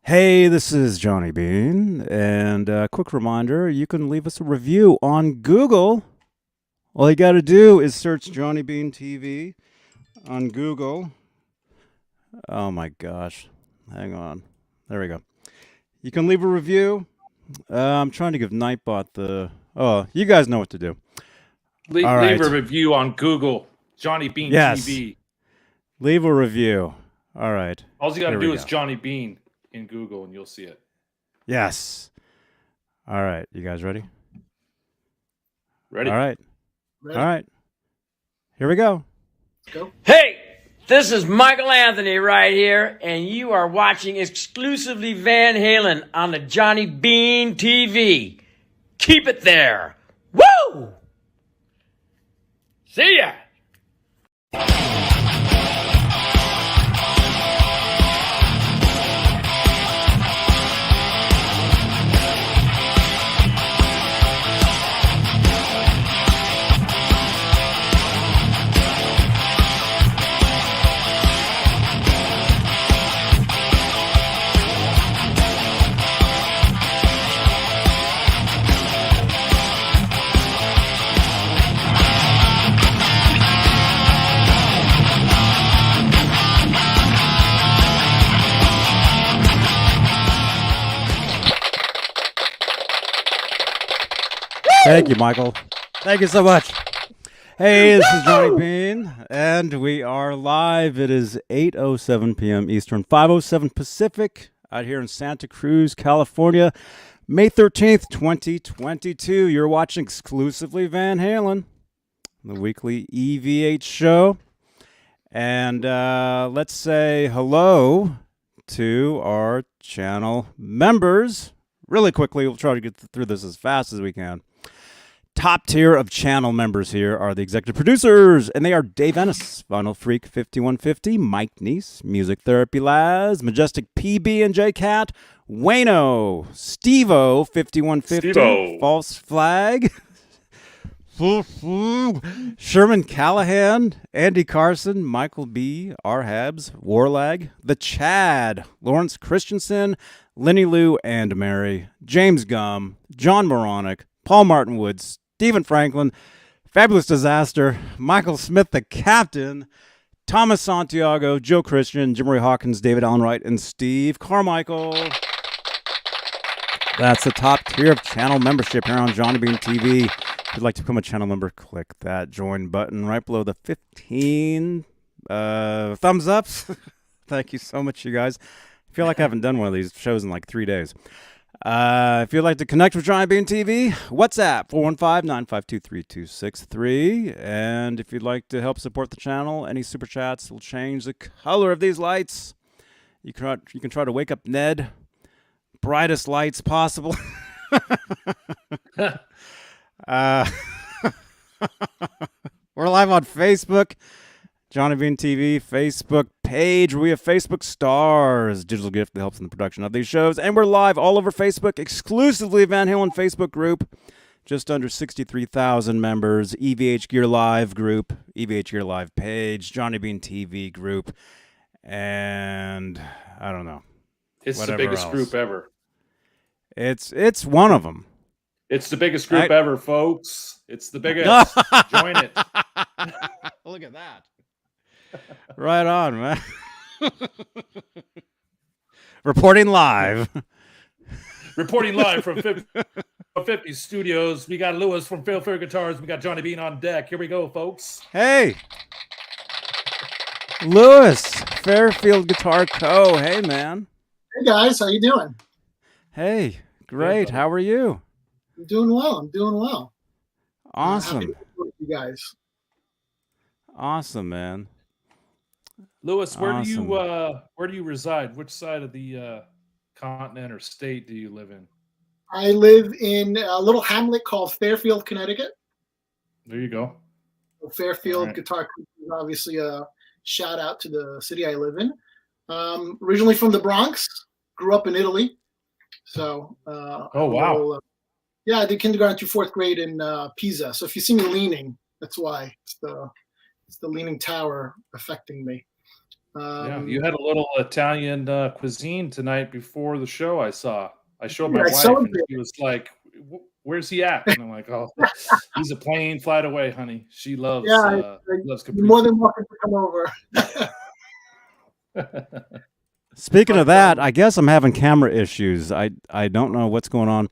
Hey, this is Johnny Beane, and a quick reminder, you can leave us a review on Google. All you got to do is search Johnny Beane TV on Google. Oh my gosh. Hang on. There we go. You can leave a review. I'm trying to give Nightbot the. Oh, you guys know what to do. All Leave a right. review on Google, Johnny Beane Yes. TV. Leave a review. All right. All you got to Here we do is go. Johnny Beane in Google, and you'll see it. Yes. All right. You guys ready? Ready? All right. Ready? All right. Here we go. Go. Hey, this is Michael Anthony right here, and you are watching exclusively Van Halen on the Johnny Beane TV. Keep it there. Woo! See ya! Thank you, Michael. Thank you so much. Hey, this is Johnny Beane, and we are live. It is 8:07 p.m. Eastern, 5:07 Pacific, out here in Santa Cruz, California, May 13th, 2022. You're watching exclusively Van Halen, the weekly EVH show. And let's say hello to our channel members. Really quickly, we'll try to get through this as fast as we can. Top tier of channel members here are the executive producers, and they are Dave Ennis, Vinyl Freak 5150, Mike Neese, Music Therapy Laz, Majestic PB and J Cat, Wayno, Stevo 5150, Steve-O. False Flag, Sherman Callahan, Andy Carson, Michael B, R Habs, Warlag, The Chad, Lawrence Christensen, Lenny Lou and Mary, James Gum, John Moronic, Paul Martin Woods, Stephen Franklin, Fabulous Disaster, Michael Smith, the Captain, Thomas Santiago, Joe Christian, Jim Ray Hawkins, David Allen Wright, and Steve Carmichael. That's the top tier of channel membership here on Johnny Beane TV. If you'd like to become a channel member, click that join button right below the 15 thumbs ups. Thank you so much, you guys. I feel like I haven't done one of these shows in like 3 days. If you'd like to connect with Johnny Beane TV, WhatsApp 415-952-3263. And if you'd like to help support the channel, any super chats will change the color of these lights. You can try to wake up Ned. Brightest lights possible. We're live on Facebook. Johnny Beane TV Facebook page. We have Facebook stars, digital gift that helps in the production of these shows. And we're live all over Facebook, exclusively Van Halen Facebook group. Just under 63,000 members. EVH Gear Live group, EVH Gear Live page, Johnny Beane TV group. And I don't know. It's Whatever the biggest else. group ever. It's one of them. It's the biggest group ever, folks. It's the biggest. Join it. Look at that. Right on, man. Reporting live. Reporting live from 50 Studios. We got Lewis from FairField Guitars. We got Johnny Beane on deck. Here we go, folks. Hey. Lewis, FairField Guitar Co. Hey, man. Hey guys, how you doing? Hey, great. How are you? I'm doing well. I'm doing well. Awesome. Happy to be with you guys. Awesome, man. Lewis, where Awesome. do you reside? Which side of the continent or state do you live in? I live in a little hamlet called Fairfield, Connecticut. There you go. Fairfield Right. Guitar Co is obviously a shout out to the city I live in. Originally from the Bronx, grew up in Italy. So, Oh, wow. Yeah, I did kindergarten through fourth grade in Pisa. So if you see me leaning, that's why. It's the leaning tower affecting me. Yeah, you had a little Italian cuisine tonight before the show. I showed my I wife, and celebrated. she was like, "Where's he at?" And I'm like, "Oh, he's a plane flight away, honey." She loves Yeah, loves you're more Capri. than welcome to come over. Speaking of But, that, I guess I'm having camera issues. I don't know what's going on.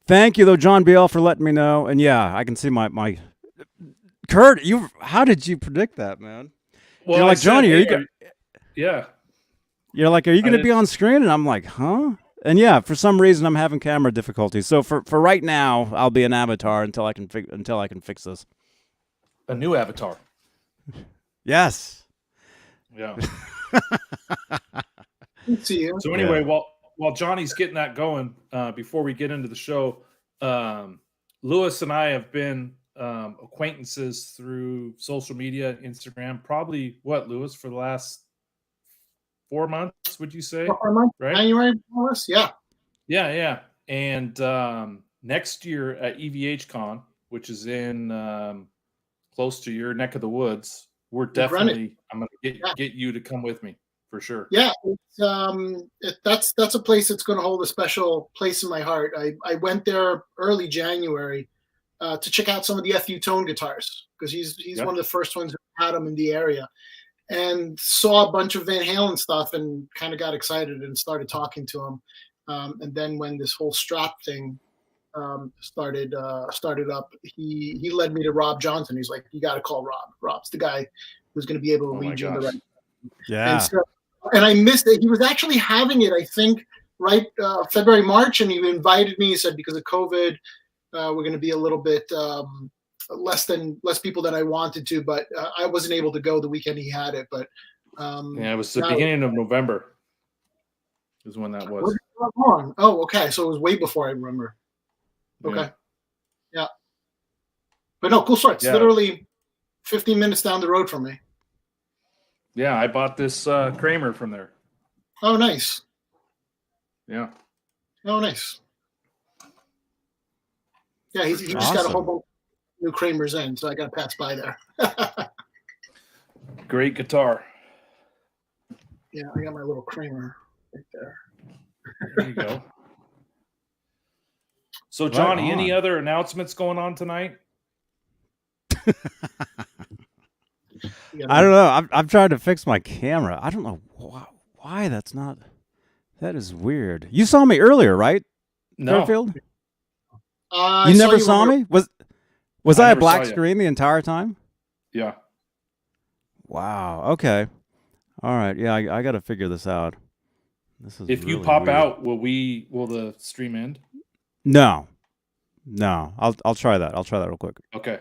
Thank you though, John BL, for letting me know. And yeah, I can see my Kurt. How did you predict that, man? Well, You're I like, said, Johnny, "Hey, yeah." You're like, are you I going to be didn't- on screen? And I'm like, huh? And yeah, for some reason I'm having camera difficulties. So for right now, I'll be an avatar until I can fix this. A new avatar. Yes. Yeah. good to see you. So anyway, while Johnny's getting that going, before we get into the show, Lewis and I have been acquaintances through social media, Instagram. Probably what, Lewis, for the last 4 months? Would you say? 4 months, Right? January, more or less? Yeah. Yeah. And next year at EVH Con, which is in close to your neck of the woods, I'm going to get you to come with me for sure. Yeah, it's, that's a place that's going to hold a special place in my heart. I went there early January to check out some of the FU Tone guitars because he's one of the first ones who had them in the area, and saw a bunch of Van Halen stuff and kind of got excited and started talking to him. And then when this whole strap thing started up, he led me to Rob Johnson. He's like, you got to call Rob. Rob's the guy who's going to be able to lead you in the right. Yeah. And I missed it. He was actually having it, I think, right February, March, and he invited me. He said because of COVID, we're going to be a little bit less people than I wanted to, but I wasn't able to go the weekend he had it. But it was the beginning of November. Is when that was. Oh, okay. So it was way before I remember. Okay. Yeah. But no, cool story. It's literally 15 minutes down the road from me. Yeah, I bought this Kramer from there. Oh, nice. Yeah. Oh, nice. Yeah, he just Awesome. got a whole bunch of new Kramers in, so I got to pass by there. Great guitar. Yeah, I got my little Kramer right there. There you go. So, Johnny, any other announcements going on tonight? I don't know. I'm trying to fix my camera. I don't know why that's not. That is weird. You saw me earlier, right? No. FairField? I You never you saw when me? Was I a never black saw you. screen the entire time? Yeah. Wow. Okay. All right. Yeah, I got to figure this out. This is If you really pop weird. out, will the stream end? No. I'll try that. I'll try that real quick. Okay.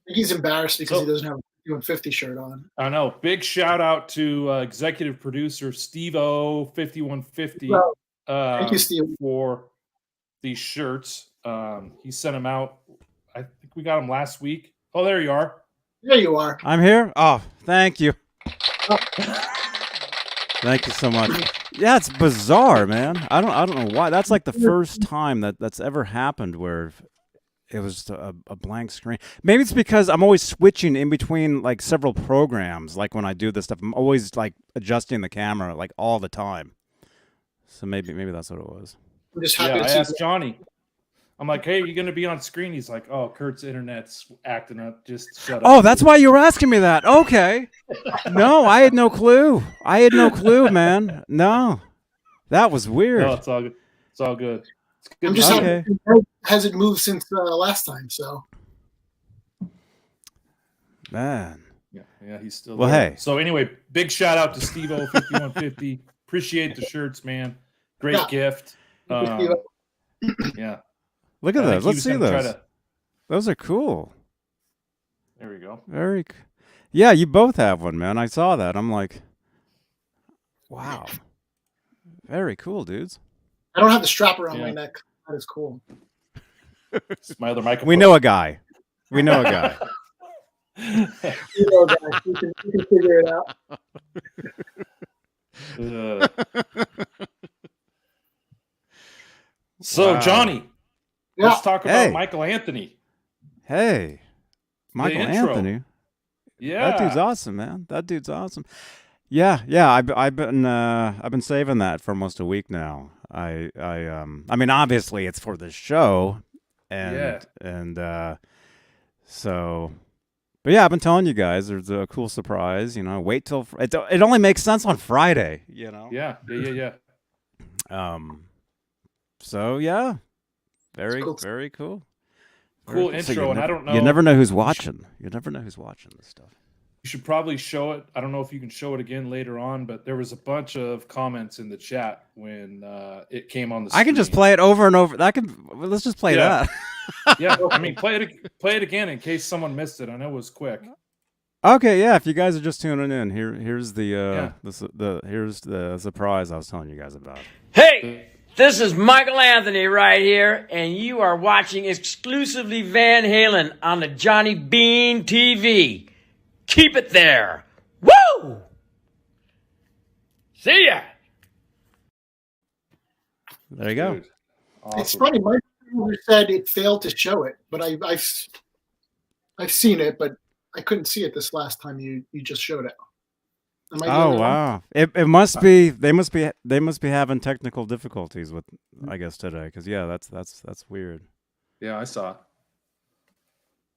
He's embarrassed because So- he doesn't have a 5150 shirt on. I know. Big shout out to executive producer Steve O 5150. Well, thank you, Steve. For these shirts. He sent them out. I think we got them last week. Oh, there you are. There you are. I'm here. Oh, thank you. Thank you so much. Yeah, it's bizarre, man. I don't know why. That's like the first time that's ever happened where it was a blank screen. Maybe it's because I'm always switching in between like several programs. Like when I do this stuff, I'm always like adjusting the camera like all the time. So maybe that's what it was. I'm just Yeah, happy I to see asked Johnny. I'm like, hey, are you going to be on screen? He's like, oh, Kurt's internet's acting up. Just shut up. Oh, that's why you were asking me that. Okay. No, I had no clue. Man. No. That was weird. No, it's all good. It's all good. It's good. I'm just Okay. happy it hasn't moved since last time. So Man. Yeah, he's still Well, there. hey. So anyway, big shout out to Steve O 5150. Appreciate the shirts, man. Great Yeah. gift. Thank you, Yeah. Look at I think those. he Let's was see gonna try those. to- Those are cool. There we go. Very. Yeah, you both have one, man. I saw that. I'm like, wow. Very cool, dudes. I don't have the strap around my Yeah. neck. That is cool. It's my other microphone. We know a guy. You know, guys, we can figure it out. So, Wow. Johnny, Yeah. let's talk about Hey. Michael Anthony. Hey, Michael intro. Anthony. Yeah. That dude's awesome, man. That dude's awesome. Yeah, yeah. I've been saving that for almost a week now. I mean, obviously it's for the show, Yeah. and so. But yeah, I've been telling you guys there's a cool surprise. Wait till it only makes sense on Friday. Yeah. So yeah, very cool. very cool. Cool So intro, and I don't know. You never know who's watching. You never know who's watching this stuff. You should probably show it. I don't know if you can show it again later on, but there was a bunch of comments in the chat when it came on the screen. I can just play it over and over. Let's just play that. Yeah, I mean, play it again in case someone missed it. I know it was quick. Okay, yeah. If you guys are just tuning in, here's the here's the surprise I was telling you guys about. Hey, this is Michael Anthony right here, and you are watching exclusively Van Halen on the Johnny Beane TV. Keep it there. Woo! See ya. There you go. Dude, awesome. It's funny. My computer said it failed to show it, but I've seen it, but I couldn't see it this last time you just showed it. Am I doing Oh it wrong? wow! It must be they must be having technical difficulties with I guess today because yeah that's weird. Yeah, I saw it.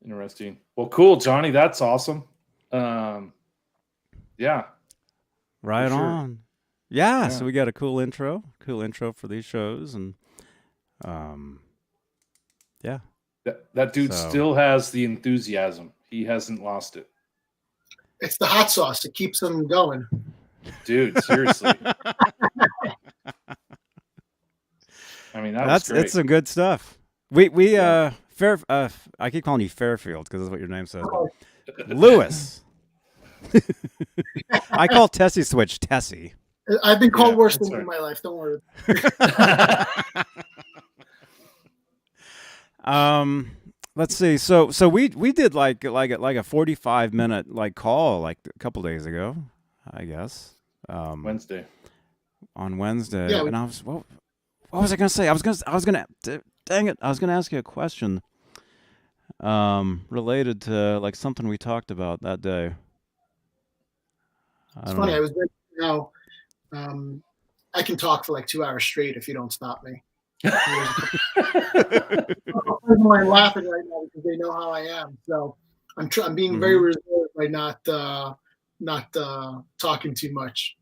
Interesting. Well, cool, Johnny. That's awesome. Yeah. Right For sure. on. Yeah, Yeah. so we got a cool intro for these shows and yeah. That dude So- still has the enthusiasm. He hasn't lost it. It's the hot sauce. It keeps them going. Dude, seriously. I mean, that's great. it's some good stuff. We Fair I keep calling you Fairfield because that's what your name says. Oh, Lewis. I call Tesi switch Tesi. I've been called Yeah, worse that's things in right. my life. Don't worry. Let's see. So we did like a 45-minute call like a couple days ago, I guess. Wednesday. On Wednesday. Yeah, and I was what was I gonna say? I was gonna dang it, I was gonna ask you a question related to like something we talked about that day. It's funny. I was ready now. I can talk for like 2 hours straight if you don't stop me. I'm laughing right now because they know how I am. So I'm being very reserved by not talking too much.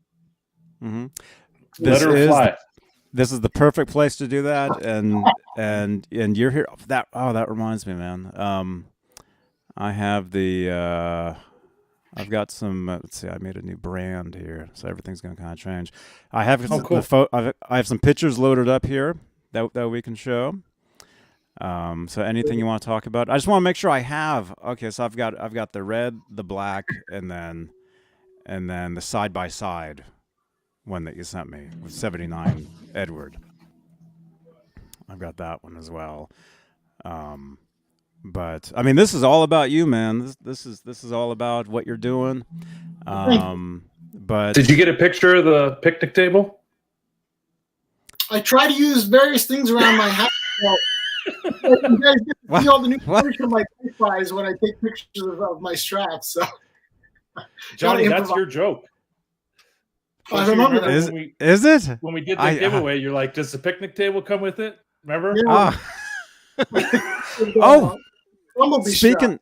Mm-hmm. Let her fly. This is the perfect place to do that, and you're here. That reminds me, man. I have I've got some. Let's see. I made a new brand here, so everything's going to kind of change. I have cool. I have some pictures loaded up here that we can show. So anything you want to talk about? I just want to make sure I have. Okay, so I've got the red, the black, and then the side by side one that you sent me with 79 Edward. I've got that one as well. But I mean, this is all about you, man. This is all about what you're doing. But Did you get a picture of the picnic table? I try to use various things around my house. So, you guys get to see all the new furniture my wife buys when I take pictures of my straps. So, Johnny, Gotta that's improvise. your joke. I Don't you remember that. is it? When we did the giveaway, you're like, does the picnic table come with it? Remember? Yeah. Oh, Bumblebee speaking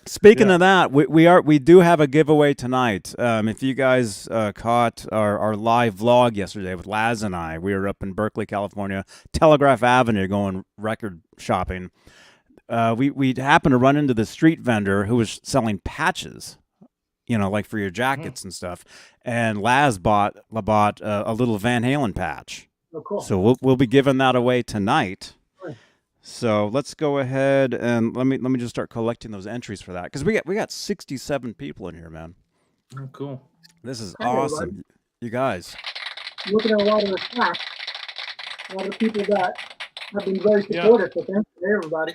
strap. of that, we do have a giveaway tonight. If you guys caught our live vlog yesterday with Laz and I, we were up in Berkeley, California, Telegraph Avenue, going record shopping. We happened to run into the street vendor who was selling patches, like for your jackets and stuff. And Laz bought a little Van Halen patch. Oh, cool. So we'll be giving that away tonight. Right. So let's go ahead and let me just start collecting those entries for that because we got 67 people in here, man. Oh, cool. This is Hey, awesome, everybody. you guys. Looking at a lot of the tracks, a lot of people that have been very supportive. So thanks to everybody.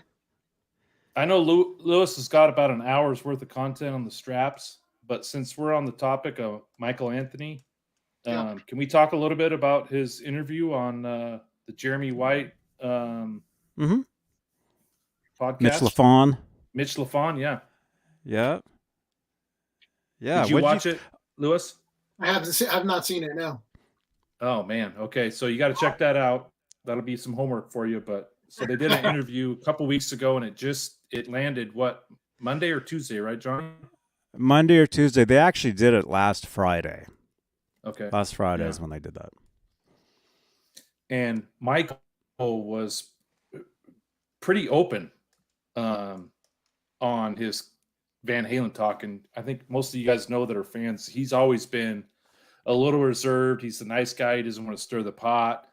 I know Lewis has got about an hour's worth of content on the straps, but since we're on the topic of Michael Anthony, can we talk a little bit about his interview on the Jeremy White podcast? Mitch LaFon. Mitch LaFon, yeah. Yeah. Did you watch it? Lewis? I have not seen it. No. Oh man. Okay, so you got to check that out. That'll be some homework for you. But so they did an interview a couple weeks ago, and it landed what, Monday or Tuesday, right, Johnny? Monday or Tuesday. They actually did it last Friday. Okay. Last Friday Yeah. is when they did that. And Michael was pretty open on his Van Halen talk, and I think most of you guys know that are fans. He's always been a little reserved. He's a nice guy. He doesn't want to stir the pot.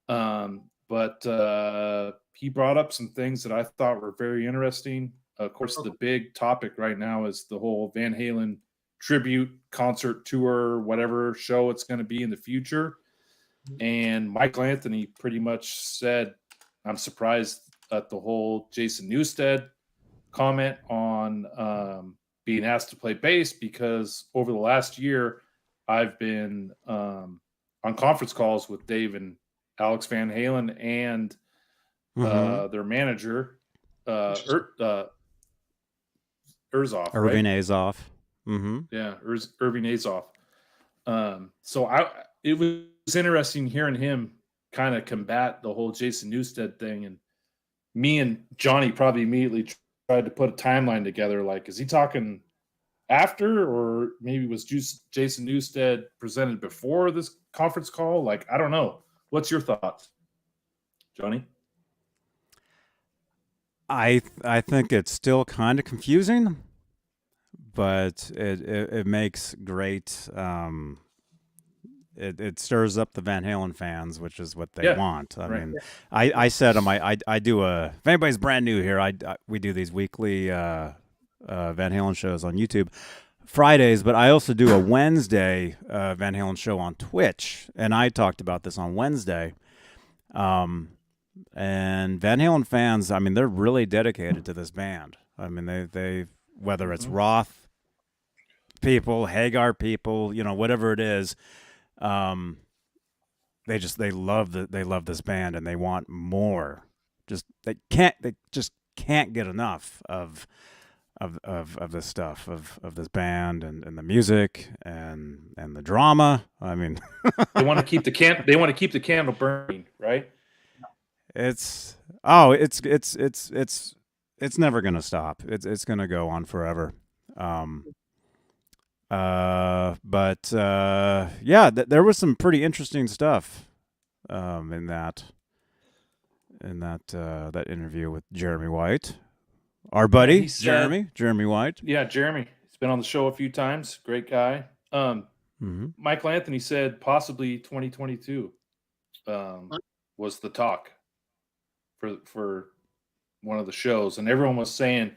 But he brought up some things that I thought were very interesting. Of course, the big topic right now is the whole Van Halen tribute concert tour, whatever show it's going to be in the future. And Michael Anthony pretty much said, I'm surprised at the whole Jason Newsted comment on being asked to play bass, because over the last year, I've been on conference calls with Dave and Alex Van Halen and their manager, Urzoff. Irving right? Azoff. Mm-hmm. Yeah, Irving Azoff. So it was interesting hearing him kind of combat the whole Jason Newsted thing. And me and Johnny probably immediately tried to put a timeline together. Like, is he talking after, or maybe was Jason Newsted presented before this conference call? Like, I don't know. What's your thoughts, Johnny? I think it's still kind of confusing, but it makes great. It stirs up the Van Halen fans, which is what they want. I mean, I said I do if anybody's brand new here, we do these weekly Van Halen shows on YouTube Fridays, but I also do a Wednesday Van Halen show on Twitch, and I talked about this on Wednesday. And Van Halen fans, I mean, they're really dedicated to this band. I mean, they whether it's Roth people, Hagar people, whatever it is, they love this band, and they want more. They just can't get enough of this stuff, of this band and the music and the drama. I mean, they want to keep the candle burning, right? It's never gonna stop. It's gonna go on forever. But there was some pretty interesting stuff in that interview with Jeremy White, our buddy Jeremy White. Yeah, Jeremy. He's been on the show a few times. Great guy. Michael Anthony said possibly 2022 was the talk for one of the shows, and everyone was saying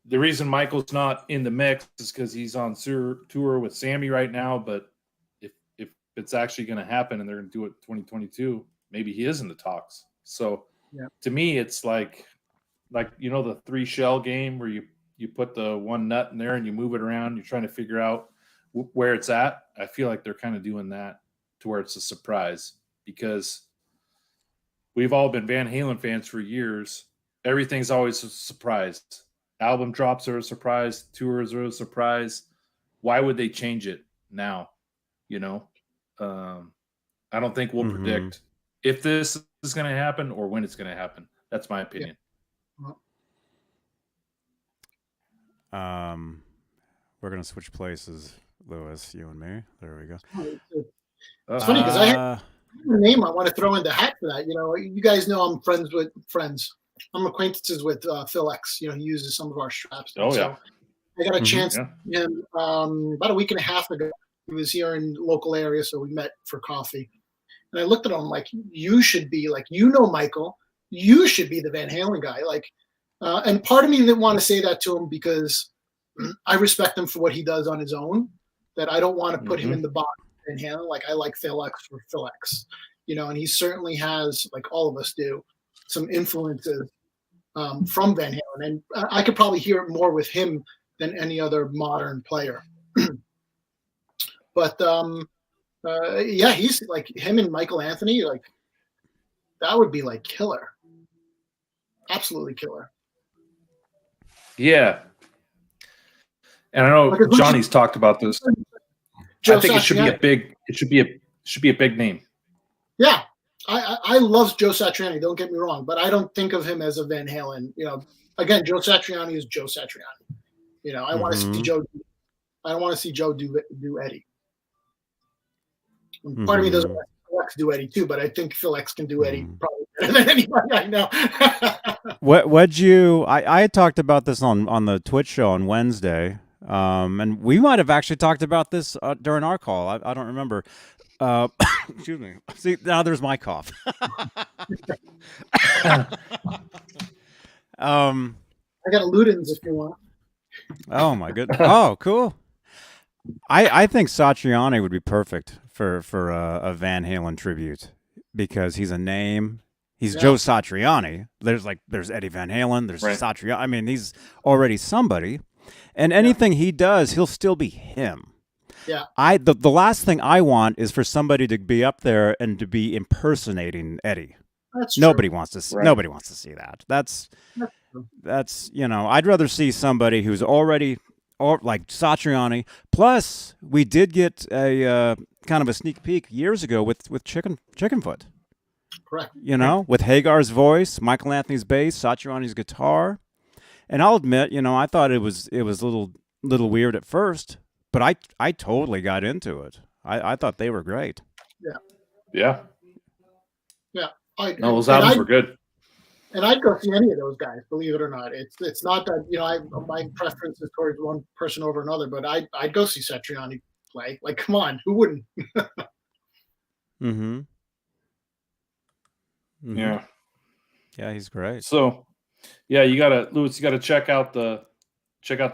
the reason Michael's not in the mix is because he's on tour with Sammy right now. But if it's actually going to happen and they're going to do it 2022, maybe he is in the talks. So to me, it's like the 3 shell game where you put the one nut in there and you move it around. You're trying to figure out where it's at. I feel like they're kind of doing that to where it's a surprise, because we've all been Van Halen fans for years. Everything's always a surprise. Album drops are a surprise. Tours are a surprise. Why would they change it now? I don't think we'll predict if this is going to happen or when it's going to happen. That's my opinion. We're going to switch places, Lewis, you and me. There we go. It's funny because I have a name I want to throw in the hat for that. You guys know I'm friends with friends. I'm acquaintances with Phil X. He uses some of our straps. Oh, so yeah. I got a chance to meet him about a week and a half ago. He was here in the local area, so we met for coffee. And I looked at him like, you should be Michael, you should be the Van Halen guy. And part of me didn't want to say that to him because I respect him for what he does on his own, that I don't want to put him in the box of Van Halen. Like, I like Phil X for Phil X, and he certainly has, like all of us do, some influences from Van Halen. And I could probably hear it more with him than any other modern player. But he's like, him and Michael Anthony, like, that would be like killer. Absolutely killer. Yeah. And I know Like, Johnny's talked about this. Joe I think it should be a Satriani. big. It should be a big name. Yeah, I love Joe Satriani. Don't get me wrong, but I don't think of him as a Van Halen. Again, Joe Satriani is Joe Satriani. I want to see Joe. I don't want to see Joe do Eddie. And part of me doesn't want Phil X do Eddie too, but I think Phil X can do Eddie probably better than anybody I know. What'd you? I had talked about this on the Twitch show on Wednesday, and we might have actually talked about this during our call. I don't remember. Excuse me. See, now there's my cough. I got a Ludens if you want. Oh my goodness. Oh, cool. I think Satriani would be perfect for a Van Halen tribute because he's a name. He's Joe Satriani. There's Eddie Van Halen. There's Satriani. I mean, he's already somebody, and anything he does, he'll still be him. Yeah. The last thing I want is for somebody to be up there and to be impersonating Eddie. That's nobody true. wants to see, nobody wants to see that. That's I'd rather see somebody who's already like Satriani. Plus, we did get a kind of a sneak peek years ago with Chickenfoot. Correct. With Hagar's voice, Michael Anthony's bass, Satriani's guitar. And I'll admit, I thought it was a little weird at first, but I totally got into it. I thought they were great. Yeah. No, those albums were good. And I'd go see any of those guys, believe it or not. It's not that my preference is towards one person over another, but I'd go see Satriani play. Like, come on, who wouldn't? Mm-hmm. Yeah. Yeah, he's great. So, yeah, Louis, you gotta check out the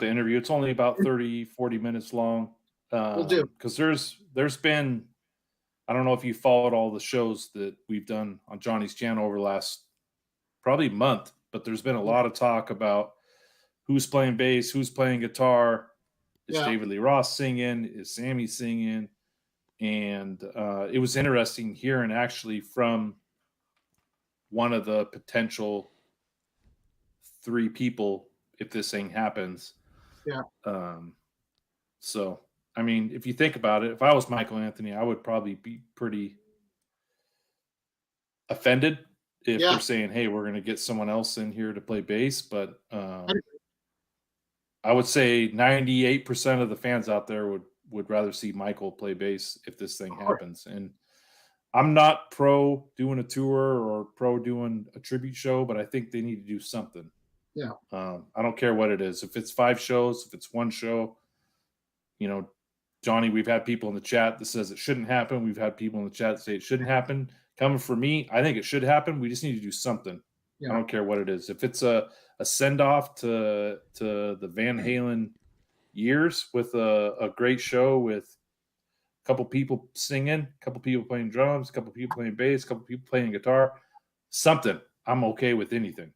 interview. It's only about 30, 40 minutes long. We'll do. Because there's been, I don't know if you followed all the shows that we've done on Johnny's channel over the last probably month, but there's been a lot of talk about who's playing bass, who's playing guitar. Is David Lee Roth singing? Is Sammy singing? And it was interesting hearing actually from one of the potential 3 people if this thing happens. Yeah. So, I mean, if you think about it, if I was Michael Anthony, I would probably be pretty offended if they're saying, hey, we're going to get someone else in here to play bass. But I would say 98% of the fans out there would rather see Michael play bass if this thing happens. And I'm not pro doing a tour or pro doing a tribute show, but I think they need to do something. Yeah. I don't care what it is. If it's 5 shows, if it's 1 show, Johnny, we've had people in the chat that says it shouldn't happen. We've had people in the chat that say it shouldn't happen. Coming from me, I think it should happen. We just need to do something. Yeah. I don't care what it is. If it's a send-off to the Van Halen years with a great show with a couple people singing, a couple people playing drums, a couple people playing bass, a couple people playing guitar, something, I'm okay with anything.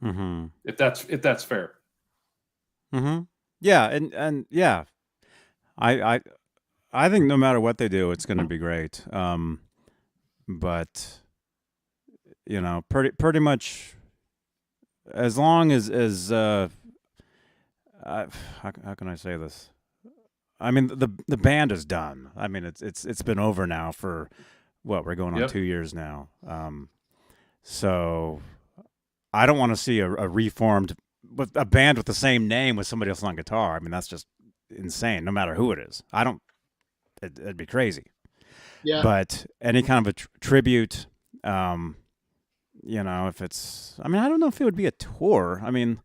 Mm-hmm. If that's fair. Mm-hmm. Yeah, and yeah. I think no matter what they do, it's going to be great. But pretty much, as long as how can I say this? I mean, the band is done. I mean, it's been over now for what, we're going on 2 years now. So I don't want to see a reformed with a band with the same name with somebody else on guitar. I mean, that's just insane, no matter who it is. It'd be crazy. Yeah. But any kind of a tribute, if it's, I mean, I don't know if it would be a tour. I mean,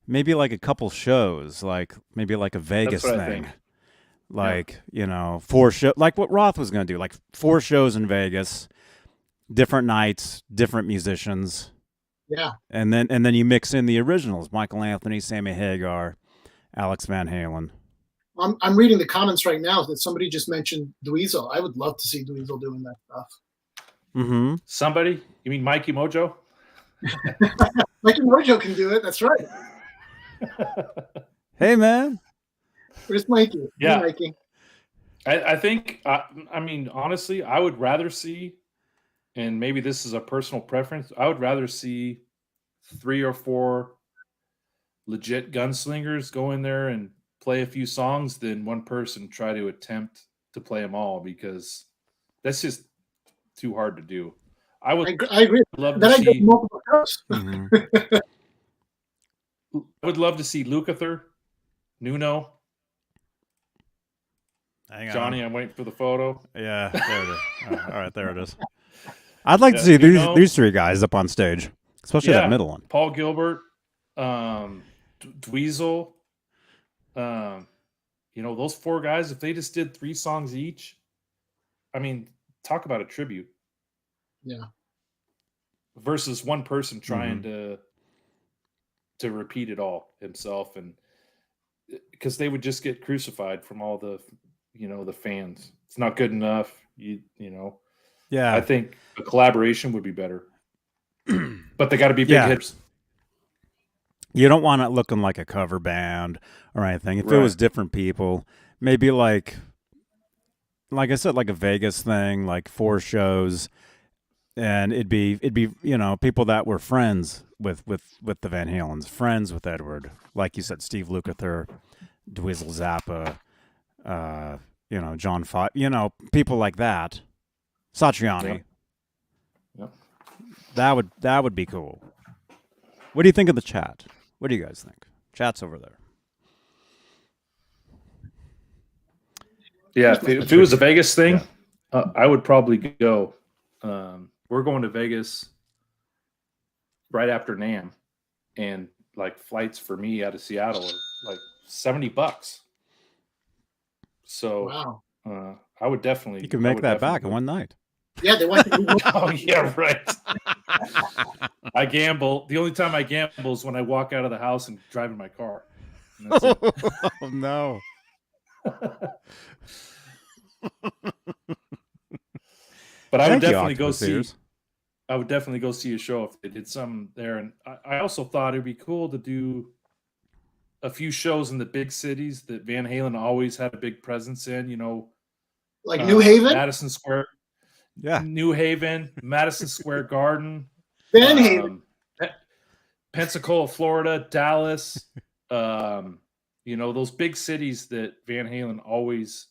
maybe like a couple shows, like maybe like a Vegas thing. Like, 4 shows, like what Roth was going to do, like 4 shows in Vegas, different nights, different musicians. Yeah. And then you mix in the originals, Michael Anthony, Sammy Hagar, Alex Van Halen. I'm reading the comments right now that somebody just mentioned Dweezil. I would love to see Dweezil doing that stuff. Mm-hmm. Somebody? You mean Mikey Mojo? Mikey Mojo can do it. That's right. Hey, man. Where's Mikey? Yeah. Hey, Mikey. I think, I mean, honestly, I would rather see, and maybe this is a personal preference, I would rather see 3 or 4 legit gunslingers go in there and play a few songs than one person try to attempt to play them all, because that's just too hard to do. I agree. love Then to I get see. multiple cuts. Mhm. I would love to see Lukather, Nuno, Hang on. Johnny. I'm waiting for the photo. Yeah, there it is. All right, there it is. I'd like to see these three guys up on stage, especially that middle one. Paul Gilbert, Dweezil. Those four guys, if they just did 3 songs each, I mean, talk about a tribute. Yeah. Versus one person trying to repeat it all himself, and because they would just get crucified from all the the fans. It's not good enough. Yeah. I think a collaboration would be better. But they got to be big hitters. You don't want it looking like a cover band or anything. If it was different people, maybe like I said, like a Vegas thing, like 4 shows, and it'd be people that were friends with the Van Halens, friends with Edward, like you said, Steve Lukather, Dweezil Zappa, John Fott, people like that, Satriani. Yep. That would be cool. What do you think of the chat? What do you guys think? Chat's over there. Yeah, if it was a Vegas thing, I would probably go. We're going to Vegas right after NAMM, and like flights for me out of Seattle are like $70. So wow. I would definitely. You can make that back in one night. Yeah, they want to. Oh yeah, right. I gamble. The only time I gamble is when I walk out of the house and drive in my car. And that's it. Oh no. But I would definitely go see. I would definitely go see a show if they did some there, and I also thought it'd be cool to do a few shows in the big cities that Van Halen always had a big presence in. Like New Haven, Madison Square. Yeah, New Haven, Madison Square Garden, Van Haven, Pensacola, Florida, Dallas. Those big cities that Van Halen always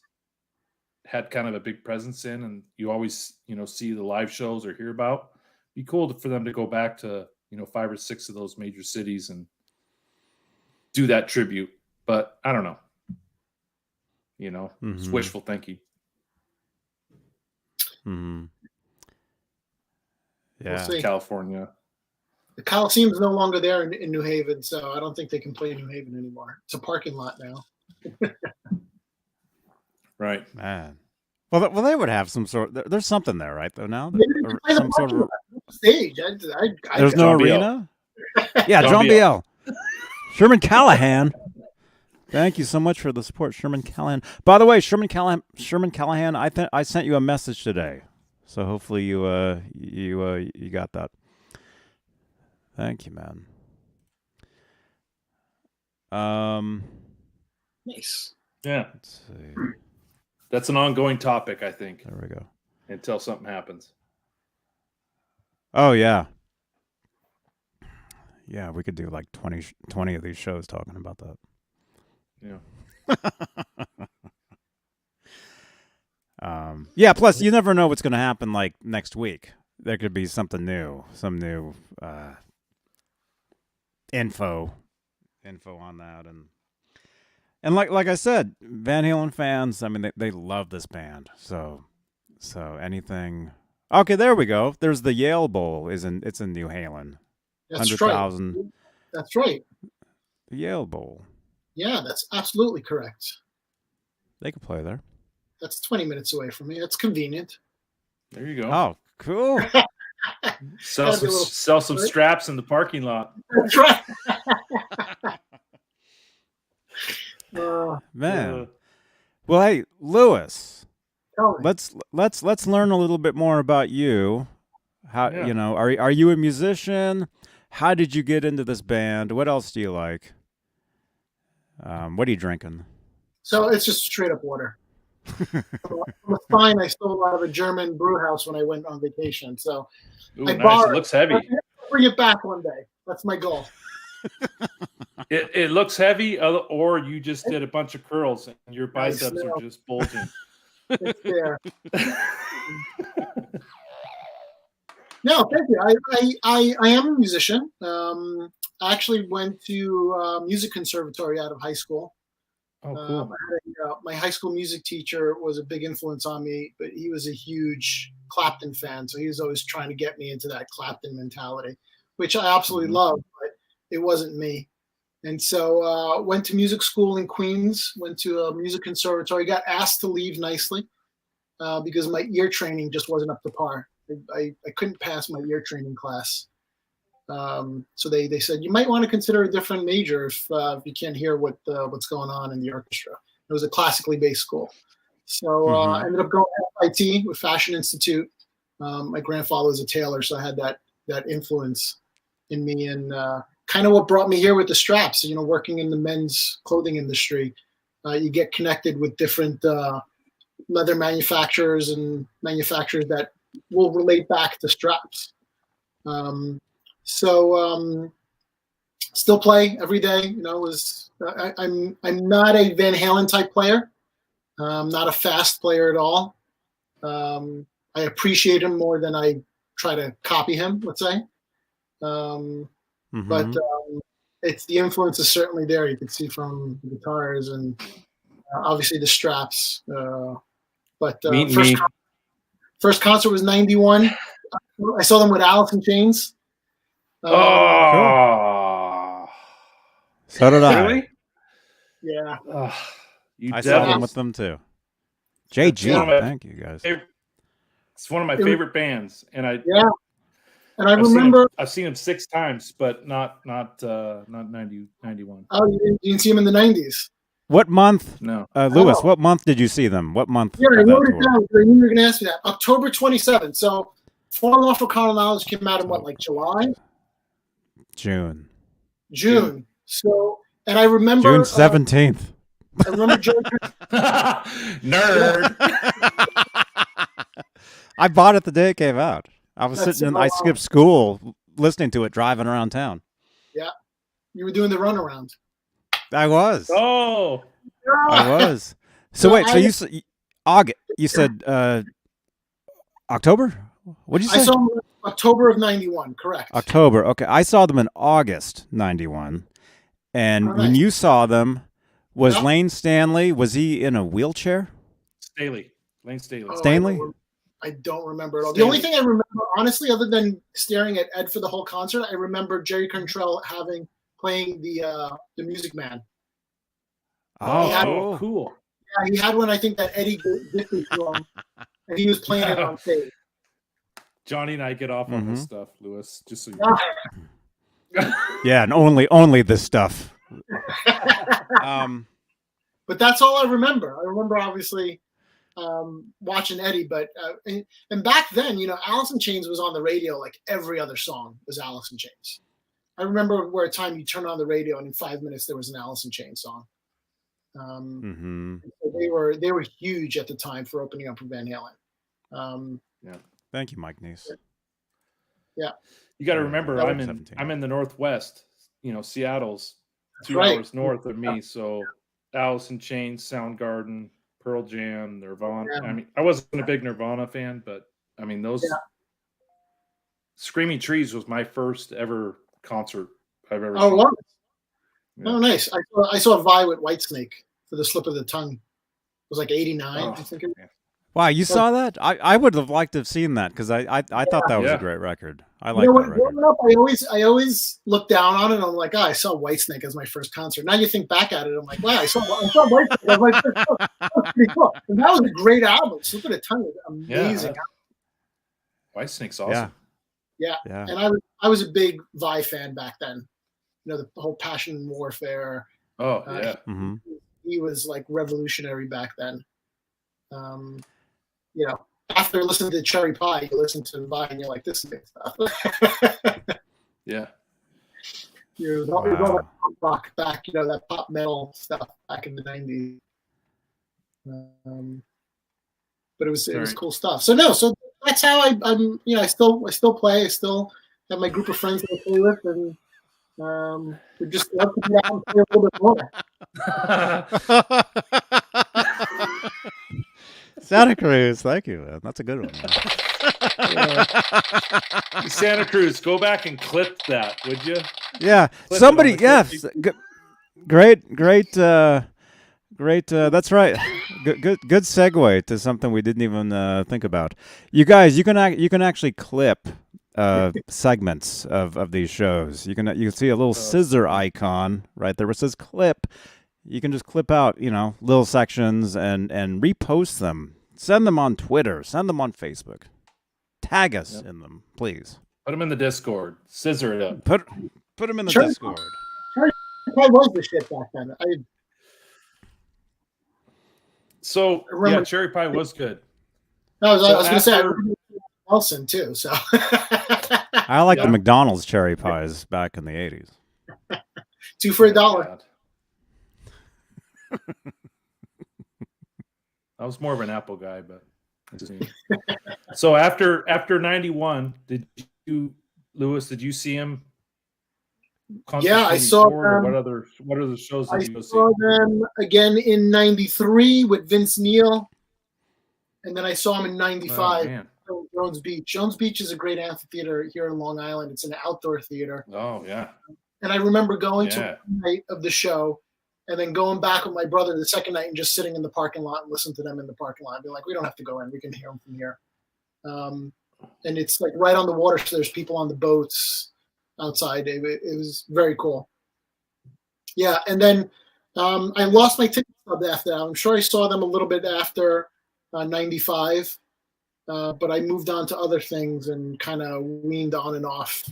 had kind of a big presence in, and you always see the live shows or hear about. Be cool for them to go back to 5 or 6 of those major cities and do that tribute. But I don't know. It's wishful thinking. Mm-hmm. Yeah, we'll California. The Coliseum's no longer there in New Haven, so I don't think they can play in New Haven anymore. It's a parking lot now. Right, man. Well, they would have some sort. There's something there, right? Though now, some sort of stage. There's no arena. Yeah, John Biel, Sherman Callahan. Thank you so much for the support, Sherman Callahan. By the way, Sherman Callahan, I sent you a message today, so hopefully you got that. Thank you, man. Nice. Yeah. Let's see. That's an ongoing topic, I think. There we go. Until something happens. Oh yeah. Yeah, we could do like 20 of these shows talking about that. Yeah. Yeah, plus you never know what's going to happen like next week. There could be something new, some new info on that, and like I said, Van Halen fans, I mean they love this band. So anything. Okay, there we go. There's the Yale Bowl it's in New Halen. That's 100,000. right. That's right. The Yale Bowl. Yeah, that's absolutely correct. They could play there. That's 20 minutes away from me. That's convenient. There you go. Oh, cool. Sell some straps in the parking lot. That's right. Man. Well, hey, Lewis. Tell me. Let's learn a little bit more about you. How are you a musician? How did you get into this band? What else do you like? What are you drinking? So it's just straight up water. I'm fine. I stole out of a German brew house when I went on vacation. So Ooh, I nice. borrowed. It looks heavy. I'll bring it back one day. That's my goal. It looks heavy, or you just did a bunch of curls and your biceps are just bulging. It's there. No, thank you. I am a musician. I actually went to music conservatory out of high school. Oh, cool. My high school music teacher was a big influence on me, but he was a huge Clapton fan, so he was always trying to get me into that Clapton mentality, which I absolutely love, but it wasn't me. And so went to music school in Queens, went to a music conservatory, got asked to leave nicely because my ear training just wasn't up to par. I couldn't pass my ear training class. So they said, you might want to consider a different major if you can't hear what's going on in the orchestra. It was a classically based school. So I ended up going to FIT with Fashion Institute. My grandfather was a tailor, so I had that influence in me, and kind of what brought me here with the straps. You know, working in the men's clothing industry, you get connected with different leather manufacturers and manufacturers that will relate back to straps. So still play every day. You know, I'm not a Van Halen type player. I'm not a fast player at all. I appreciate him more than I try to copy him, let's say. But it's the influence is certainly there. You can see from the guitars and obviously the straps. But first concert was '91. I saw them with Alice in Chains. Cool. So did I. Really? Yeah. I saw them with them too. JG, thank you guys. It's one of my favorite bands, and I remember I've seen them 6 times, but not 91. Oh, you didn't see them in the '90s? What month? No, Lewis. What month did you see them? What month? Yeah, I wrote it down. I knew you were going to ask me that. October 27th. So, Falling Off for Carnal Knowledge came out in what, like July? June. So, and I remember June 17th. I remember Joe. Nerd. I bought it the day it came out. I was I skipped school listening to it driving around town. Yeah. You were doing the runaround. I was. Oh. I was. So wait, you said August. You said October? What did you say? I saw them in October of '91, correct. October. Okay. I saw them in August '91. And when you saw them, was Lane Stanley, was he in a wheelchair? Lane Staley. Oh, Stanley? I don't remember at all. The only thing I remember, honestly, other than staring at Ed for the whole concert, I remember Jerry Cantrell playing the Music Man. Oh, cool. Yeah, he had one, I think, that Eddie gifted to him, and he was playing it on stage. Johnny and I get off on this stuff, Lewis, just so you know. Yeah, and only this stuff. But that's all I remember. I remember, obviously, watching Eddie, but and back then, you know, Alice in Chains was on the radio like every other song was Alice in Chains. I remember where a time you turn on the radio and in 5 minutes there was an Alice in Chains song. So they were huge at the time for opening up for Van Halen. Yeah. Thank you, Mike Neese. Yeah. You got to remember, I'm in the Northwest. You know, Seattle's 2 hours north of me. So Alice in Chains, Soundgarden, Pearl Jam, Nirvana. Yeah. I mean, I wasn't a big Nirvana fan, but I mean, those Screaming Trees was my first ever concert I've ever seen. Wow. Yeah. Oh, nice. I saw Vi with Whitesnake for the Slip of the Tongue. It was like '89, I think. Wow, you saw that? I would have liked to have seen that because I thought that was a great record. I like that record. Growing up, I always look down on it. And I'm like, I saw Whitesnake as my first concert. Now you think back at it, I'm like, wow, I saw Whitesnake as my first concert. That was pretty cool. And that was a great album. Slip of the Tongue was amazing. Whitesnake's awesome. Yeah. And I was a big Vi fan back then. You know, the whole Passion and Warfare. Oh, yeah. He was like revolutionary back then. You know, after listening to Cherry Pie, you listen to Vi and you're like, this is good stuff. Yeah. It was all that pop rock back, you know, that pop metal stuff back in the '90s. But it was cool stuff. So that's how I'm. You know, I still play. I still have my group of friends that I play with, and We just love to get out and play a little bit more. Santa Cruz, thank you, man. That's a good one. Santa Cruz, go back and clip that, would you? Yeah, Clip somebody, it on the yes, clip. great, great. That's right. Good segue to something we didn't even think about. You guys, you can actually clip segments of these shows. You can see a little scissor icon right there where it says clip. You can just clip out, little sections and repost them. Send them on Twitter. Send them on Facebook. Tag us in them, please. Put them in the Discord. Scissor it up. Put them in the Sure. Discord. I was the shit back then. So, remember- cherry pie was good. I was going to say, I after- remember Nelson too. So I like the McDonald's cherry pies back in the 80s. 2 for $1. I was more of an Apple guy, but so after 91, did you, Lewis? Did you see him? Yeah, I saw Or them. what other shows I did you go see? saw them again in '93 with Vince Neil, and then I saw him in '95. man. Jones Beach. Jones Beach is a great amphitheater here in Long Island. It's an outdoor theater. Oh yeah. And I remember going to Yeah. one night of the show and then going back with my brother the second night and just sitting in the parking lot and listening to them in the parking lot. Be like, we don't have to go in. We can hear them from here. And it's like right on the water. So there's people on the boats outside. It was very cool. Yeah. And then I lost my ticket stub after that. I'm sure I saw them a little bit after 95. But I moved on to other things and kind of weaned on and off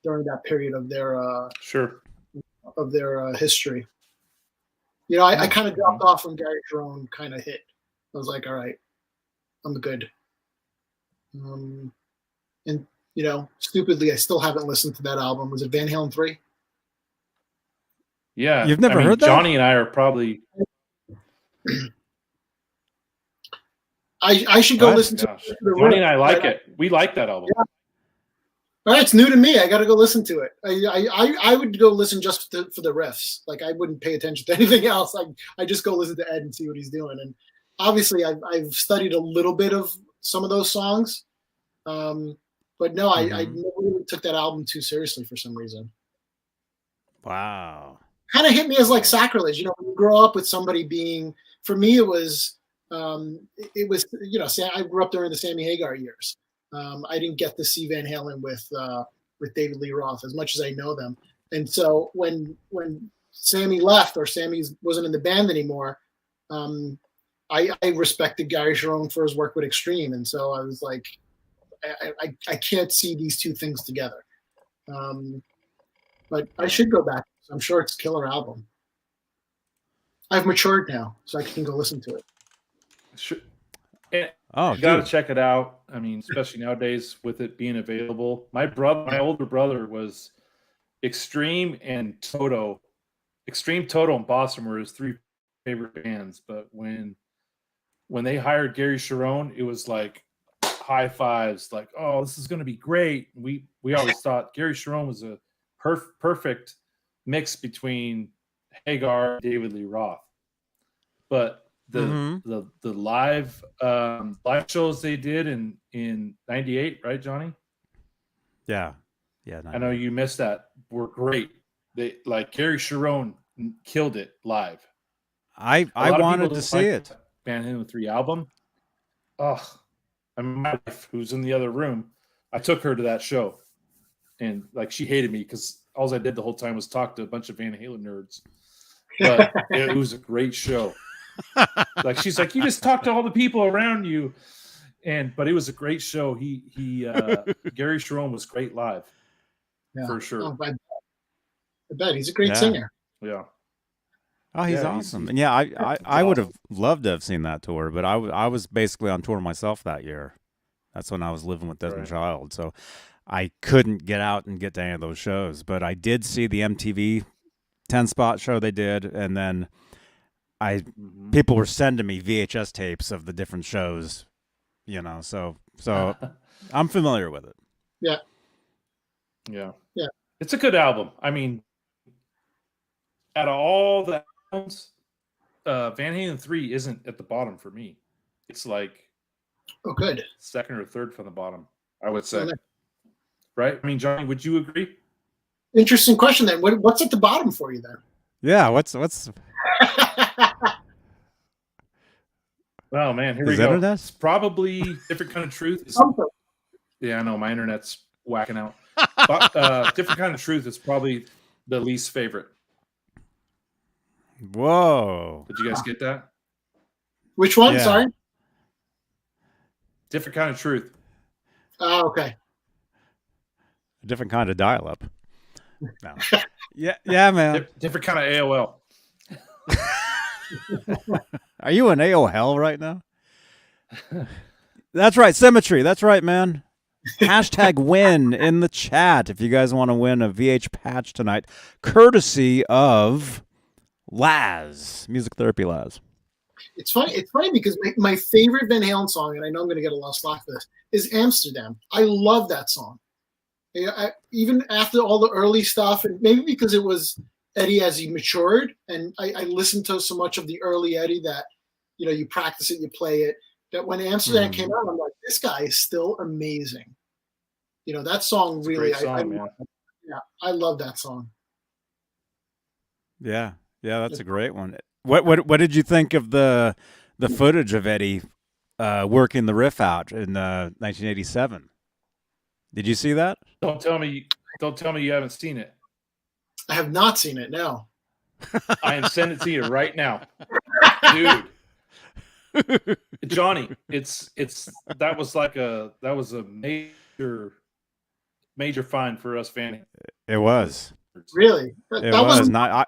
during that period of their history. I kind of dropped off when Gary Jerome kind of hit. I was like, all right, I'm good. And stupidly, I still haven't listened to that album. Was it Van Halen 3? Yeah. You've never heard that? Johnny and I are probably. I should go What? listen to Gosh. it. Johnny and I like it. We like that album. Yeah. All right, it's new to me. I got to go listen to it. I would go listen just for the riffs. Like I wouldn't pay attention to anything else. I just go listen to Ed and see what he's doing. And obviously, I've studied a little bit of some of those songs, but no, I never really took that album too seriously for some reason. Wow. Kind of hit me as like sacrilege. When you grow up with somebody being. For me, it was. I grew up during the Sammy Hagar years. I didn't get to see Van Halen with David Lee Roth as much as I know them. And so when Sammy left or Sammy wasn't in the band anymore, I respected Gary Jerome for his work with Extreme. And so I was like, I can't see these two things together. But I should go back. I'm sure it's a killer album. I've matured now, so I can go listen to it. Sure. And Oh, you got to dude. check it out. I mean, especially nowadays with it being available. My older brother was Extreme and Toto. Extreme, Toto, and Boston were his 3 favorite bands. But when they hired Gary Cherone, it was like high fives. Like, oh, this is going to be great. We always thought Gary Cherone was a perfect mix between Hagar and David Lee Roth. But the live shows they did in '98, right, Johnny? Yeah. I know you missed that. Were great. They like Gary Cherone killed it live. I wanted to see it. Van Halen 3 album. Oh, I mean, my wife, who's in the other room, I took her to that show, and like she hated me because all I did the whole time was talk to a bunch of Van Halen nerds. But it was a great show. Like she's like, you just talk to all the people around you, but it was a great show. He Gary Cherone was great live, for sure. Oh, I bet he's a great singer. Yeah. Oh, he's awesome. And yeah, I would have loved to have seen that tour, but I was basically on tour myself that year. That's when I was living with Desmond Child, so I couldn't get out and get to any of those shows. But I did see the MTV 10-spot show they did, and then people were sending me VHS tapes of the different shows, so I'm familiar with it. Yeah. Yeah. It's a good album. I mean, out of all the albums, Van Halen 3 isn't at the bottom for me. It's like good. second or third from the bottom, I would say. Okay. Right? I mean, Johnny, would you agree? Interesting question then. What's at the bottom for you then? Yeah, what's Oh man, here we Is go. internet? It's probably Different Kind of Truth. Yeah, I know my internet's whacking out. But, Different Kind of Truth is probably the least favorite. Whoa. Did you guys get that? Which one? Yeah. Sorry. Different Kind of Truth. Oh, okay. A different kind of dial-up. No. Yeah, man. Different kind of AOL. Are you in AOL right now? That's right, Symmetry. That's right, man. Hashtag win in the chat if you guys want to win a VH patch tonight, courtesy of Laz, Music Therapy Laz. It's funny. It's funny because my favorite Van Halen song, and I know I'm going to get a lot of slack for this, is Amsterdam. I love that song. Even after all the early stuff, and maybe because it was Eddie as he matured, and I listened to so much of the early Eddie that, you practice it, you play it, that when Amsterdam came out, I'm like, this guy is still amazing. That song It's really, a great song, man. I love that song. Yeah, that's a great one. What did you think of the footage of Eddie working the riff out in 1987? Did you see that? Don't tell me you haven't seen it. I have not seen it. No. I am sending it to you right now, dude. Johnny, that was a major find for us, Fanny. It was. Really? It was not.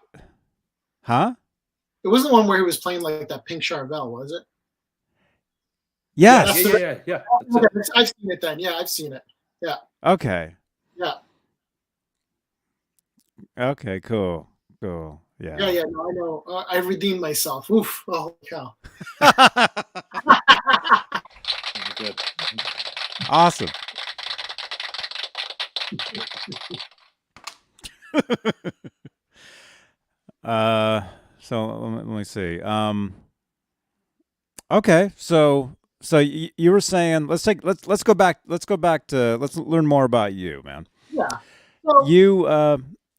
Huh? It wasn't the one where he was playing like that Pink Charvel, was it? Yes. Yeah. Okay, I've seen it then. Yeah, I've seen it. Yeah. Okay. Yeah. Okay. Cool. Yeah. Yeah. No, I know. I redeemed myself. Oof. Oh cow. Good. Awesome. So let me see. Okay. So you were saying let's go back to let's learn more about you, man. Yeah. Well, You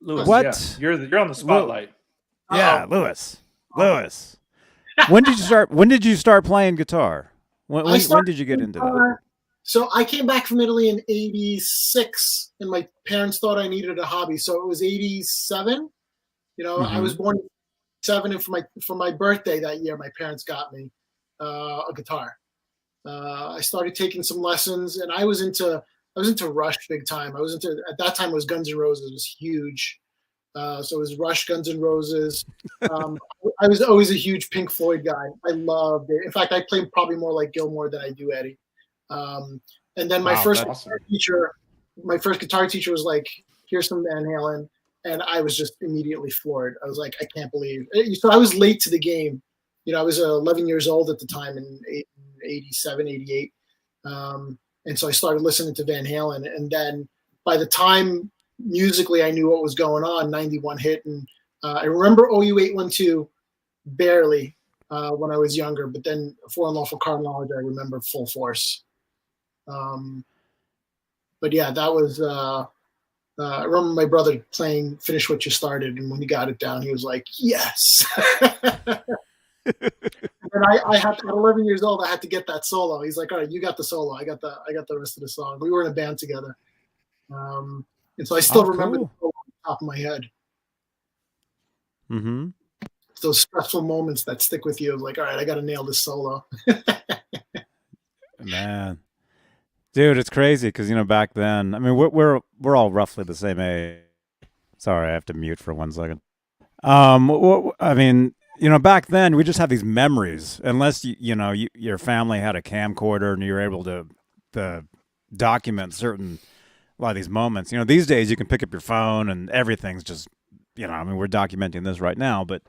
Lewis, what? Yeah. You're on the spotlight. Yeah, Lewis. When did you start playing guitar? When did you get into that? So I came back from Italy in '86, and my parents thought I needed a hobby. So it was '87. I was born in '7, and for my birthday that year, my parents got me a guitar. I started taking some lessons, and I was into Rush big time. At that time it was Guns N' Roses was huge. So it was Rush, Guns N' Roses. I was always a huge Pink Floyd guy. I loved it. In fact, I played probably more like Gilmore than I do Eddie. And then my first guitar teacher was like, "Here's some Van Halen," and I was just immediately floored. I was like, "I can't believe." So I was late to the game. I was 11 years old at the time in '87, '88, and so I started listening to Van Halen. And then by the time musically I knew what was going on, 91 hit, and I remember OU 812 barely when I was younger, but then For Unlawful Car Knowledge I remember full force. But yeah, that was I remember my brother playing Finish What You Started, and when he got it down, he was like, "Yes." And I had at 11 years old, I had to get that solo. He's like, "All right, you got the solo. I got the rest of the song." We were in a band together, and so I still remember the solo on the top of my head. Mm-hmm. Those stressful moments that stick with you of like, all right, I got to nail this solo. Man, dude, it's crazy because back then, I mean, we're all roughly the same age. Sorry, I have to mute for 1 second. I mean, back then we just have these memories. Unless your family had a camcorder and you were able to document a lot of these moments. These days you can pick up your phone and everything's just, I mean, we're documenting this right now, but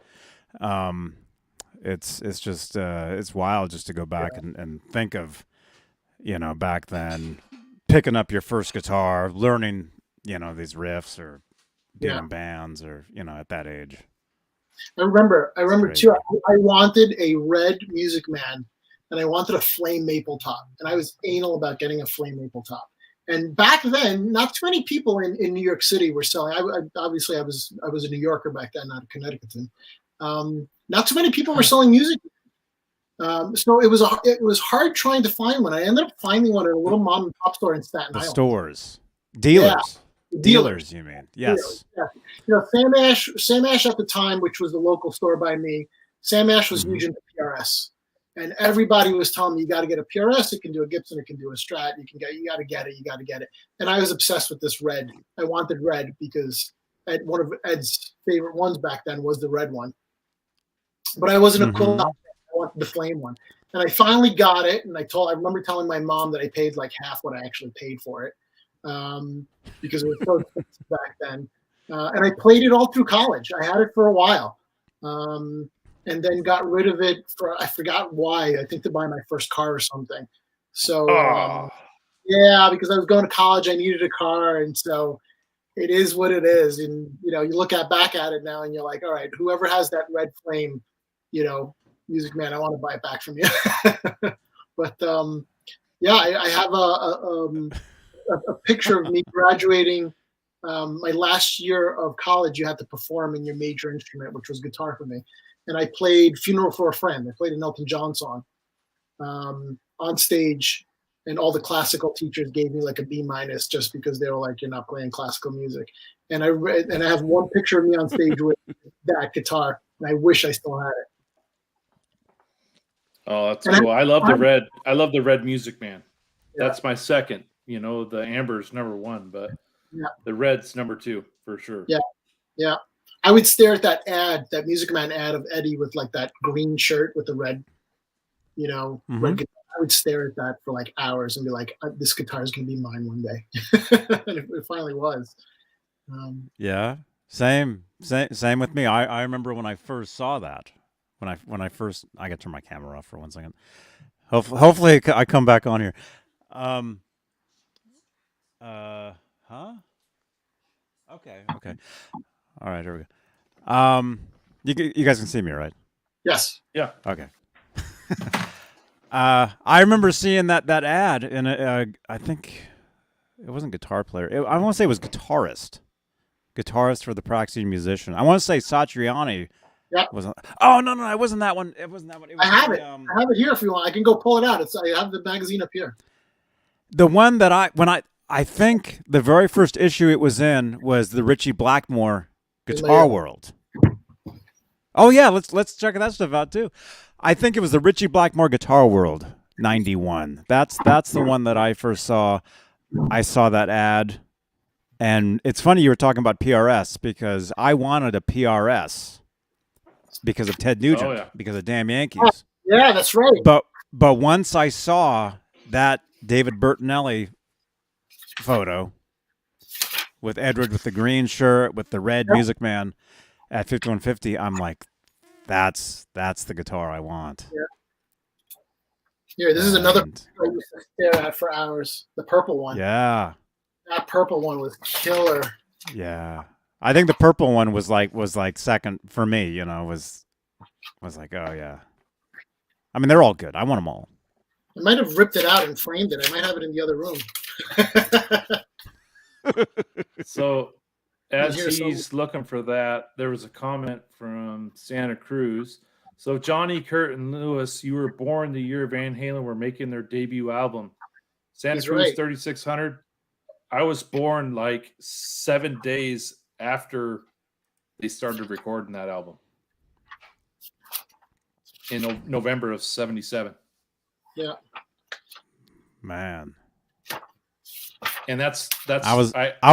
it's just it's wild just to go back and think of, back then picking up your first guitar, learning, these riffs or being in bands or, at that age. I remember great. too. I wanted a red Music Man, and I wanted a flame maple top, and I was anal about getting a flame maple top. And back then, not too many people in New York City were selling. Obviously I was a New Yorker back then, not a Connecticutan. Not too many people were selling music. So it was hard trying to find one. I ended up finding one at a little mom and pop store in Staten The Island. stores, dealers, Yeah, dealers. You mean? Yes. Yeah. Sam Ash at the time, which was the local store by me. Sam Ash was huge into PRS. And everybody was telling me, you got to get a PRS. It can do a Gibson. It can do a Strat. You got to get it. You got to get it. And I was obsessed with this red. I wanted red because one of Ed's favorite ones back then was the red one. But I wasn't a cool. I wanted the flame one. And I finally got it. And I remember telling my mom that I paid like half what I actually paid for it because it was so expensive back then. And I played it all through college. I had it for a while. And then got rid of it I forgot why. I think to buy my first car or something. So yeah, because I was going to college, I needed a car, and so it is what it is. And you look back at it now, and you're like, all right, whoever has that red flame, Music Man, I want to buy it back from you. But yeah, I have a picture of me graduating. My last year of college, you had to perform in your major instrument, which was guitar for me. And I played Funeral for a Friend. I played an Elton John song on stage, and all the classical teachers gave me like a B- just because they were like, "You're not playing classical music." And I have one picture of me on stage with that guitar, and I wish I still had it. Oh, that's cool. I love the red. I love the red Music Man. Yeah. That's my second. The amber's number one, but the red's number two for sure. Yeah, yeah. I would stare at that Music Man ad of Eddie with like that green shirt with the red, red guitar. I would stare at that for like hours and be like, this guitar is going to be mine one day. And it finally was. Yeah, same with me. I remember when I first saw that. When I first, I got to turn my camera off for 1 second. Hopefully I come back on here. Okay. All right, here we go. You guys can see me, right? Yes. Yeah. Okay. I remember seeing that ad, and I think it wasn't Guitar Player. I want to say it was guitarist for the practicing musician. I want to say Satriani. Yep. Wasn't. Oh no, it wasn't that one. It wasn't that one. It was I have it. I have it here if you want. I can go pull it out. I have the magazine up here. The one that I think the very first issue it was in was the Richie Blackmore Guitar World. Oh yeah, let's check that stuff out too. I think it was the Richie Blackmore Guitar World '91. That's the one that I first saw. I saw that ad, and it's funny you were talking about PRS because I wanted a PRS because of Ted Nugent, because of Damn Yankees. Yeah, that's right. But once I saw that David Bertinelli photo with Edward with the green shirt with the red Music Man at 5150, I'm like, that's the guitar I want. Yeah. Here, this is another I used to stare at for hours. The purple one. Yeah. That purple one was killer. Yeah. I think the purple one was like second for me, was like, oh yeah. I mean, they're all good. I want them all. I might have ripped it out and framed it. I might have it in the other room. So as he's looking for that, there was a comment from Santa Cruz. So Johnny, Kurt, and Lewis, you were born the year Van Halen were making their debut album. Santa Cruz 3600. I was born like 7 days after they started recording that album in November of '77. Yeah, man. And that's I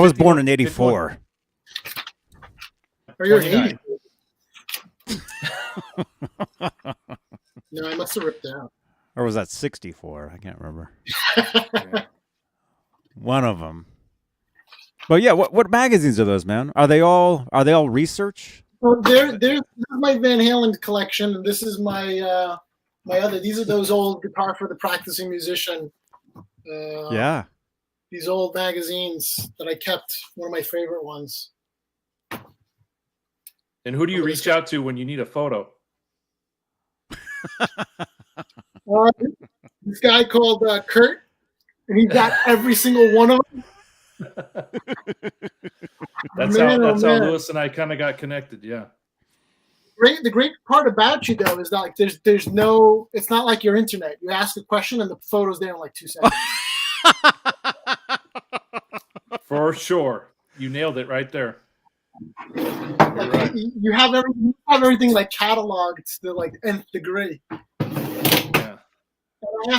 was born in '84. Or you're 80. No, I must have ripped it out. Or was that 64? I can't remember. One of them. But yeah, what magazines are those, man? Are they all research? Well, this is my Van Halen collection, and this is my my other. These are those old Guitar for the Practicing Musician. Yeah. These old magazines that I kept. One of my favorite ones. And who do you reach out to when you need a photo? This guy called Kurt, and he got every single one of them. That's how Lewis and I kind of got connected. Yeah. The great part about you though is that like there's no, it's not like your internet. You ask a question and the photo's there in like 2 seconds. For sure, you nailed it right there. You're right. You have everything like cataloged to the like nth degree. Yeah. And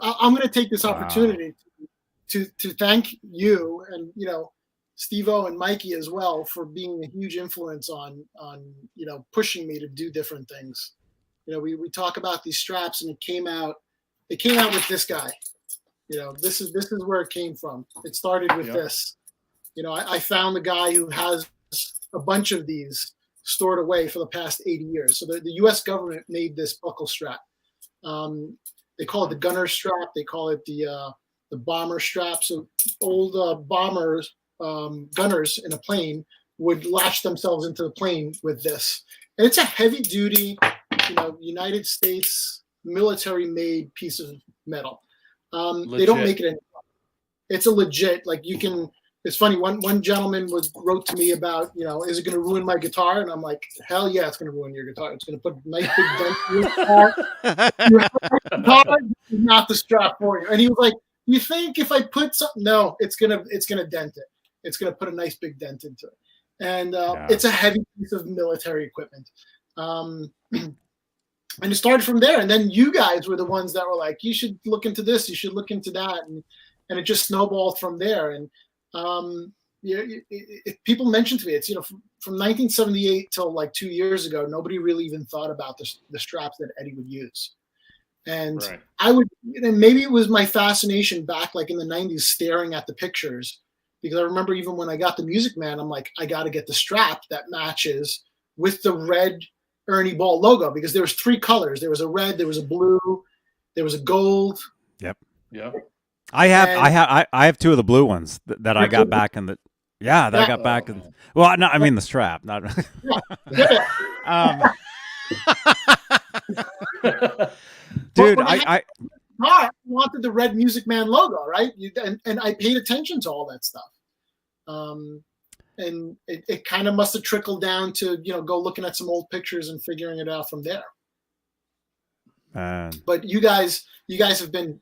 I'm going to take this opportunity to thank you and Steve-O and Mikey as well for being a huge influence on pushing me to do different things. We talk about these straps, and it came out with this guy. This is where it came from. It started with this. I found the guy who has a bunch of these stored away for the past 80 years. So the U.S. government made this buckle strap. They call it the gunner strap. They call it the bomber strap. So old bombers. Gunners in a plane would latch themselves into the plane with this. And it's a heavy duty, United States military made piece of metal. They don't make it anymore. It's a legit, it's funny. One gentleman wrote to me about, is it going to ruin my guitar? And I'm like, hell yeah, it's going to ruin your guitar. It's going to put a nice big dent in your guitar. You have a guitar, this is not the strap for you. And he was like, you think if I put something, no, it's gonna dent it. It's going to put a nice big dent into it. And it's a heavy piece of military equipment. And it started from there. And then you guys were the ones that were like, you should look into this, you should look into that. And it just snowballed from there. And people mentioned to me, it's, from 1978 till like 2 years ago, nobody really even thought about the straps that Eddie would use. And right. I would, and maybe it was my fascination back like in the 90s staring at the pictures. Because I remember even when I got the Music Man, I'm like, I got to get the strap that matches with the red Ernie Ball logo, because there was 3 colors. There was a red, there was a blue, there was a gold. Yep. Yeah. I have 2 of the blue ones that I got back in the. Yeah, that I got back in. Well, no, I mean the strap, not. Dude, I wanted the red Music Man logo, right? And I paid attention to all that stuff. And it kind of must have trickled down to, go looking at some old pictures and figuring it out from there. But you guys have been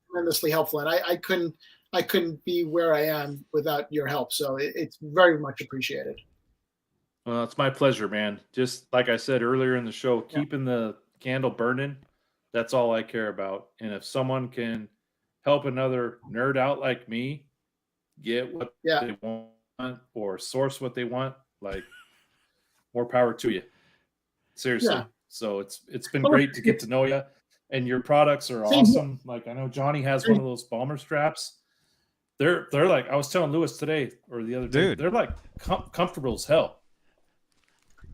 tremendously helpful, and I couldn't be where I am without your help. So it's very much appreciated. Well, it's my pleasure, man. Just like I said earlier in the show, keeping the candle burning. That's all I care about. And if someone can help another nerd out like me get what they want or source what they want, like, more power to you. Seriously. Yeah. So it's been great to get to know you. And your products are awesome. Like, I know Johnny has one of those bomber straps. They're like, I was telling Lewis today or the other day, they're like comfortable as hell.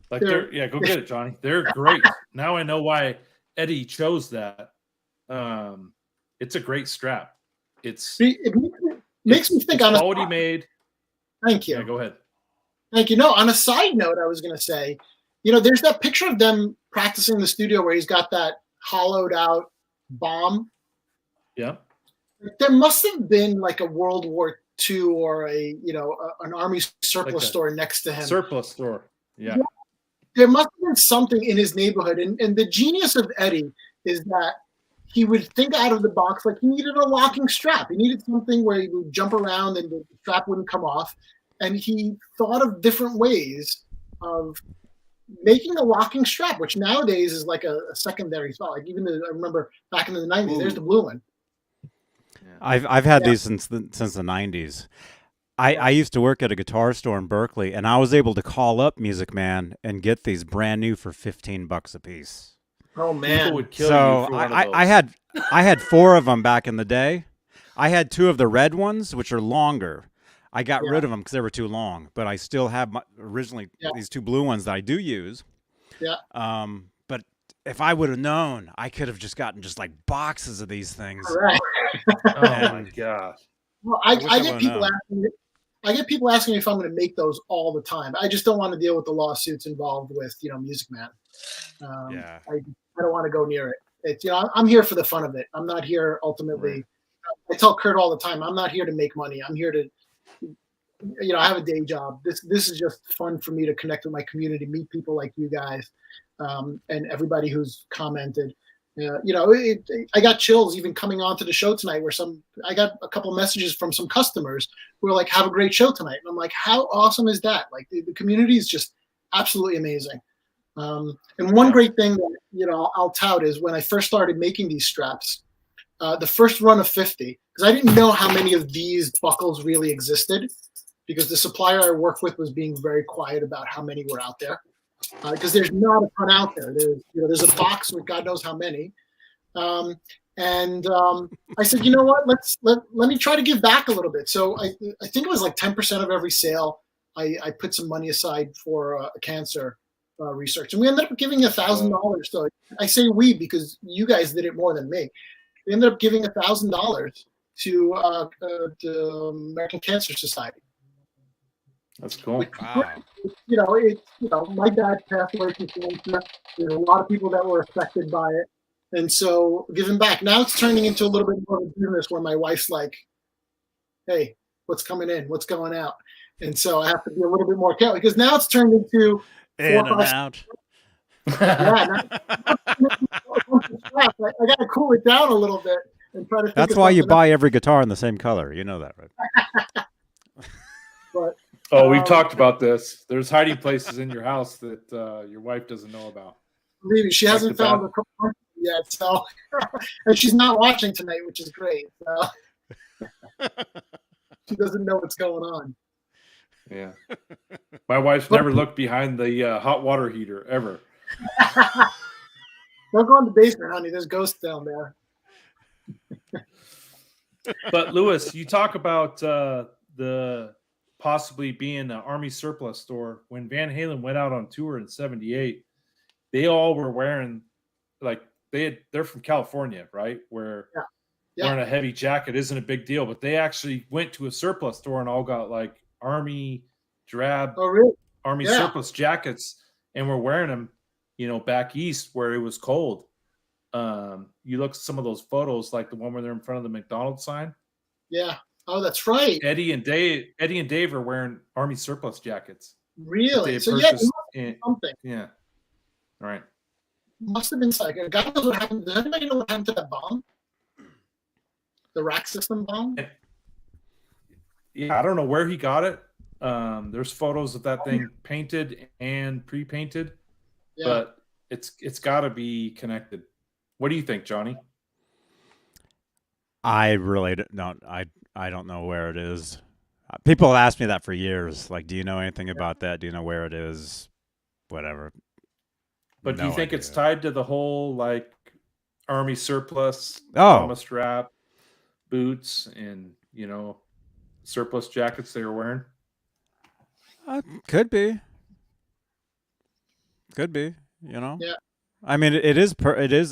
Like go get it, Johnny. They're great. Now I know why Eddie chose that. It's a great strap. It makes me think on quality made. Thank you. Yeah, go ahead. Thank you. No, on a side note, I was going to say, there's that picture of them practicing in the studio where he's got that hollowed out bomb. Yeah. There must have been like a World War II or an Army surplus store next to him. Surplus store. Yeah. There must have been something in his neighborhood. And the genius of Eddie is that he would think out of the box. Like, he needed a locking strap. He needed something where he would jump around and the strap wouldn't come off. And he thought of different ways of making a locking strap, which nowadays is like a secondary thought. Like, even I remember back in the 90s, there's the blue one. I've had these since the 90s. I used to work at a guitar store in Berkeley, and I was able to call up Music Man and get these brand new for $15 a piece. Oh man! People would kill you for one of those. I had 4 of them back in the day. I had 2 of the red ones, which are longer. I got rid of them because they were too long, but I still have these 2 blue ones that I do use. Yeah. But if I would have known, I could have just gotten like boxes of these things. Right. Oh my gosh. Well, I get people asking me. I get people asking me if I'm going to make those all the time. I just don't want to deal with the lawsuits involved with, Music Man. Yeah. I don't want to go near it. It's, I'm here for the fun of it. I'm not here ultimately. Right. I tell Kurt all the time, I'm not here to make money. I'm here to, I have a day job. This is just fun for me to connect with my community, meet people like you guys, and everybody who's commented. I got chills even coming onto the show tonight where I got a couple messages from some customers who were like, have a great show tonight. And I'm like, how awesome is that? Like the community is just absolutely amazing. And one great thing that, I'll tout is when I first started making these straps, the first run of 50, because I didn't know how many of these buckles really existed because the supplier I worked with was being very quiet about how many were out there. Because there's not a ton out there. There's a box with God knows how many. I said, you know what? Let me try to give back a little bit. So I think it was like 10% of every sale. I put some money aside for cancer research, and we ended up giving $1,000. So I say we because you guys did it more than me. We ended up giving $1,000 to the American Cancer Society. That's cool. Wow. My dad passed away from cancer. There's a lot of people that were affected by it. And so giving back. Now it's turning into a little bit more of a business where my wife's like, hey, what's coming in? What's going out? And so I have to be a little bit more careful because now it's turned into In and out. Yeah. I got to cool it down a little bit and try to think That's of why you something buy every guitar in the same color. You know that, right? But We've talked about this. There's hiding places in your house that your wife doesn't know about. believe me, she hasn't the found the complaint yet. So, and she's not watching tonight, which is great. So she doesn't know what's going on. Yeah. My wife's never looked behind the hot water heater ever. Don't go in the basement, honey. There's ghosts down there. But Lewis, you talk about the possibly being an Army surplus store. When Van Halen went out on tour in '78, they all were wearing they're from California, right? Where wearing a heavy jacket isn't a big deal, but they actually went to a surplus store and all got like Army drab Army surplus jackets and were wearing them, back east where it was cold. You look at some of those photos, like the one where they're in front of the McDonald's sign. Yeah. Oh, that's right. Eddie and Dave are wearing Army surplus jackets. Really? So something. Yeah. All right. Must have been like God knows what happened. Does anybody know what happened to that bomb? The rack system bomb? Yeah, I don't know where he got it. There's photos of that thing painted and pre-painted, but it's got to be connected. What do you think, Johnny? I really don't. I don't know where it is. People have asked me that for years. Like, do you know anything about that? Do you know where it is? Whatever. But do you think it's tied to the whole like Army surplus, strap, boots, and surplus jackets they were wearing? Could be. Could be. Yeah. I mean, it is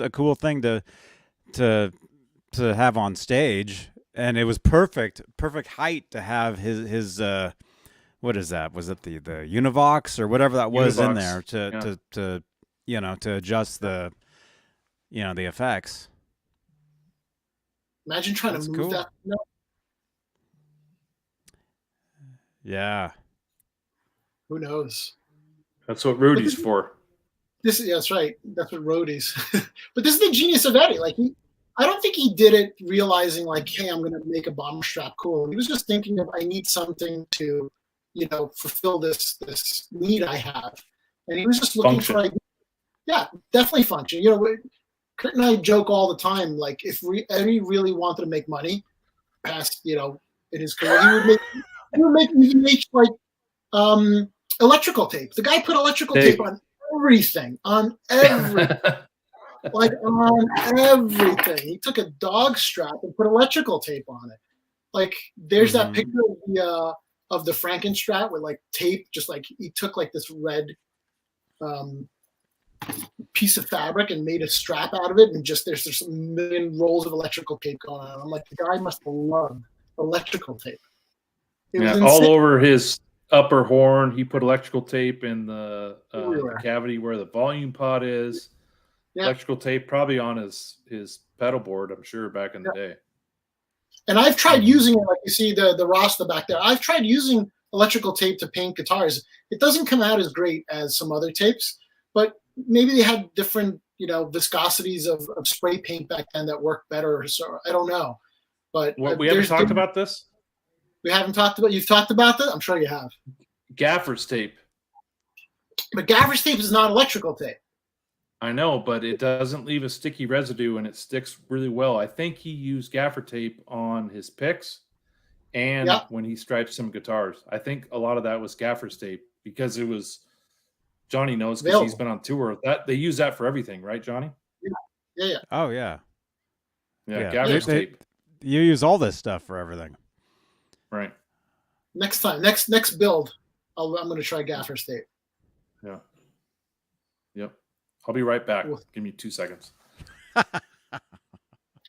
a cool thing to have on stage, and it was perfect height to have his what is that? Was it the Univox or whatever that was in there to adjust the the effects. Imagine trying to move that. No. Yeah. Who knows? That's what Rudy's for. That's right. That's what Rudy's. But this is the genius of Eddie. Like I don't think he did it realizing like, hey, I'm going to make a bomber strap cool. He was just thinking of I need something to, fulfill this need I have, and he was just looking for ideas. Yeah, definitely function. Kurt and I joke all the time. Like if Eddie really wanted to make money, past in his career, he would make like electrical tape. The guy put electrical tape on everything, like on everything. He took a dog strap and put electrical tape on it. Like there's that picture of the Frankenstrat with like tape, just like he took like this red piece of fabric and made a strap out of it, and just there's a million rolls of electrical tape going on. I'm like, the guy must have loved electrical tape. It was Yeah, insane. all over his upper horn. He put electrical tape in the Everywhere. cavity where the volume pot is. Yeah. Electrical tape probably on his pedal board, I'm sure, back in the day. And I've tried using it, like you see the Rasta back there. I've tried using electrical tape to paint guitars. It doesn't come out as great as some other tapes, but maybe they had different, viscosities of spray paint back then that worked better. So I don't know. But We haven't talked about this? We haven't talked about. You've talked about that. I'm sure you have. Gaffer's tape. But gaffer's tape is not electrical tape. I know, but it doesn't leave a sticky residue and it sticks really well. I think he used gaffer tape on his picks and when he striped some guitars. I think a lot of that was gaffer's tape because it was Johnny knows because he's been on tour. That they use that for everything, right, Johnny? Yeah. Oh yeah. Yeah, gaffer's tape. You use all this stuff for everything. Right. Next time, next build, I'm going to try gaffer's tape. Yeah. Yep. I'll be right back. Give me 2 seconds.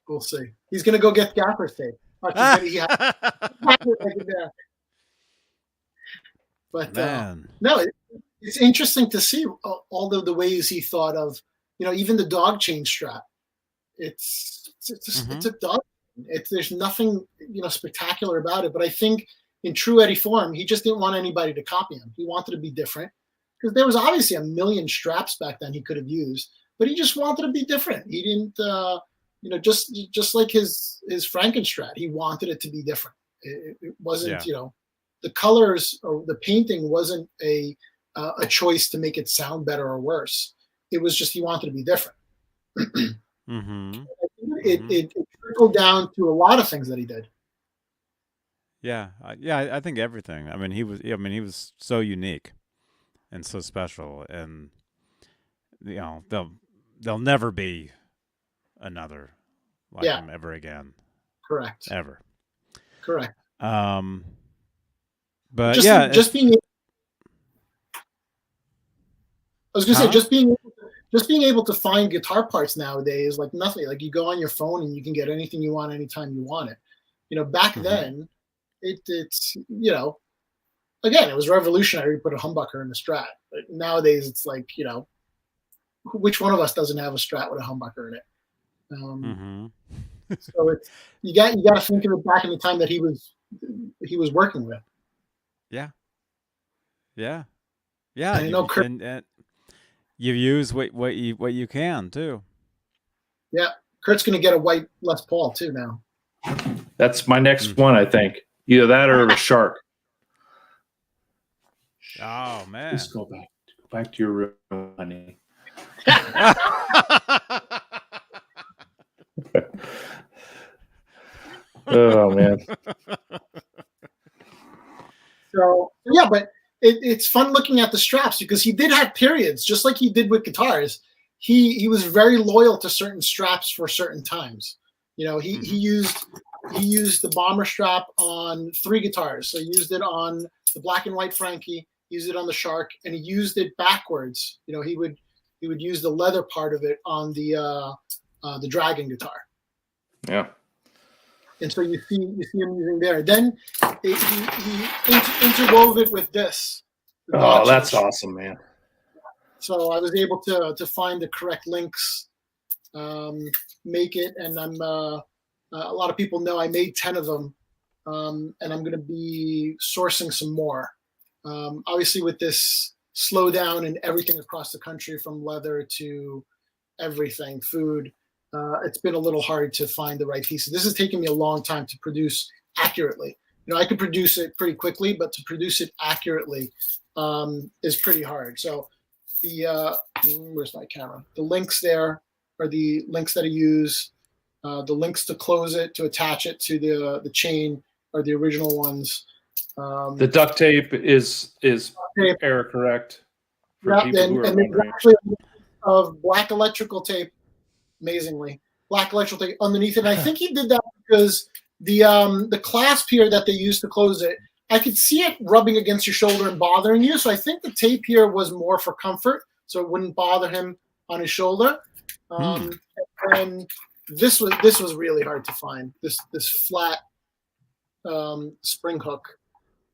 We'll see. He's going to go get gaffer's tape. But no, it's interesting to see all of the ways he thought of, even the dog chain strap. It's a dog. There's nothing spectacular about it, but I think in true Eddie form, he just didn't want anybody to copy him. He wanted to be different because there was obviously a million straps back then he could have used, but he just wanted to be different. He didn't, just like his Frankenstrat, he wanted it to be different. It wasn't, the colors or the painting wasn't a choice to make it sound better or worse. It was just he wanted to be different. It trickled down to a lot of things that he did. Yeah, I think everything. I mean, he was so unique and so special, and there'll never be another like him ever again. Correct. Ever. Correct. But just being. I was gonna say just being able to find guitar parts nowadays, like nothing. Like you go on your phone and you can get anything you want anytime you want it. Back then, it's again, it was revolutionary to put a humbucker in a Strat. But nowadays, it's like which one of us doesn't have a Strat with a humbucker in it? So it's you got to think of it back in the time that he was working with. Yeah. And I know Kurt. And you use what you can too. Yeah, Kurt's gonna get a white Les Paul too now. That's my next one, I think. Either that or a shark. Oh man! Let's go back to your room, honey. Oh man. So yeah, but it's fun looking at the straps because he did have periods, just like he did with guitars. He was very loyal to certain straps for certain times. He used the bomber strap on 3 guitars. So he used it on the black and white Frankie, used it on the Shark, and he used it backwards. He would use the leather part of it on the Dragon guitar. Yeah. And so you see him using there. Then he interwove it with this. Oh, that's awesome, man. So I was able to find the correct links, make it, and I'm a lot of people know I made 10 of them, and I'm going to be sourcing some more. Obviously, with this slowdown and everything across the country, from leather to everything, food, it's been a little hard to find the right pieces. This has taken me a long time to produce accurately. I could produce it pretty quickly, but to produce it accurately is pretty hard. So where's my camera? The links there are the links that I use. The links to close it, to attach it to the chain are the original ones. The duct tape is error correct. Yeah, and there's actually a list of black electrical tape, amazingly. Black electrical tape underneath it. And I think he did that because the clasp here that they used to close it, I could see it rubbing against your shoulder and bothering you. So I think the tape here was more for comfort, so it wouldn't bother him on his shoulder. And this was really hard to find. This flat spring hook.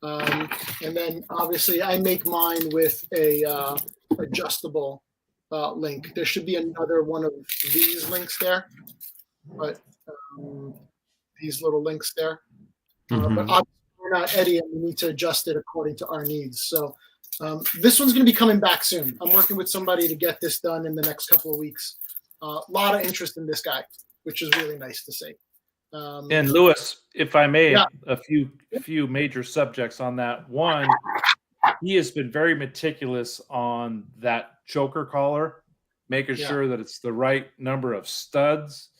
And then obviously I make mine with a adjustable link. There should be another one of these links there, but these little links there. But obviously we're not Eddie, and we need to adjust it according to our needs. So this one's going to be coming back soon. I'm working with somebody to get this done in the next couple of weeks. A lot of interest in this guy, which is really nice to see. And Lewis, if I may, Yeah. a few major subjects on that. One, he has been very meticulous on that choker collar, making sure that it's the right number of studs,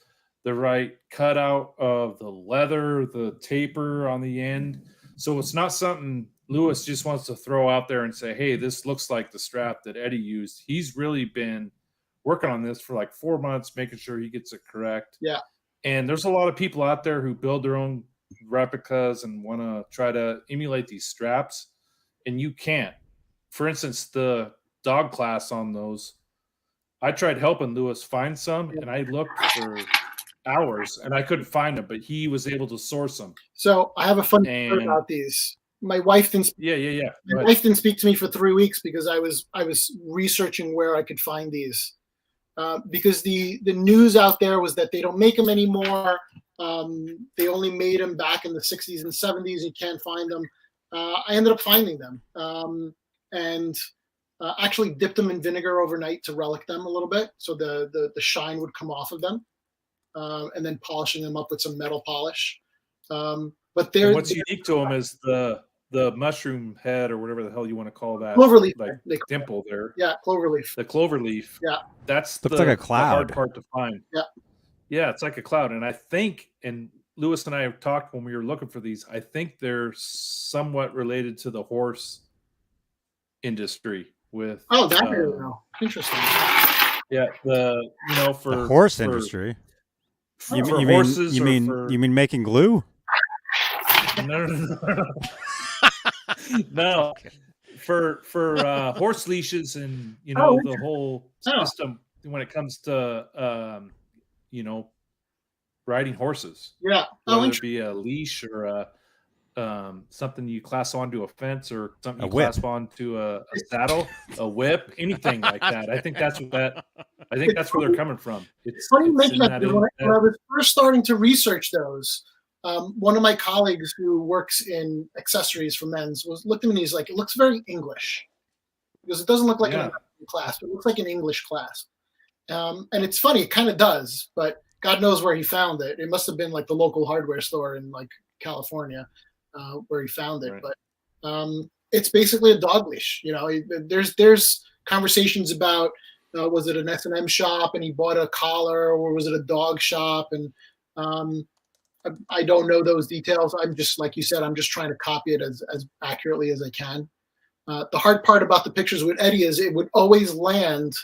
the right cutout of the leather, the taper on the end. So it's not something Lewis just wants to throw out there and say, hey, this looks like the strap that Eddie used. He's really been working on this for like 4 months, making sure he gets it correct. Yeah. And there's a lot of people out there who build their own replicas and want to try to emulate these straps, and you can't. For instance, the dog class on those, I tried helping Lewis find some, and I looked for hours, and I couldn't find them, but he was able to source them. So I have a fun story about these. My wife didn't. My wife didn't speak to me for 3 weeks because I was researching where I could find these. Because the news out there was that they don't make them anymore. They only made them back in the 60s and 70s. You can't find them. I ended up finding them and actually dipped them in vinegar overnight to relic them a little bit, so the shine would come off of them, and then polishing them up with some metal polish. But what's unique to them is the mushroom head, or whatever the hell you want to call that, cloverleaf, like dimple there. Yeah, cloverleaf. The cloverleaf. Yeah, that's looks like a cloud. The hard part to find. Yeah, it's like a cloud, and I think, and Lewis and I have talked when we were looking for these, I think they're somewhat related to the horse industry. With that I don't know. Interesting. Yeah, for the horse industry. You mean making glue? No. No, for horse leashes and the whole system when it comes to riding horses. Yeah, whether it be a leash or a something you clasp onto a fence, or something you clasp onto a saddle, a whip, anything like that. I think that's where they're coming from. It's funny you mention that. When I was first starting to research those, one of my colleagues who works in accessories for men's looked at me and he's like, "It looks very English," because it doesn't look like an American clasp. It looks like an English clasp. And it's funny, it kind of does, but God knows where he found it. It must have been like the local hardware store in like California where he found it. Right. But it's basically a dog leash. There's conversations about was it an S&M shop and he bought a collar, or was it a dog shop? And I don't know those details. I'm just, like you said, I'm just trying to copy it as accurately as I can. The hard part about the pictures with Eddie is it would always land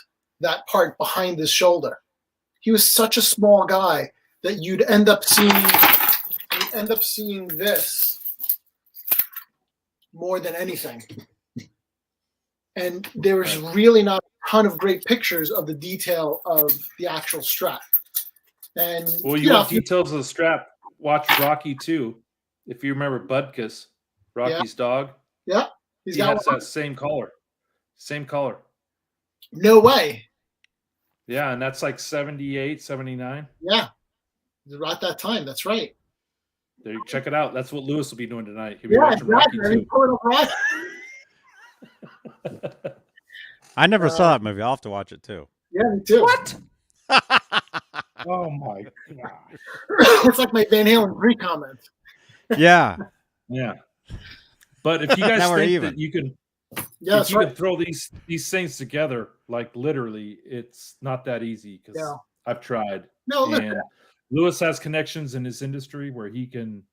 that part behind his shoulder. He was such a small guy that you'd end up seeing this more than anything. And there was really not a ton of great pictures of the detail of the actual strap. And you want details of the strap, watch Rocky 2. If you remember Butkus, Rocky's dog. Yeah. He has that same collar. Same collar. No way. Yeah, and that's like 78, 79. Yeah. About that time. That's right. There, check it out. That's what Lewis will be doing tonight. He'll be watching Rocky 2. I never saw that movie. I'll have to watch it too. Yeah, me too. What? Oh my god! It's like my Van Halen 3 comment. Yeah. Yeah. But if you guys think that you can, can throw these things together, like literally, it's not that easy, because I've tried. No, and Lewis has connections in his industry where he can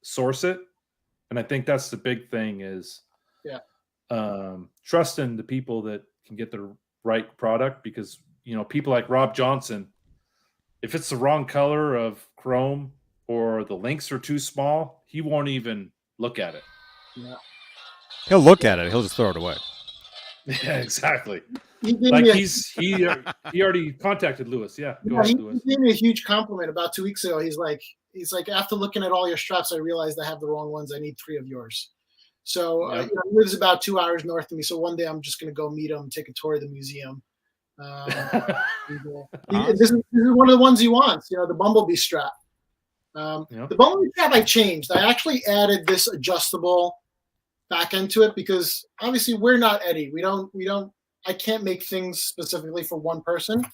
source it, and I think that's the big thing is trusting the people that can get the right product, because people like Rob Johnson, if it's the wrong color of chrome or the links are too small, he won't even look at it. Yeah. He'll look at it. He'll just throw it away. Yeah, exactly. He already contacted Lewis. Yeah, go ahead, Lewis. He gave me a huge compliment about 2 weeks ago. He's like, after looking at all your straps, I realized I have the wrong ones. I need 3 of yours. So Yep. he lives about 2 hours north of me. So one day I'm just going to go meet him, take a tour of the museum. This is one of the ones he wants, the Bumblebee strap. The Bumblebee strap I changed. I actually added this adjustable back into it because obviously we're not Eddie. I can't make things specifically for one person.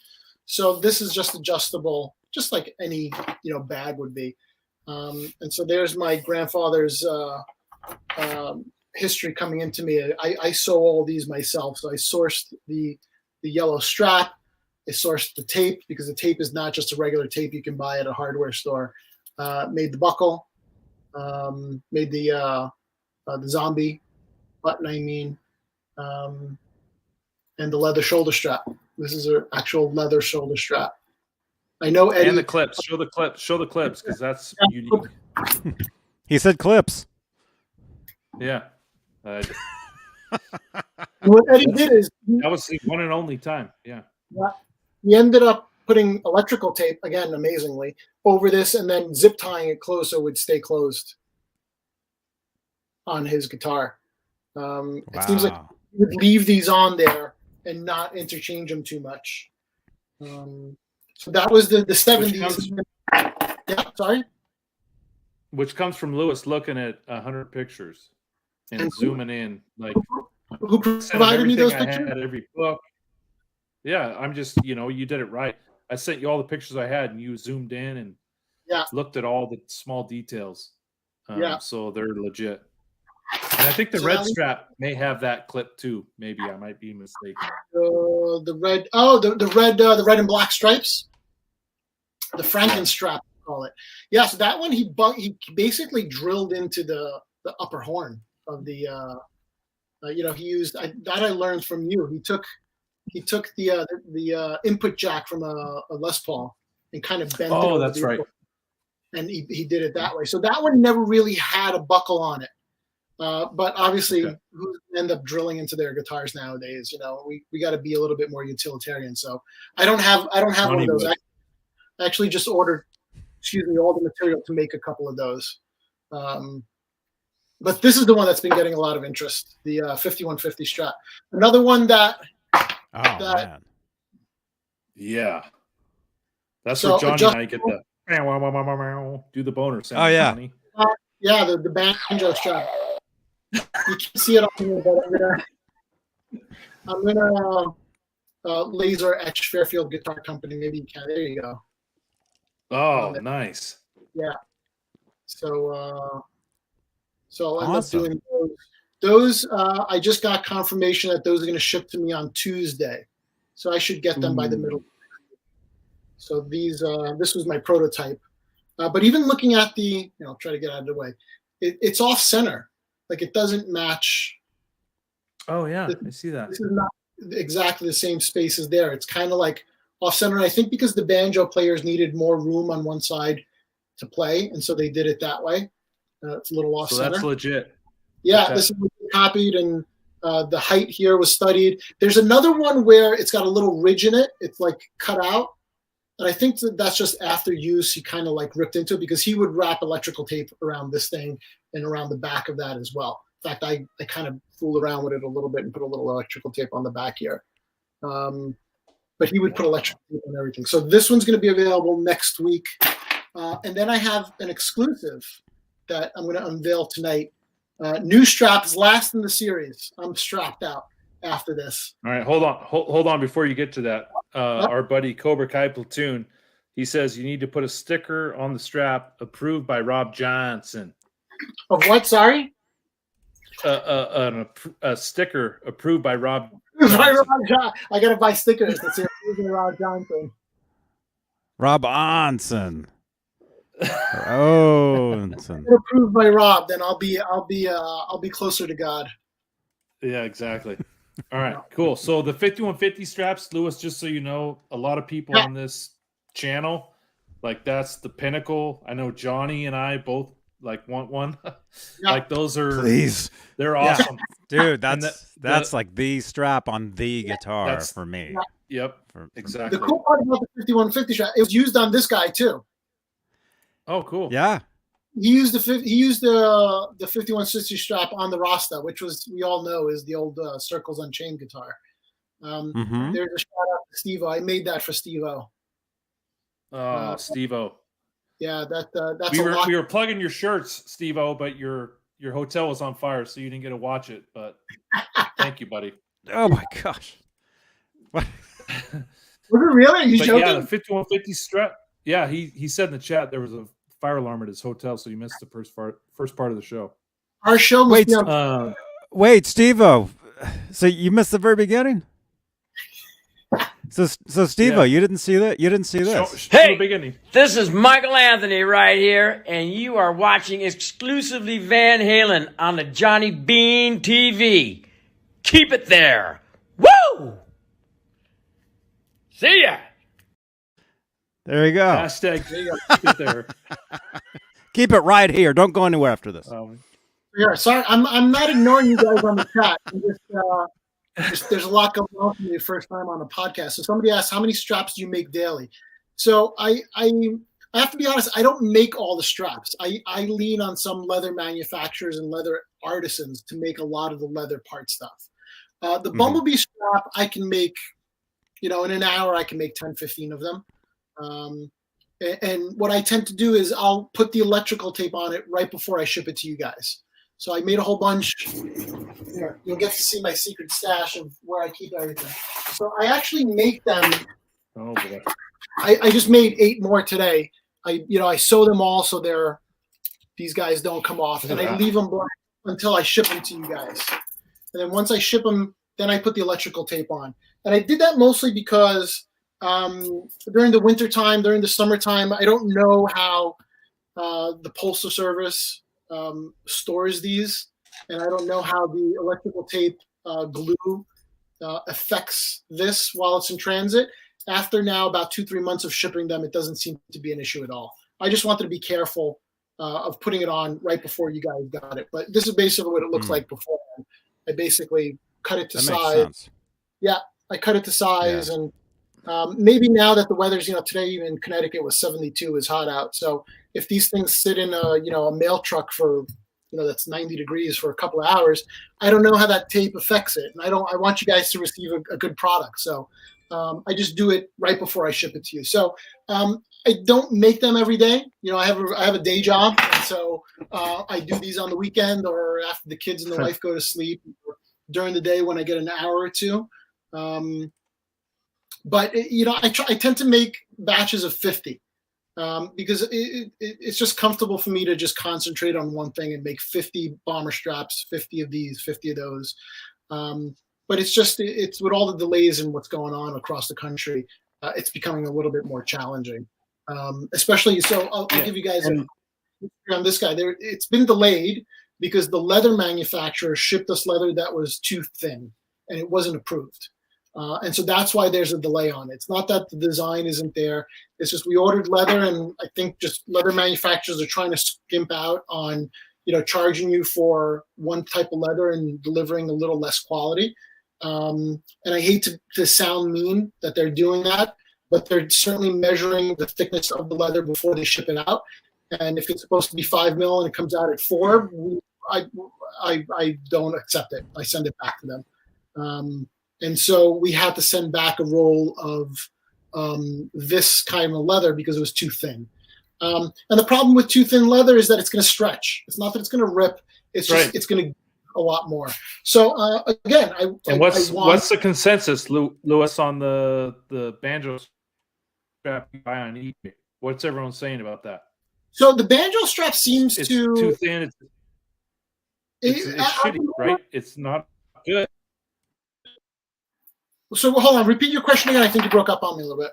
So this is just adjustable, just like any, bag would be. And so there's my grandfather's history coming into me. I sew all these myself. So I sourced the yellow strap. I sourced the tape because the tape is not just a regular tape you can buy at a hardware store. Made the buckle, made the zombie button, and the leather shoulder strap. This is an actual leather shoulder strap. I know Eddie. And the clips. Show the clips because that's unique. He said clips. Yeah. What Eddie did is that was the one and only time. Yeah. He ended up putting electrical tape, again, amazingly, over this and then zip tying it closed so it would stay closed on his guitar. It seems like he would leave these on there and not interchange them too much. So that was the 70s. Yeah, sorry? Which comes from Lewis looking at 100 pictures and zooming in. Like, who provided me those pictures? I had every book. Yeah, I'm just, you did it right. I sent you all the pictures I had, and you zoomed in and looked at all the small details. So they're legit. And I think the red strap may have that clip too. Maybe I might be mistaken. The red and black stripes. The Franken strap, we call it. Yeah, so that one he basically drilled into the upper horn of the. He used that I learned from you. He took the input jack from a Les Paul and kind of bent it. Oh, that's right. And he did it that way. So that one never really had a buckle on it. But obviously, who end up drilling into their guitars nowadays? We got to be a little bit more utilitarian. So I don't have one of those. I actually just ordered, all the material to make a couple of those. But this is the one that's been getting a lot of interest. The 5150 strap. Another one that. Man. Yeah. That's where Johnny and I get the do the boner sound. Oh yeah. Johnny. The banjo strap. You can't see it on here, but I'm gonna laser etch Fairfield Guitar Company. Maybe you can. There you go. Oh, nice. Yeah. So I'll end Awesome. up doing those. Those I just got confirmation that those are going to ship to me on Tuesday, so I should get them by the middle. So these this was my prototype, but even looking at the try to get out of the way, it's off center, like it doesn't match. Oh yeah, I see that. This is not exactly the same space as there. It's kind of like off center. And I think because the banjo players needed more room on one side to play, and so they did it that way. It's a little off center. So that's legit. Yeah, this is copied, and the height here was studied. There's another one where it's got a little ridge in it. It's like cut out. And I think that's just after use, he kind of like ripped into it because he would wrap electrical tape around this thing and around the back of that as well. In fact, I kind of fooled around with it a little bit and put a little electrical tape on the back here. But he would put electrical tape on everything. So this one's going to be available next week. And then I have an exclusive that I'm going to unveil tonight. New straps, last in the series. I'm strapped out after this. All right, hold on before you get to that. Our buddy Cobra Kai Platoon, he says you need to put a sticker on the strap approved by Rob Johnson. Of what? Sorry? A sticker approved by Rob Johnson. I got to buy stickers that say approved by Rob Johnson. Rob Onson. Approved by Rob, then I'll be closer to God. Yeah, exactly. All right, cool. So the 5150 straps, Lewis, just so you know, a lot of people on this channel, like that's the pinnacle. I know Johnny and I both like want one. Like those are they're awesome. Dude, that's like the strap on the guitar for me. Yep. Exactly. The cool part about the 5150 strap, it was used on this guy too. Oh, cool. Yeah. he used the 5160 strap on the Rasta, which we all know is the old Circles Unchained guitar. There's a shout out to Steve-O. I made that for Steve-O. Oh, Steve-O. Yeah, that's we were plugging your shirts, Steve-O, but your hotel was on fire, so you didn't get to watch it. But thank you, buddy. Oh my gosh! What? Was it really? Are you joking? Yeah, the 5150 strap. Yeah, he said in the chat there was a fire alarm at his hotel, so you missed the first part of the show. Our show must be on. Wait, Steve-O. So you missed the very beginning. So Steve-O, you didn't see that? You didn't see this? Hey, this is Michael Anthony right here, and you are watching exclusively Van Halen on the Johnny Beane TV. Keep it there. Woo! See ya. There you go. Hashtag keep it there. Keep it right here. Don't go anywhere after this. Yeah, sorry, I'm not ignoring you guys on the chat. There's a lot going on for me the first time on a podcast. So somebody asked, how many straps do you make daily? So I have to be honest, I don't make all the straps. I lean on some leather manufacturers and leather artisans to make a lot of the leather part stuff. The Bumblebee strap, I can make, in an hour, I can make 10, 15 of them. And what I tend to do is I'll put the electrical tape on it right before I ship it to you guys. So I made a whole bunch. Here, you'll get to see my secret stash of where I keep everything. So I actually make them. Oh boy! I just made 8 more today. I sew them all so these guys don't come off, and I leave them blank until I ship them to you guys. And then once I ship them, then I put the electrical tape on. And I did that mostly because during the winter time, during the summertime, I don't know how the Postal Service stores these, and I don't know how the electrical tape glue affects this while it's in transit. After now about 2-3 months of shipping them, it doesn't seem to be an issue at all. I just wanted to be careful of putting it on right before you guys got it. But this is basically what it looks like before. I basically cut it to size. Yeah, I cut it to size, and maybe now that the weather's, today even in Connecticut was 72, is hot out. So if these things sit in a mail truck for, that's 90 degrees for a couple of hours, I don't know how that tape affects it. And I want you guys to receive a good product. So I just do it right before I ship it to you. So I don't make them every day. I have a day job. And so I do these on the weekend or after the kids and the wife go to sleep, or during the day when I get an hour or two. But I tend to make batches of 50 because it's just comfortable for me to just concentrate on one thing and make 50 bomber straps, 50 of these, 50 of those. But it's with all the delays and what's going on across the country, it's becoming a little bit more challenging. Especially, so I'll give you guys on this guy. It's been delayed because the leather manufacturer shipped us leather that was too thin and it wasn't approved. And so that's why there's a delay on it. It's not that the design isn't there. It's just we ordered leather, and I think just leather manufacturers are trying to skimp out on, charging you for one type of leather and delivering a little less quality. And I hate to sound mean that they're doing that, but they're certainly measuring the thickness of the leather before they ship it out. And if it's supposed to be 5 mil and it comes out at 4, I don't accept it. I send it back to them. And so we had to send back a roll of this kind of leather because it was too thin. And the problem with too thin leather is that it's going to stretch. It's not that it's going to rip. It's just it's going to a lot more. So again, what's the consensus, Lewis, on the banjo strap you buy on eBay? What's everyone saying about that? So the banjo strap seems it's to too thin. It's shitty, right? It's not good. So hold on, repeat your question again. I think you broke up on me a little bit.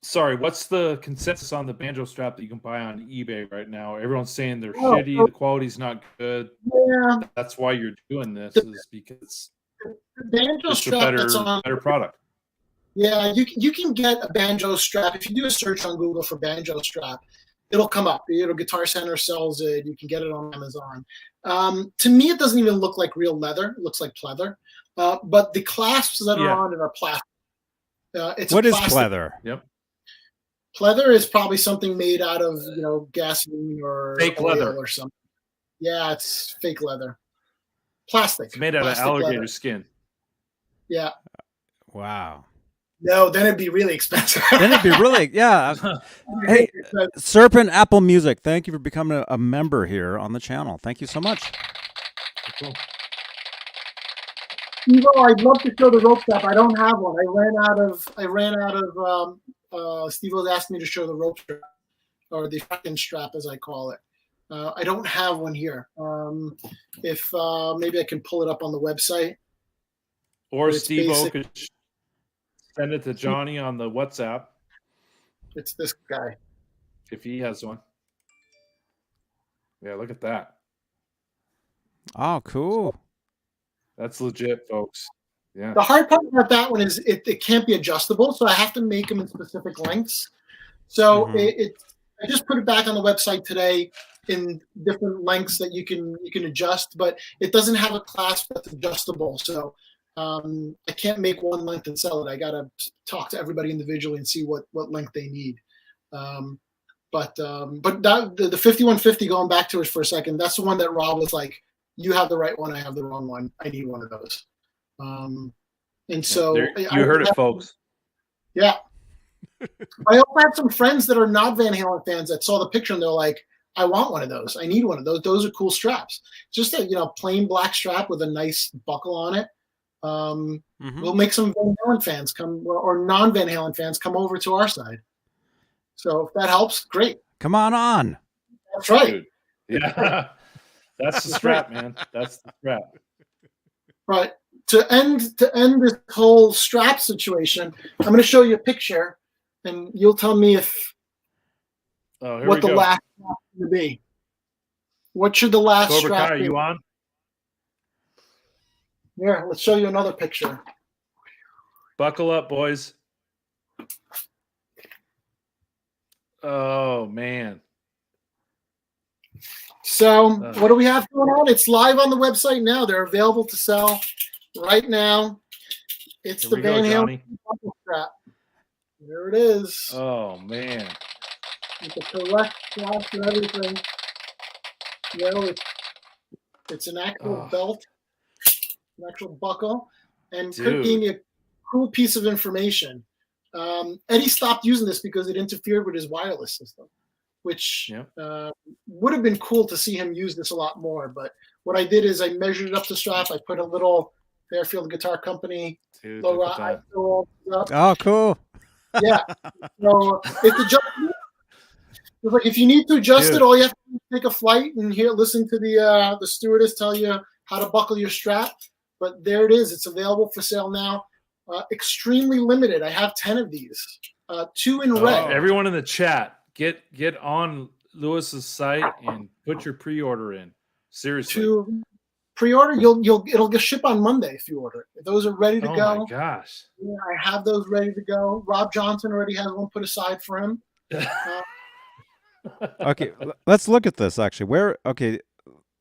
Sorry, what's the consensus on the banjo strap that you can buy on eBay right now? Everyone's saying they're shitty, the quality's not good. Yeah. That's why you're doing this, is because the banjo it's strap a better product. Yeah, you can get a banjo strap. If you do a search on Google for banjo strap, it'll come up. Guitar Center sells it. You can get it on Amazon. To me, it doesn't even look like real leather. It looks like pleather. But the clasps that are on it are plastic. What is pleather? Yep. Pleather is probably something made out of gasoline or Fake oil leather. or something. Yeah, it's fake leather, plastic. It's made out of Plastic alligator leather. skin. Yeah. Wow. No, then it'd be really expensive. Then it'd be really, yeah. Hey, Serpent Apple Music, thank you for becoming a member here on the channel. Thank you so much. Cool. Steve-O, I'd love to show the rope strap. I don't have one. I ran out of Steve-O's asked me to show the rope strap, or the fucking strap as I call it. I don't have one here. If maybe I can pull it up on the website. Or It's Steve-O could send it to Johnny on the WhatsApp It's this guy. if he has one. Yeah, look at that. Oh, cool. That's legit, folks. Yeah. The hard part about that one is it can't be adjustable, so I have to make them in specific lengths. So Mhm. I just put it back on the website today in different lengths that you can adjust, but it doesn't have a clasp that's adjustable. So I can't make one length and sell it. I gotta talk to everybody individually and see what length they need. But that, the 5150, going back to it for a second, that's the one that Rob was like, "You have the right one. I have the wrong one. I need one of those." And so You heard it, folks. Yeah. I also have some friends that are not Van Halen fans that saw the picture and they're like, "I want one of those. I need one of those. Those are cool straps." Just a plain black strap with a nice buckle on it. We'll make some Van Halen fans come, or non-Van Halen fans come over to our side. So if that helps, great. Come on. That's right. Dude. Yeah. That's the strap, man. That's the strap. Right. To end this whole strap situation, I'm going to show you a picture, and you'll tell me if what the last strap is going to be. What should the last Cobra strap Kai, be? are you on? Here, let's show you another picture. Buckle up, boys. Oh, man. So what do we have going on? It's live on the website now. They're available to sell right now. It's Here the we go, Van Halen Johnny. buckle strap. There it is. Oh, man. With the correct straps and everything. It's an actual belt, an actual buckle, and Kurt gave me a cool piece of information. Eddie stopped using this because it interfered with his wireless system, which would have been cool to see him use this a lot more. But what I did is I measured up the strap. I put a little FairField Guitar Company logo up. Oh, cool. Yeah. So it's adjustable. It's like if you need to adjust it, all you have to do is take a flight and listen to the stewardess tell you how to buckle your strap. But there it is. It's available for sale now. Extremely limited. I have 10 of these. 2 in red. Everyone in the chat, get on Lewis's site and put your pre-order in. Seriously. To pre-order, it'll get shipped on Monday if you order it. Those are ready to go. Oh my gosh. Yeah, I have those ready to go. Rob Johnson already has one put aside for him. Okay, let's look at this actually.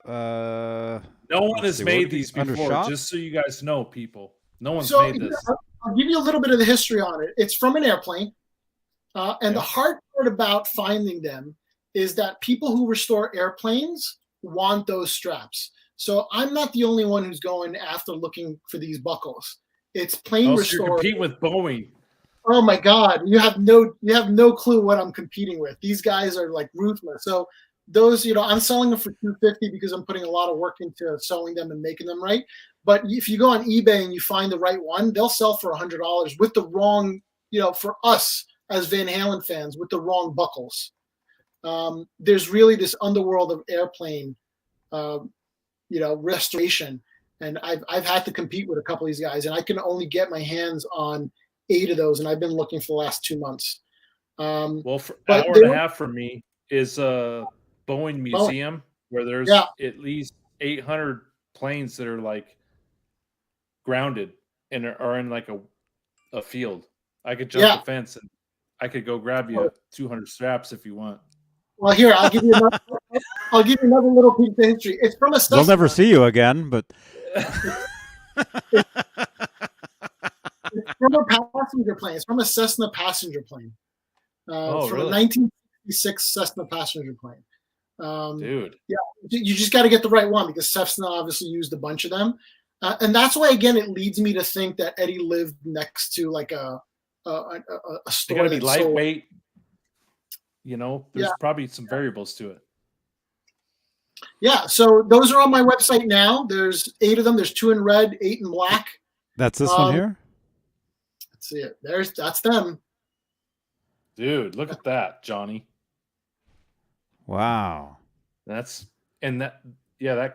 No one has made these before, just so you guys know, people. No one's made this. I'll give you a little bit of the history on it. It's from an airplane. And the hard part about finding them is that people who restore airplanes want those straps. So I'm not the only one who's going after looking for these buckles. It's plane restore. You're competing with Boeing. Oh my God, you have no clue what I'm competing with. These guys are like ruthless. So those, I'm selling them for $250 because I'm putting a lot of work into sewing them and making them right. But if you go on eBay and you find the right one, they'll sell for $100 with the wrong, for us as Van Halen fans, with the wrong buckles. There's really this underworld of airplane, restoration. And I've had to compete with a couple of these guys, and I can only get my hands on 8 of those, and I've been looking for the last 2 months. Well, for an hour and a half for me is a Boeing museum where there's at least 800 planes that are like grounded and are in like a field. I could jump the fence and I could go grab you 200 straps if you want. Well, here, I'll give you another little piece of history. It's from a Cessna. They'll never see you again, but it's from a passenger plane. It's from a Cessna passenger plane. Oh, from really? a 1966 Cessna passenger plane. Dude. Yeah, you just got to get the right one because Cessna obviously used a bunch of them, and that's why again it leads me to think that Eddie lived next to like a They store got to be that sold. lightweight. You know, there's probably some variables to it. Yeah, so those are on my website now. There's 8 of them. There's 2 in red, 8 in black. That's this one here? Let's see it. That's them. Dude, look at that, Johnny. Wow. That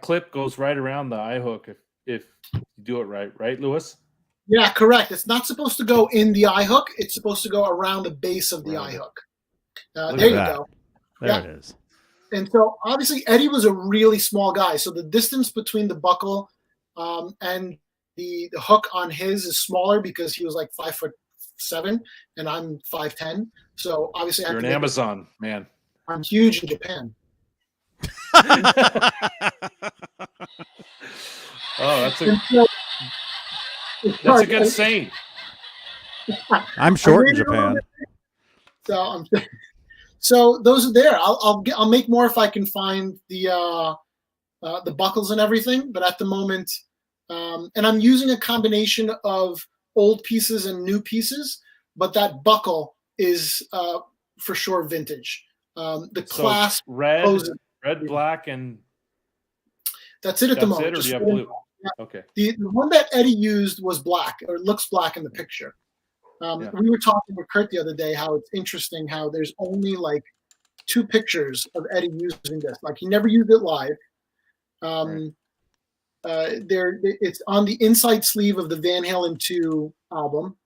clip goes right around the eye hook if you do it right, Lewis? Yeah, correct. It's not supposed to go in the eye hook. It's supposed to go around the base of the eye hook. There you go. There it is. And so obviously Eddie was a really small guy. So the distance between the buckle and the hook on his is smaller because he was like 5'7" and I'm 5'10". So obviously you're an Amazon man. I'm huge in Japan. That's a good saying. I'm short in Japan. So those are there. I'll make more if I can find the buckles and everything. But at the moment, and I'm using a combination of old pieces and new pieces. But that buckle is for sure vintage. The clasp, red, black, and that's it at the moment. Or do you have blue? Yeah. Okay. The one that Eddie used was black, or looks black in the picture. We were talking with Kurt the other day how it's interesting how there's only like 2 pictures of Eddie using this. Like he never used it live. It's on the inside sleeve of the Van Halen 2 album.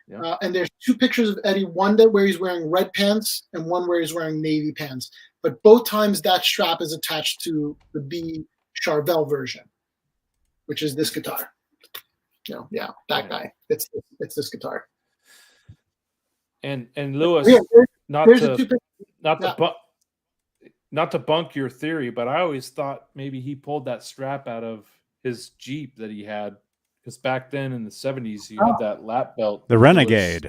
Yeah. And there's 2 pictures of Eddie, one where he's wearing red pants and one where he's wearing navy pants. But both times that strap is attached to the B Charvel version, which is this guitar. That guy. It's this guitar. And Lewis, not to bunk your theory, but I always thought maybe he pulled that strap out of his Jeep that he had, because back then in the 70s he had that lap belt. The Renegade.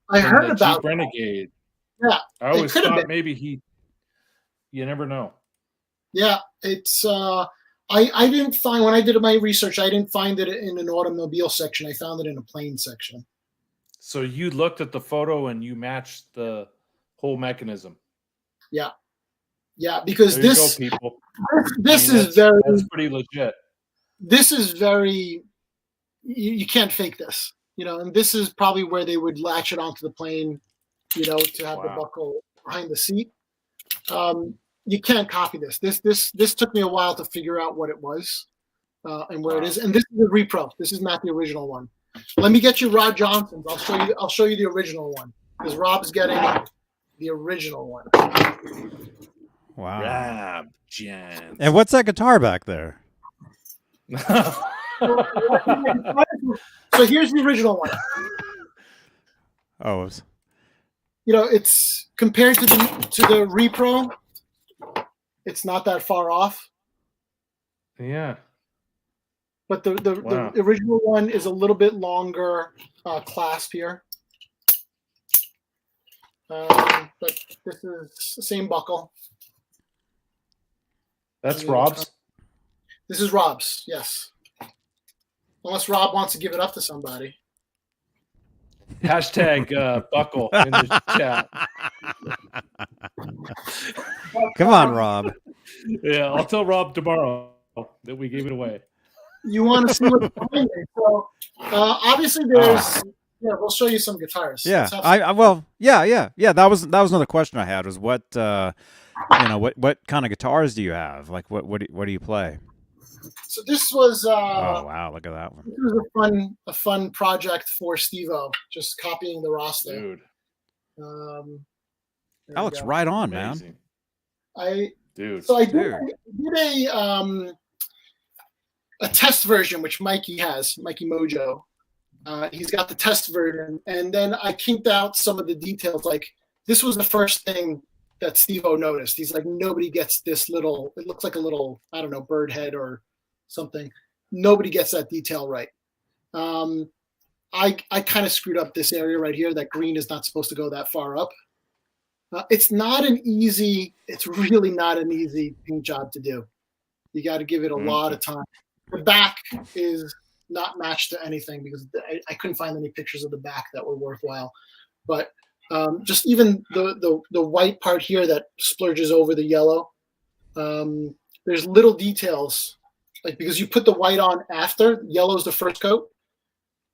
I heard about Jeep Renegade. Yeah, I always thought maybe you never know. Yeah, it's I didn't find, when I did my research, I didn't find it in an automobile section. I found it in a plane section. So you looked at the photo and you matched the whole mechanism. Yeah. Yeah, because that's pretty legit. This is very, you can't fake this, and this is probably where they would latch it onto the plane, to have the buckle behind the seat. You can't copy this. This took me a while to figure out what it was and where it is. And this is the repro. This is not the original one. Let me get you Rod Johnson's. I'll show you the original one, because Rob's getting the original one. Wow. Rob Johnson. And what's that guitar back there? So here's the original one. Oh, it's compared to the repro. It's not that far off. Yeah. But the original one is a little bit longer clasp here. But this is the same buckle. That's Rob's? This is Rob's, yes. Unless Rob wants to give it up to somebody. Hashtag buckle in the chat. Come on, Rob. Yeah, I'll tell Rob tomorrow that we gave it away. You want to see what's behind it. So obviously there's we'll show you some guitars. Yeah. That was another question I had, was what what kind of guitars do you have? Like what do you play? So this was oh wow, look at that one. This was a fun project for Steve-O, just copying the roster. Dude. That looks right on, amazing, man. So I did a test version, which Mikey Mojo. He's got the test version, and then I kinked out some of the details. Like, this was the first thing that Steve-O noticed. He's like, nobody gets this little, it looks like a little, I don't know, bird head or something. Nobody gets that detail right. I kind of screwed up this area right here. That green is not supposed to go that far up. It's really not an easy paint job to do. You got to give it a lot of time. The back is not matched to anything because I couldn't find any pictures of the back that were worthwhile. But just even the white part here that splurges over the yellow, there's little details, like because you put the white on after, yellow's the first coat,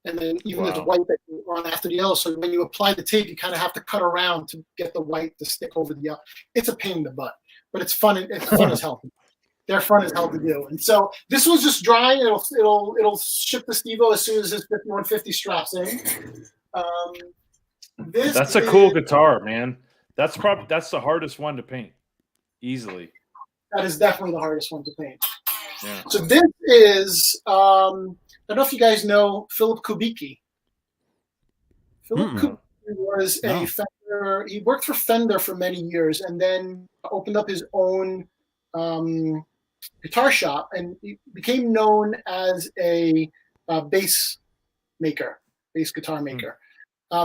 and then even the white that you on after the yellow. So when you apply the tape, you kind of have to cut around to get the white to stick over the yellow. It's a pain in the butt, but it's fun. It's fun as hell. They're fun as hell to do. And so this was just drying. It'll ship to Steve-O as soon as his 5150 straps in. That's a cool guitar, man. That's the hardest one to paint, easily. That is definitely the hardest one to paint. Yeah. So this is I don't know if you guys know Philip Kubicki. Philip Kubicki was a Fender. He worked for Fender for many years, and then opened up his own guitar shop, and he became known as a bass guitar maker.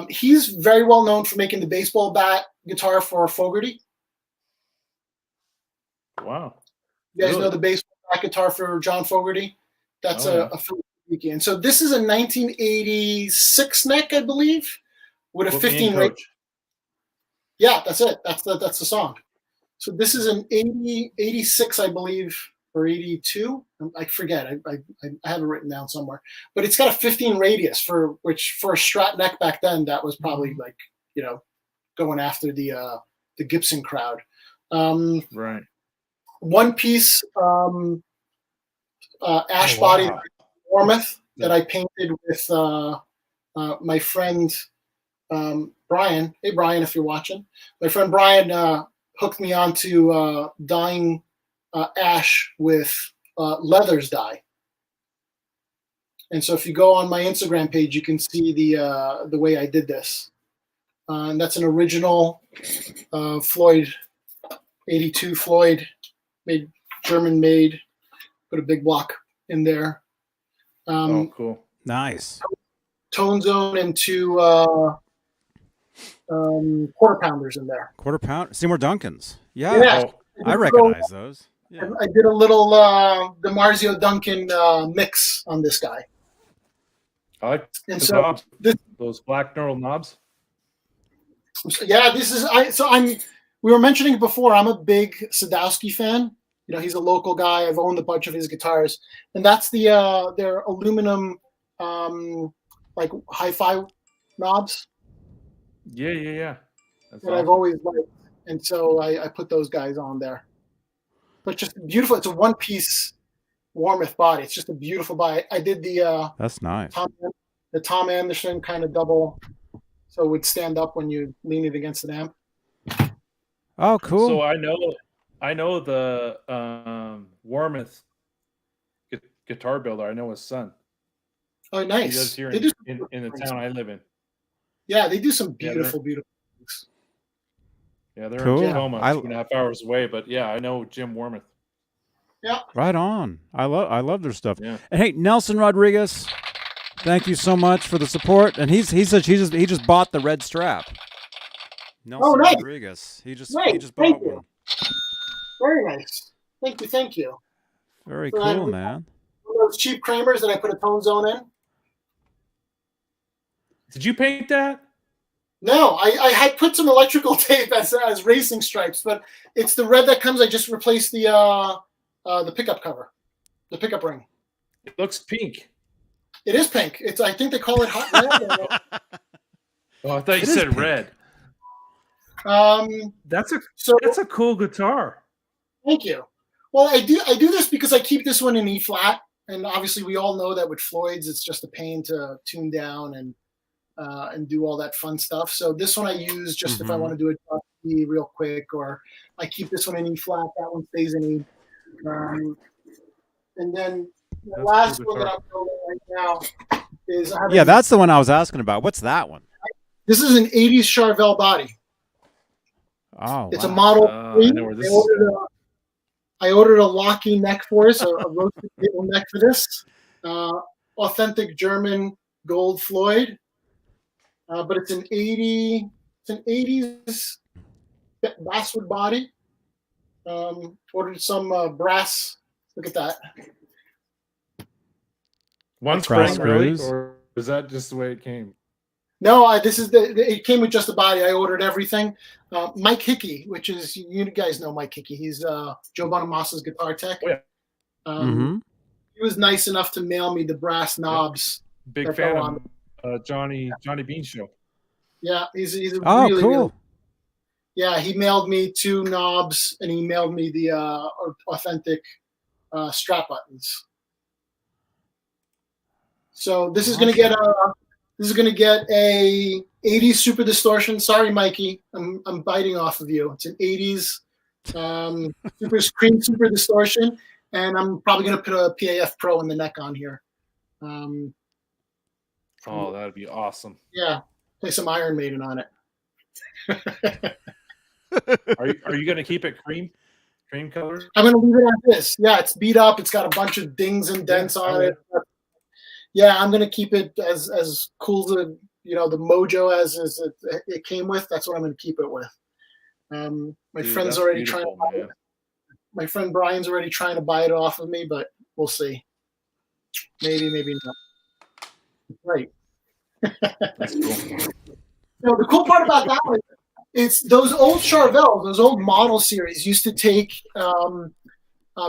He's very well known for making the baseball bat guitar for Fogerty. Wow. You guys know the baseball bat guitar for John Fogerty? That's a Philip Kubicki. And so this is a 1986 neck, I believe, with a 15 rate. Yeah, that's it. That's the song. So this is an 86, I believe, or 82. I forget. I have it written down somewhere. But it's got a 15 radius for a Strat neck back then. That was probably like, going after the Gibson crowd. Right. One piece ash body Warmouth that I painted with my friend Brian. Hey Brian, if you're watching, my friend Brian hooked me onto dyeing ash with Leathers dye. And so if you go on my Instagram page, you can see the way I did this. And that's an original Floyd 82 Floyd German made. Put a big block in there. Cool. Nice. Tone zone and two quarter pounders in there. Quarter pound. Seymour Duncans. Yeah. I recognize those. Yeah. I did a little DiMarzio Duncan mix on this guy. I like and knobs. Those black knurled knobs. Yeah, this is we were mentioning it before. I'm a big Sadowski fan. He's a local guy. I've owned a bunch of his guitars, and that's their aluminum like hi-fi knobs. Yeah. That's that I've always liked, and so I put those guys on there. But just beautiful. It's a one-piece Warmouth body. It's just a beautiful body. I did that's nice. The Tom Anderson kind of double, so it would stand up when you lean it against an amp. Oh, cool. So I know the Warmouth guitar builder. I know his son. Oh, nice. He does here in the town I live in. Yeah, they do some beautiful things. Yeah, they're cool. in Tacoma, 2.5 hours away. But yeah, I know Jim Warmouth. Yeah. Right on. I love their stuff. Yeah. And hey, Nelson Rodriguez, thank you so much for the support. And he said he just bought the red strap. Nelson nice. Rodriguez. He just bought one. Very nice. Thank you. Very cool, man. Those cheap Kramers that I put a tone zone in. Did you paint that? No, I had put some electrical tape as racing stripes, but it's the red that comes. I just replaced the pickup cover, the pickup ring. It looks pink. It is pink. I think they call it hot red. Oh, I thought you said red. That's a cool guitar. Thank you. Well, I do this because I keep this one in E flat, and obviously we all know that with Floyd's, it's just a pain to tune down and do all that fun stuff. So this one I use just if I want to do a E real quick, or I keep this one in E flat. That one stays in E. And then the last one that I'm building right now is that's the one I was asking about. What's that one? This is an 80s Charvel body. Oh, it's a Model 3. I know where this is. I ordered a Locky neck for us, a roasted table neck for this. Authentic German gold Floyd. But it's an 80s basswood body. Ordered some brass. Look at that. One Brass spring, really, screws? or is that just the way it came? No, this is it came with just the body. I ordered everything. Mike Hickey, which is, you guys know Mike Hickey. He's Joe Bonamassa's guitar tech. Oh, yeah. Mm-hmm. He was nice enough to mail me the brass knobs. Big that fan go of Johnny Beane show. Yeah, he's a Oh, really, cool. really. Yeah, he mailed me 2 knobs, and he mailed me the authentic strap buttons. So this is going to get a 80s Super Distortion. Sorry, Mikey, I'm biting off of you. It's an 80s Super Distortion, and I'm probably going to put a PAF Pro in the neck on here. Oh, that'd be awesome. Yeah, play some Iron Maiden on it. Are you going to keep it cream color? I'm going to leave it like this. Yeah, it's beat up. It's got a bunch of dings and dents on it. Yeah, I'm going to keep it as cool as the mojo as it came with. That's what I'm going to keep it with. My friend's already trying to buy it. My friend Brian's already trying to buy it off of me, but we'll see. Maybe not. Right. That's cool. The cool part about that one, it's those old Charvels, those old model series used to take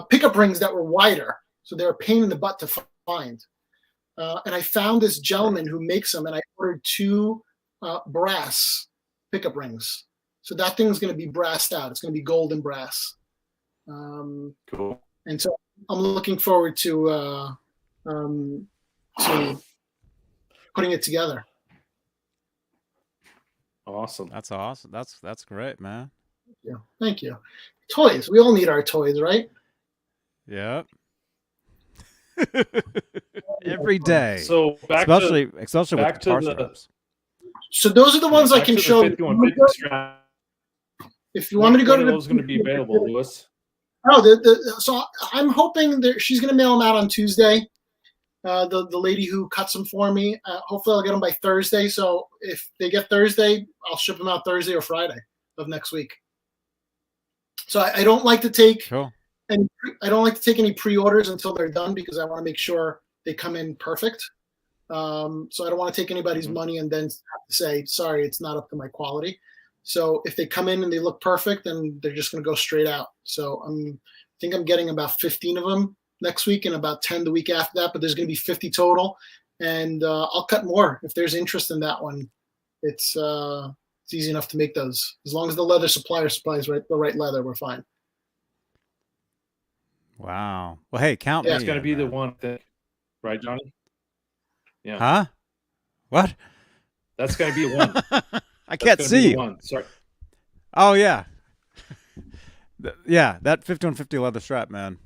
pickup rings that were wider, so they're a pain in the butt to find. And I found this gentleman who makes them, and I ordered 2 brass pickup rings. So that thing's going to be brassed out. It's going to be gold and brass. Cool. And so I'm looking forward to putting it together. Awesome. That's awesome. That's great, man. Yeah, thank you. Toys. We all need our toys, right? Yep. Every day. So especially with back to guitar the- straps. So those are the ones I can show you. If you want me to go to those going to be available, Lewis? So I'm hoping that she's going to mail them out on Tuesday. The lady who cuts them for me. Hopefully I'll get them by Thursday. So if they get Thursday, I'll ship them out Thursday or Friday of next week. So I don't like to take any pre-orders until they're done, because I want to make sure they come in perfect. So I don't want to take anybody's money and then have to say, sorry, it's not up to my quality. So if they come in and they look perfect, then they're just going to go straight out. So I think I'm getting about 15 of them next week and about 10 the week after that, but there's going to be 50 total. And I'll cut more if there's interest in that one. It's easy enough to make those. As long as the leather supplier supplies the right leather, we're fine. Wow. Well, hey, count me. It's going to be in, the man. one thing, right, Johnny? Yeah. Huh? What? That's going to be the one. I can't see you. One. Sorry. Oh yeah. Yeah, that 5150 leather strap, man.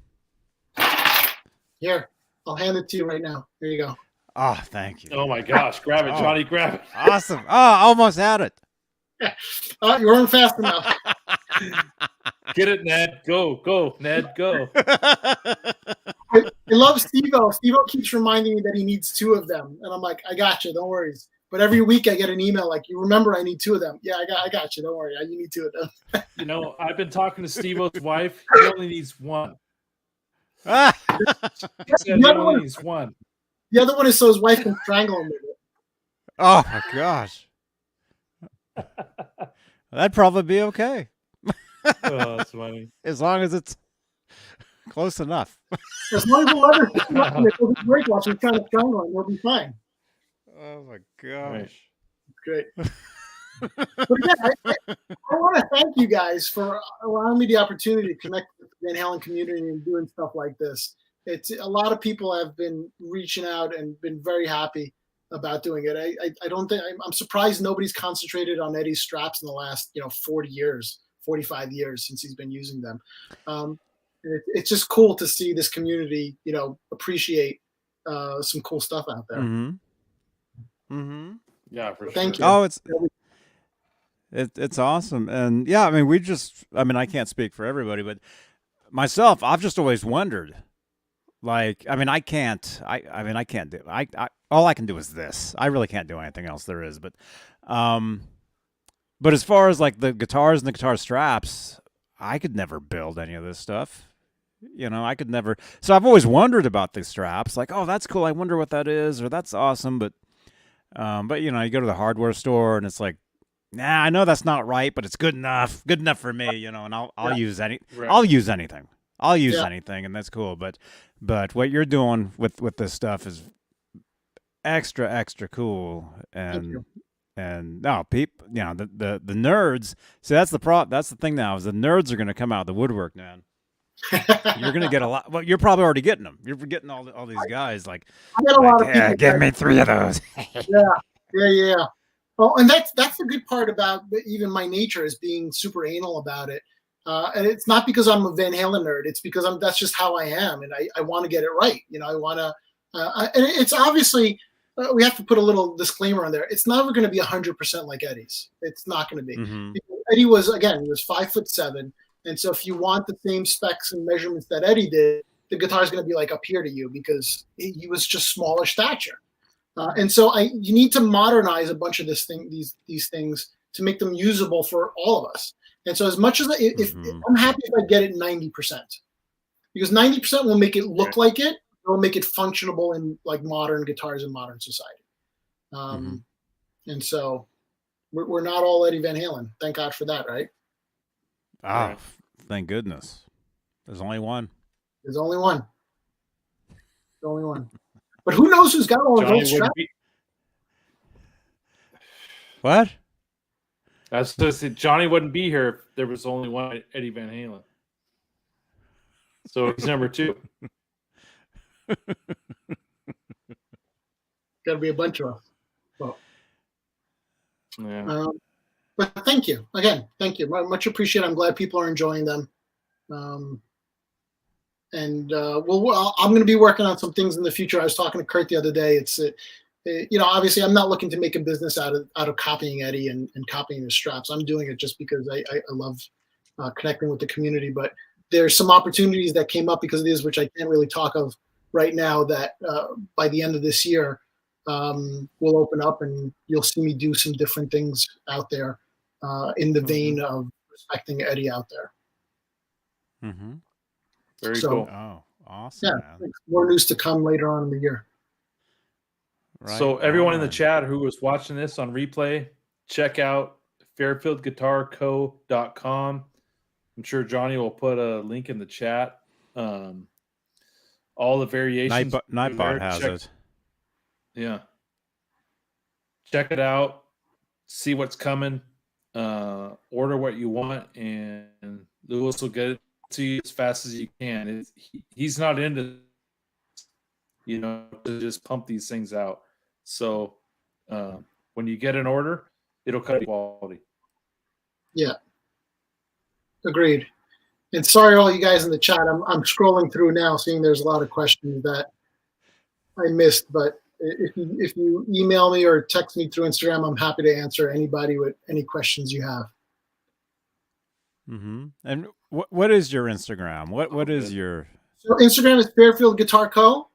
Here, I'll hand it to you right now. Here you go. Oh, thank you. Oh my gosh! Grab it, Johnny! Grab it. Awesome. Oh, I almost had it. You weren't fast enough. Get it, Ned. Go, Ned. Go. I love Steve-O. Steve-O keeps reminding me that he needs 2 of them. And I'm like, I got you. Don't worry. But every week I get an email like, you remember I need 2 of them. Yeah, I got you. Don't worry. You need 2 of them. I've been talking to Steve-O's wife. He only needs 1. He said he only needs 1. The other one is so his wife can strangle him with it. Oh my gosh. That'd probably be okay. Oh, that's funny. As long as it's close enough. As long as the leather doesn't break while she's trying to strangle him, we'll be fine. Oh my gosh. Great. But again, I want to thank you guys for allowing me the opportunity to connect with the Van Halen community and doing stuff like this. It's a lot of people have been reaching out and been very happy about doing it. I don't think I'm surprised nobody's concentrated on Eddie's straps in the last 40 years, 45 years since he's been using them. It's just cool to see this community, appreciate some cool stuff out there. Mm-hmm. Mm-hmm. Yeah, for sure. Thank you. Oh, it's awesome. And yeah, I can't speak for everybody, but myself, I've just always wondered, I can't do, all I can do is this. I really can't do anything else there is, but, But as far as like the guitars and the guitar straps, I could never build any of this stuff. I could never. So I've always wondered about the straps. Like, oh, that's cool. I wonder what that is, or that's awesome. But you go to the hardware store and it's like, nah, I know that's not right, but it's good enough for me. And I'll use Right. I'll use anything. I'll use anything, and that's cool. But what you're doing with this stuff is extra cool. And no, the nerds. See, that's the thing now is the nerds are going to come out of the woodwork, man. You're going to get a lot. Well, you're probably already getting them. You're getting all these guys like, I get a lot of people. Give me 3 of those. Yeah. Well, and that's the good part about even my nature is being super anal about it. And it's not because I'm a Van Halen nerd. It's because that's just how I am, and I want to get it right. I want to. And it's obviously we have to put a little disclaimer on there. It's never going to be 100% like Eddie's. It's not going to be. Mm-hmm. Eddie was 5'7", and so if you want the same specs and measurements that Eddie did, the guitar is going to be like up here to you because he was just smaller stature. And so you need to modernize a bunch of these things to make them usable for all of us. And so as much as if I'm happy if I get it 90%, because 90% will make it look like it. It will make it functionable in like modern guitars in modern society. And so we're not all Eddie Van Halen. Thank God for that, right? Oh, thank goodness. There's only one. There's only one. But who knows who's got all the gold straps? What? That's just it. Johnny wouldn't be here if there was only one Eddie Van Halen. So he's number 2. Got to be a bunch of us. Well, yeah. But thank you again. Thank you. Much appreciated. I'm glad people are enjoying them. And I'm going to be working on some things in the future. I was talking to Kurt the other day. It's obviously I'm not looking to make a business out of copying Eddie and copying his straps. I'm doing it just because I love connecting with the community. But there's some opportunities that came up because of this, which I can't really talk of right now, that by the end of this year will open up and you'll see me do some different things out there in the vein of respecting Eddie out there. Mm-hmm. Very cool. Oh, awesome. Yeah, more news to come later on in the year. Right. So everyone in the chat who was watching this on replay, check out FairFieldGuitarCo.com. I'm sure Johnny will put a link in the chat. All the variations. Nightbot has it. Yeah. Check it out. See what's coming. Order what you want, and Lewis will get it to you as fast as you can. He's not into, to just pump these things out. So when you get an order, it'll cut quality. Yeah. Agreed. And sorry, all you guys in the chat. I'm scrolling through now, seeing there's a lot of questions that I missed. But if you email me or text me through Instagram, I'm happy to answer anybody with any questions you have. Mm-hmm. And what is your Instagram? What is your? So Instagram is FairField Guitar Co.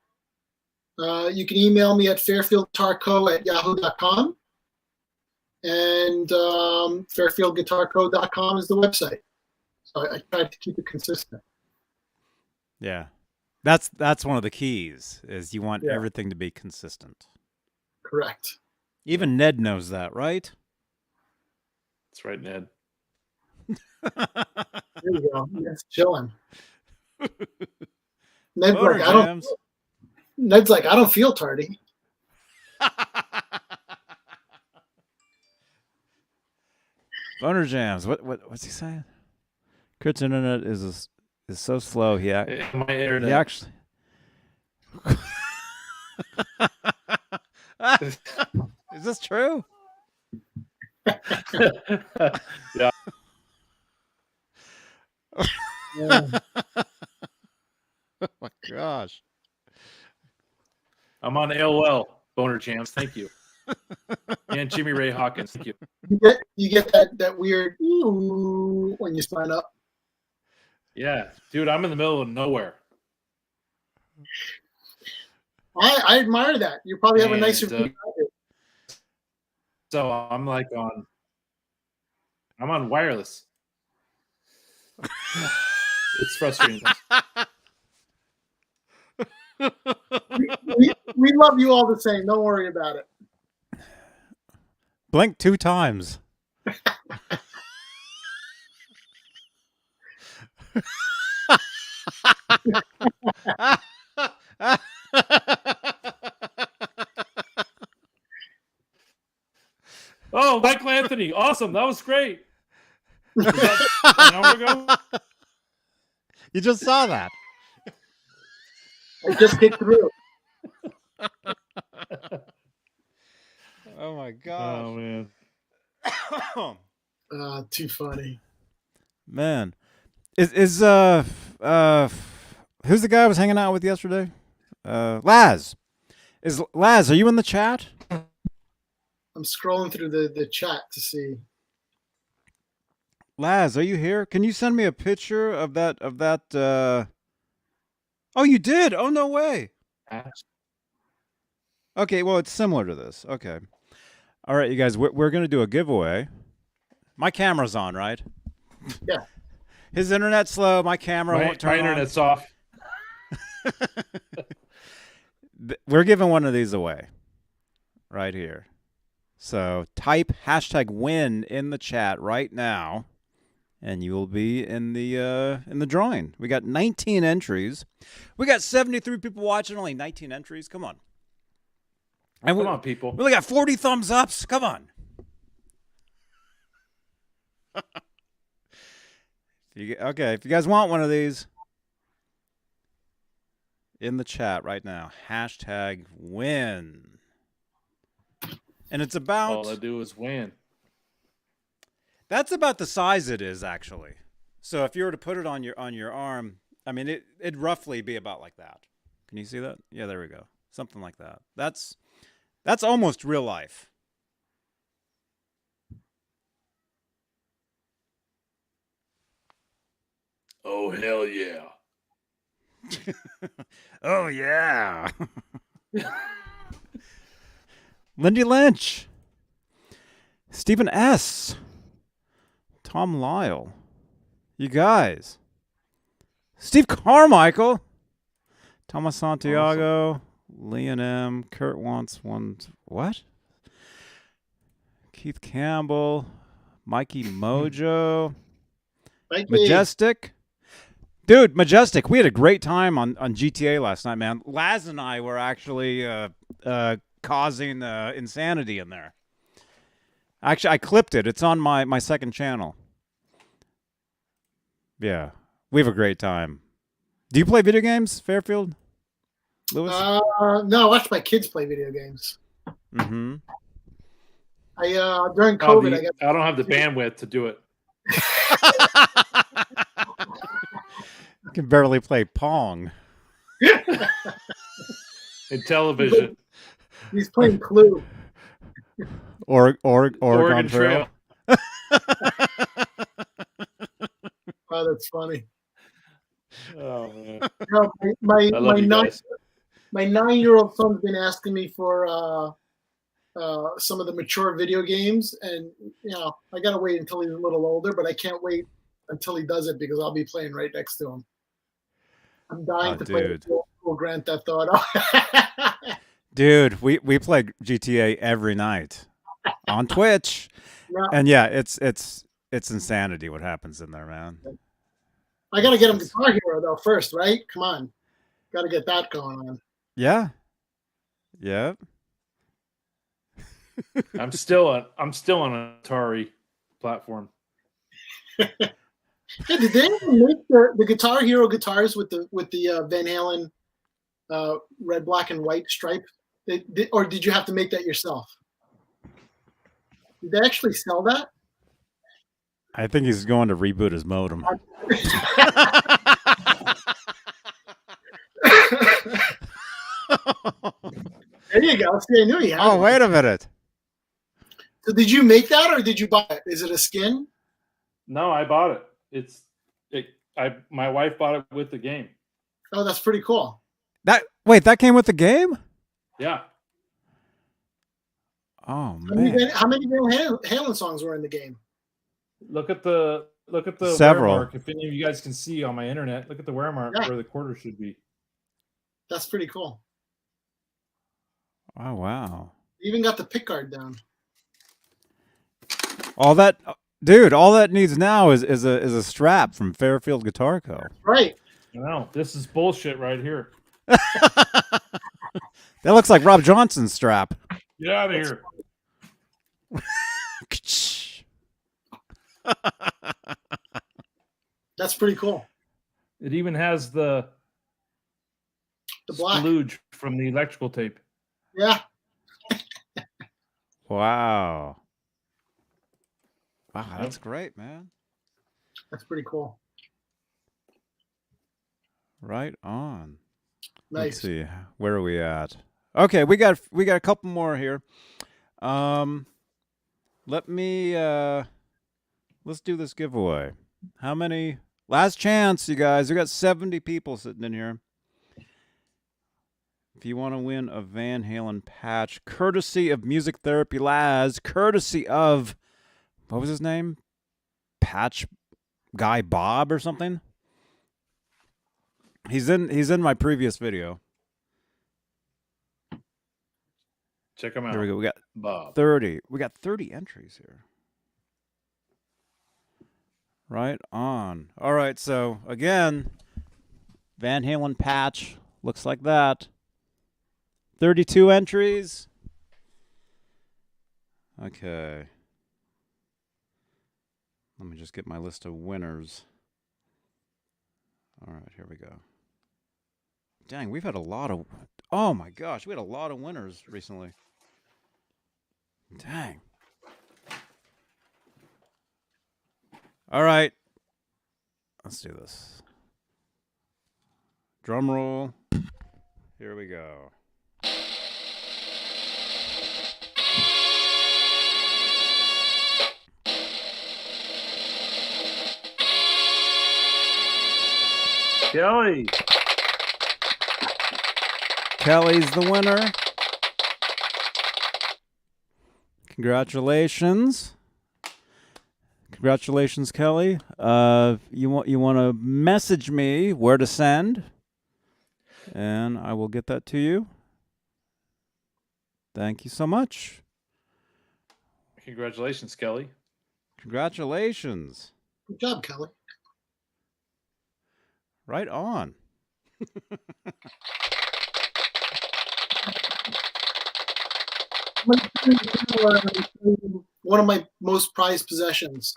You can email me at fairfieldguitarco@yahoo.com, and fairfieldguitarco.com is the website. So I try to keep it consistent. Yeah, that's one of the keys. Is you want everything to be consistent. Correct. Even Ned knows that, right? That's right, Ned. There you go. That's chilling. Ned's like, I don't feel tardy. Boner jams. What's he saying? Kurt's internet is so slow. He actually. Is this true? Yeah. Oh my gosh. I'm on AOL, Boner Jams. Thank you. And Jimmy Ray Hawkins. Thank you. You get that weird ooh when you sign up. Yeah, dude, I'm in the middle of nowhere. I admire that. You probably have a nicer view. So I'm like on I'm on wireless. It's frustrating. We love you all the same. Don't worry about it. Blink 2 times. Oh, Michael Anthony. Awesome. That was great. Was that an hour ago? You just saw that. I just hit through. Oh my gosh. Oh, man. Too funny. Man. Is who's the guy I was hanging out with yesterday? Laz. Laz, are you in the chat? I'm scrolling through the chat to see. Laz, are you here? Can you send me a picture of that Oh, you did? Oh, no way. Okay, well, it's similar to this. Okay. All right, you guys, we're going to do a giveaway. My camera's on, right? Yeah. His internet's slow. My camera won't turn My internet's off. We're giving one of these away right here. So type #win in the chat right now, and you will be in the drawing. We got 19 entries. We got 73 people watching, only 19 entries. Come on. And Come on, people. We only got 40 thumbs ups. Come on. Okay, if you guys want one of these, in the chat right now, #win. And it's about... All I do is win. That's about the size it is, actually. So if you were to put it on your arm, I mean, it'd roughly be about like that. Can you see that? Yeah, there we go. Something like that. That's almost real life. Oh, hell yeah. Oh, yeah. Lindy Lynch. Stephen S. Tom Lyle. You guys. Steve Carmichael. Thomas Santiago. Awesome. Leon M. Kurt wants one. What? Keith Campbell. Mikey Mojo. Mikey. Majestic. Dude, Majestic, we had a great time on GTA last night, man. Laz and I were actually causing insanity in there. Actually, I clipped it. It's on my second channel. Yeah, we have a great time. Do you play video games, Fairfield? Lewis? No, I watch my kids play video games. Mm-hmm. During COVID, I don't have the bandwidth to do it. Can barely play Pong. In television. He's playing Clue. Oregon Trail. Oh, that's funny. Oh, man. No, my 9-year-old son's been asking me for some of the mature video games, and I gotta wait until he's a little older, but I can't wait until he does it because I'll be playing right next to him. I'm dying to play Grand Theft Auto. Dude, we play GTA every night on Twitch, and yeah, it's insanity what happens in there, man. I gotta get him Guitar Hero though first, right? Come on, gotta get that going on. Yeah. Yep. I'm still on an Atari platform. Hey, did they ever make the Guitar Hero guitars with the Van Halen red, black, and white stripe? Or did you have to make that yourself? Did they actually sell that? I think he's going to reboot his modem. There you go. See, I knew he had Oh, it. wait a minute. So did you make that or did you buy it? Is it a skin? No, I bought it. My wife bought it with the game. Oh, that's pretty cool. That came with the game? Yeah. Oh man. How many Van Halen songs were in the game? Look at the Several. wear mark. If any of you guys can see on my internet, look at the wear mark where the quarter should be. That's pretty cool. Oh wow! You even got the pick guard down. All that, dude. All that needs now is a strap from FairField Guitar Co. Right. No, this is bullshit right here. That looks like Rob Johnson's strap. Get out of here. That's pretty cool. It even has the black splooge from the electrical tape. Yeah. Wow. Wow, that's great, man. That's pretty cool. Right on. Nice. Let's see. Where are we at? Okay, we got a couple more here. Let me let's do this giveaway. How many? Last chance, you guys. We got 70 people sitting in here. If you want to win a Van Halen patch, courtesy of Music Therapy Laz, courtesy of, what was his name? Patch Guy Bob or something? He's in my previous video. Check them out. Here we go. We got Bob. 30. We got 30 entries here. Right on. All right, so again, Van Halen patch looks like that. 32 entries. Okay. Let me just get my list of winners. All right, here we go. Dang, we've had a lot of... Oh, my gosh, we had a lot of winners recently. Dang. All right. Let's do this. Drum roll. Here we go. Kelly. Kelly's the winner. Congratulations. Congratulations, Kelly. You want to message me where to send, and I will get that to you. Thank you so much. Congratulations, Kelly. Congratulations. Good job, Kelly. Right on. One of my most prized possessions.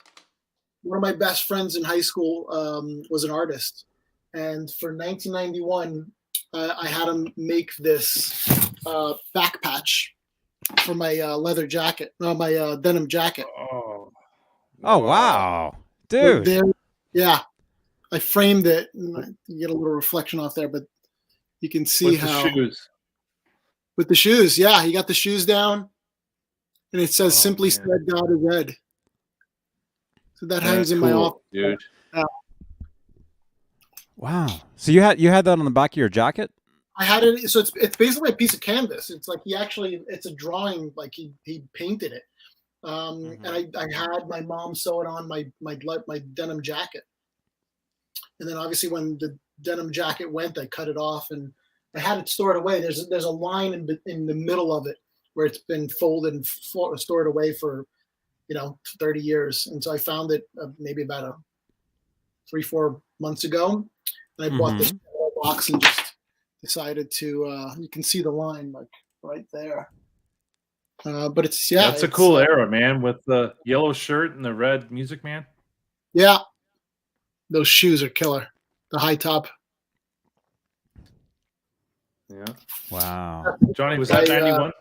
One of my best friends in high school was an artist, and for 1991, I had him make this back patch for my leather jacket, my denim jacket. Oh wow, dude! Yeah, I framed it. And you get a little reflection off there, but you can see with how. The shoes. With the shoes, yeah, he got the shoes down, and it says "Simply said, God is Ed." So that hangs in my office, dude. Wow. So you had that on the back of your jacket? I had it. So it's basically a piece of canvas. It's like it's a drawing. Like he painted it, and I had my mom sew it on my denim jacket, and then obviously when the denim jacket went, I cut it off and I had it stored away. There's a line in the middle of it where it's been folded and stored away for 30 years. And so I found it maybe about 3-4 months ago, and I bought this box and just decided to. You can see the line like right there. But it's That's a cool era, man, with the yellow shirt and the red Music Man. Yeah, those shoes are killer. The high top. Yeah. Wow. Johnny, was that 91?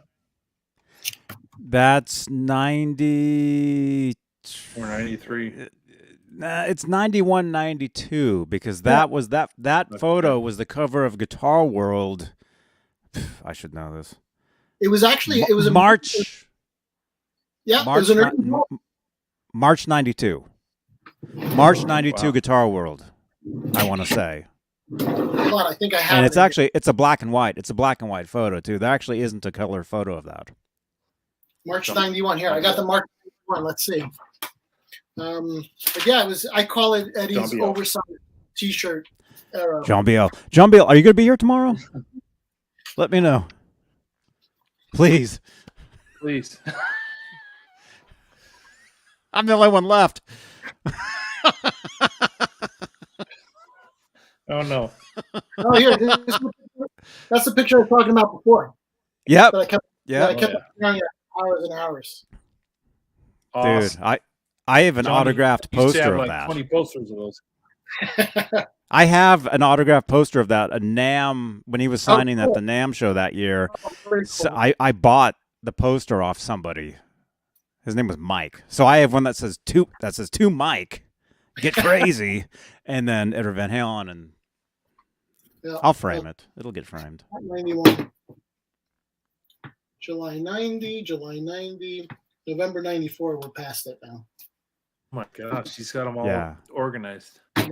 That's 90 or 93. It's 91, 92 because that was that photo was the cover of Guitar World. I should know this. It was actually it was March. Yeah, March, it was March 92. March 92 Guitar World. I want to say. Hold on, I think I have. And it's a black and white. It's a black and white photo too. There actually isn't a color photo of that. March 91. Here, I got the March 91. Let's see. But yeah, I call it Eddie's John Biel. oversized T-shirt era. John Biel. John Biel, are you going to be here tomorrow? Let me know. Please. Please. I'm the only one left. Oh no. Oh, here, that's the picture I was talking about before. Yep. That I kept Oh, staring at hours and hours. Awesome. Dude, I have an Johnny autographed used to poster have of like that. 20 posters of those. I have an autographed poster of that. A NAMM, when he was signing cool. at the NAMM show that year. Oh, very So cool. I bought the poster off somebody. His name was Mike. So I have one that says to Mike, get crazy, and then Edward Van Halen, and Yeah. I'll frame it. It'll get framed. 91. July 90, July 90, November 94. We're past it now. Oh my gosh, she's got them all Yeah. organized. I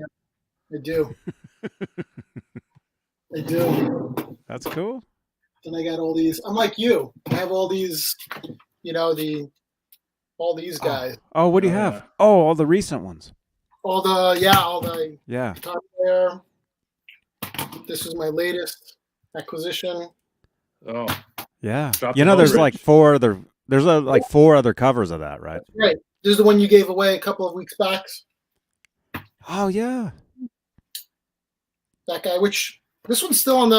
do. I do. That's cool. And I got all these. I'm like you. I have all these, all these guys. Oh, what do you Oh, have? yeah. Oh, all the recent ones. All the Yeah. guitar player. This is my latest acquisition. Oh, Yeah. Drop You the know, there's ball, like Rich. like four other covers of that, right? Right. This is the one you gave away a couple of weeks back. Oh yeah. That guy, which this one's still on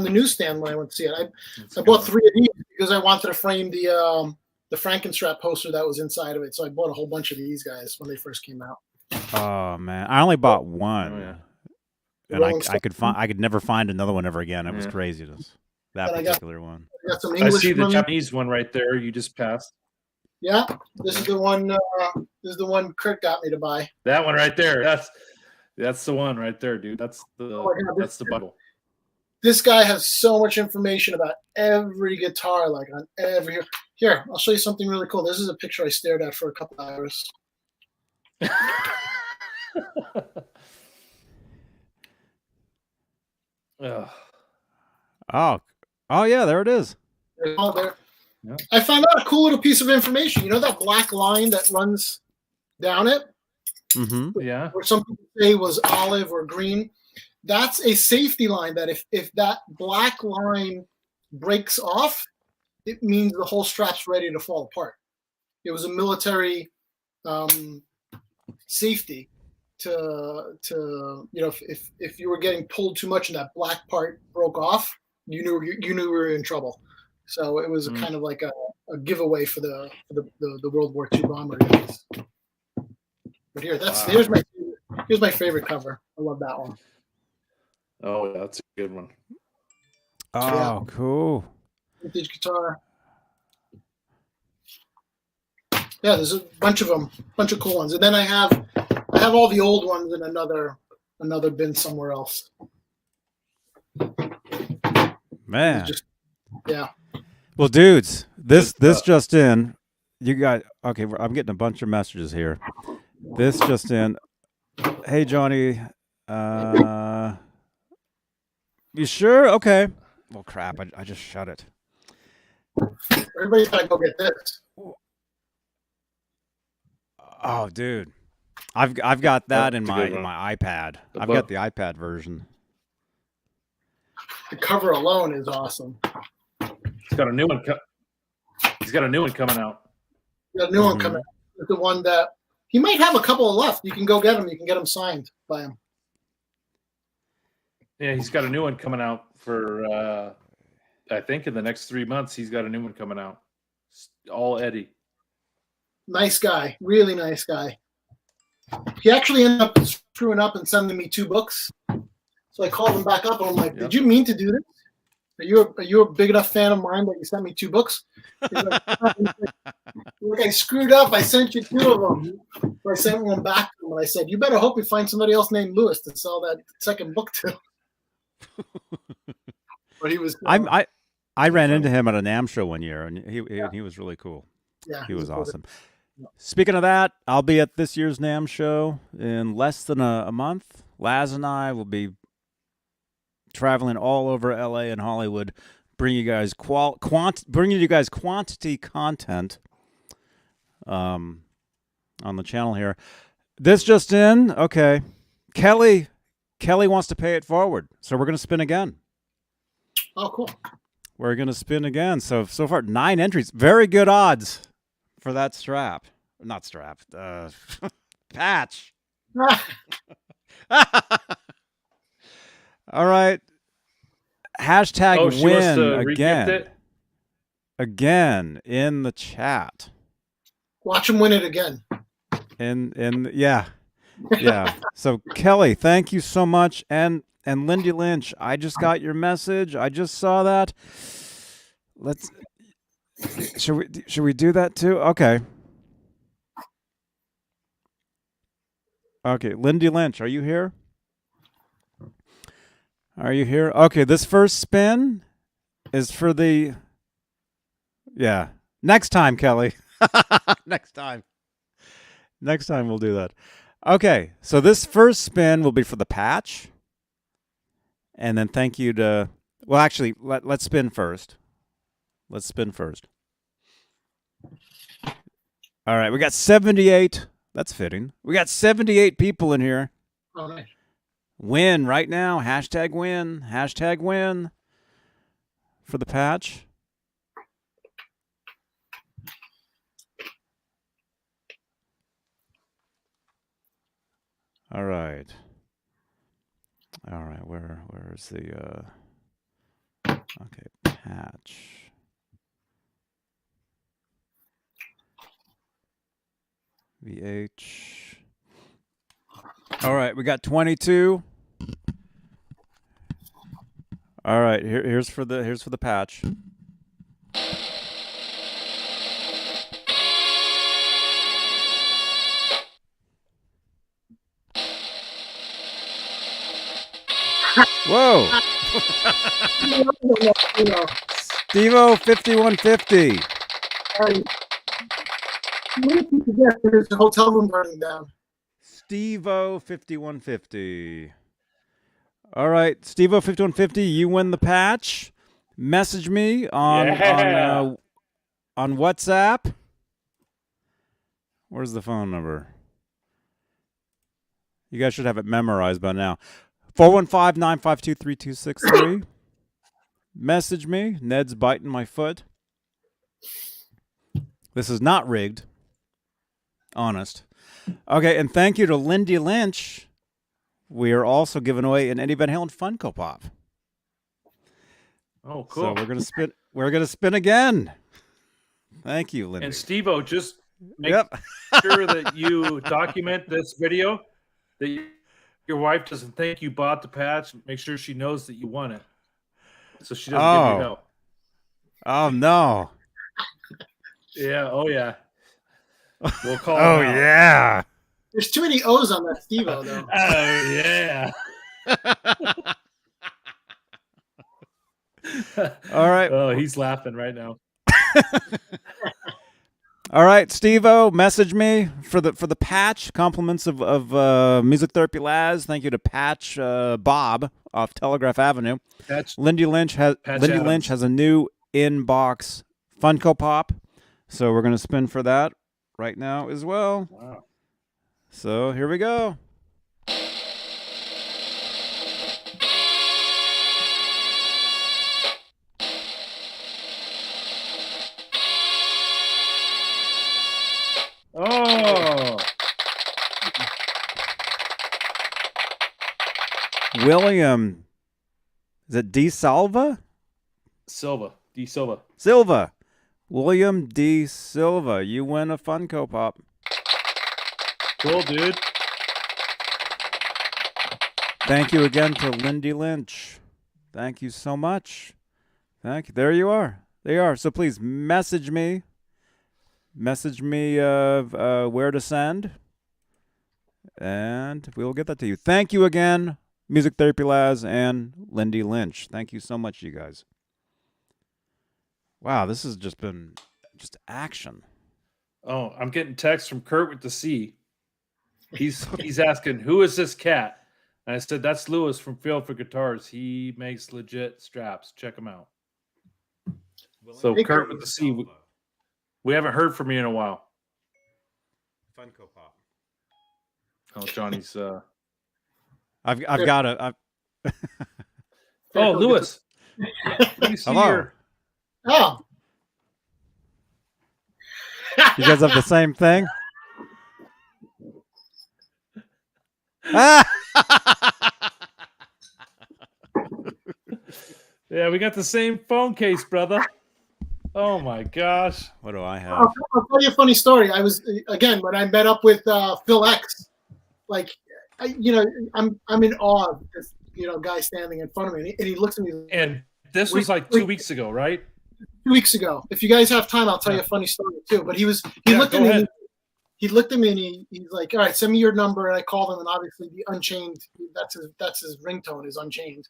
the newsstand when I went to see it. I bought 3 of these because I wanted to frame the Frankenstrap poster that was inside of it. So I bought a whole bunch of these guys when they first came out. Oh man, I only bought one, Oh, yeah. and I could never find another one ever again. It was Yeah. craziness. That And I got- particular one. I got some I English see the ones. Japanese one right there. You just passed. Yeah, this is the one. This is the one Kurt got me to buy. That one right there. That's the one right there, dude. That's the Oh, yeah, that's the Bible. This guy has so much information about every guitar, like on every. Here, I'll show you something really cool. This is a picture I stared at for a couple hours. Ugh. Oh yeah, there it is. They're all there. Yeah. I found out a cool little piece of information. You know that black line that runs down it, Mm-hmm. Yeah. where some people say was olive or green? That's a safety line that if that black line breaks off, it means the whole strap's ready to fall apart. It was a military safety to if you were getting pulled too much and that black part broke off, you knew you were in trouble. So it was kind of like a giveaway for the World War II bomber guys. But here, here's my favorite cover. I love that one. Oh, that's a good one. Oh, Yeah. cool. Vintage guitar. Yeah, there's a bunch of them, bunch of cool ones, and then I have all the old ones in another bin somewhere else. Man. Just yeah. Well, dudes, this Just, just in. You got okay. I'm getting a bunch of messages here. This just in. Hey, Johnny. You sure? Okay. Well, crap. I just shut it. Everybody's gotta go get this. Oh, dude. I've got that in That's a my good one. iPad. The I've book. got the iPad version. The cover alone is awesome. He's got a new one. He's got a new one coming out. Got a new one coming out. It's the one that he might have a couple left. You can go get them. You can get them signed by him. Yeah, he's got a new one coming out for I think in the next 3 months. He's got a new one coming out. All Eddie. Nice guy, really nice guy. He actually ended up screwing up and sending me 2 books. So I called him back up and I'm like, "Did you mean to do this? Are you a big enough fan of mine that you sent me 2 books?" He's like, "Look, I screwed up. I sent you 2 of them." So I sent one back to him and I said, "You better hope you find somebody else named Lewis to sell that second book to." But he was. I ran into him at a NAMM show one year, and he was really cool. Yeah, He was cool. awesome. Speaking of that, I'll be at this year's NAMM show in less than a month. Laz and I will be traveling all over LA and Hollywood, bringing you guys quantity content. on the channel here. This just in. Okay. Kelly wants to pay it forward. So we're going to spin again. Oh, cool. We're going to spin again. So far, 9 entries. Very good odds for that strap. Not strap. Patch. All right. Hashtag Oh, she wants win to re-gift again. it? Again in the chat. Watch him win it again. Yeah. So Kelly, thank you so much. And Lindy Lynch, I just got your message. I just saw that. Should we do that too? Okay. Okay, Lindy Lynch, are you here? Are you here? Okay, this first spin is for the next time, Kelly. Next time we'll do that. Okay, so this first spin will be for the patch. And then thank you to, well, actually, let's spin first. Let's spin first. All right, we got 78. That's fitting. We got 78 people in here. Oh, nice. Win right now. Hashtag win. Hashtag win for the patch. All right. All right. Where's the okay, patch. VH. All right, we got 22. All right, here's for the patch. Whoa. Steve-O 5150. There's a hotel room burning down. Steve-O 5150. All right, Steve-O 5150, you win the patch. Message me on WhatsApp. Where's the phone number? You guys should have it memorized by now. 415-952-3263. Message me. Ned's biting my foot. This is not rigged. Honest. Okay, and thank you to Lindy Lynch. We are also giving away an Eddie Van Halen Funko Pop. Oh, cool. So we're gonna spin again. Thank you, Lindy. And Steve-O, just make Yep. sure that you document this video, that your wife doesn't think you bought the patch. Make sure she knows that you won it, so she doesn't give you no. Oh no. Yeah. Oh yeah. We'll call. Oh him out. yeah. There's too many O's on that Steve-O, though. Oh yeah. All right. Oh, he's laughing right now. All right, Steve-O, message me for the patch. Compliments of Music Therapy Laz. Thank you to Patch Bob off Telegraph Avenue. Patch, Lindy Lynch has a new inbox Funko Pop, so we're gonna spin for that right now as well. Wow. So here we go. Oh. William, is it D. Silva? D. Silva. Silva. William D. Silva. You win a Funko Pop. Cool, dude. Thank you again to Lindy Lynch. Thank you so much. Thank you. There you are. There you are. So please message me. Message me where to send, and we will get that to you. Thank you again, Music Therapy Laz and Lindy Lynch. Thank you so much, you guys. Wow, this has just been action. Oh, I'm getting text from Kurt with the C. He's asking, who is this cat? And I said, that's Lewis from FairField Guitars. He makes legit straps. Check him out. So Hey, Kurt with the C. We haven't heard from you in a while. Funko Pop. Oh, Johnny's. I've got it. Oh, Lewis. Let me see Hello. your. Oh, You guys have the same thing? Ah! Yeah, we got the same phone case, brother. Oh my gosh. What do I have? I'll tell you a funny story. I was again when I met up with Phil X. Like, I'm in awe of this guy standing in front of me, and he looks at me. And this was like 2 weeks ago, right? 2 weeks ago. If you guys have time, I'll tell you a funny story too. But he looked at me. Ahead. He looked at me and he's like, "All right, send me your number." And I called him, and obviously the Unchained. That's his ringtone is Unchained.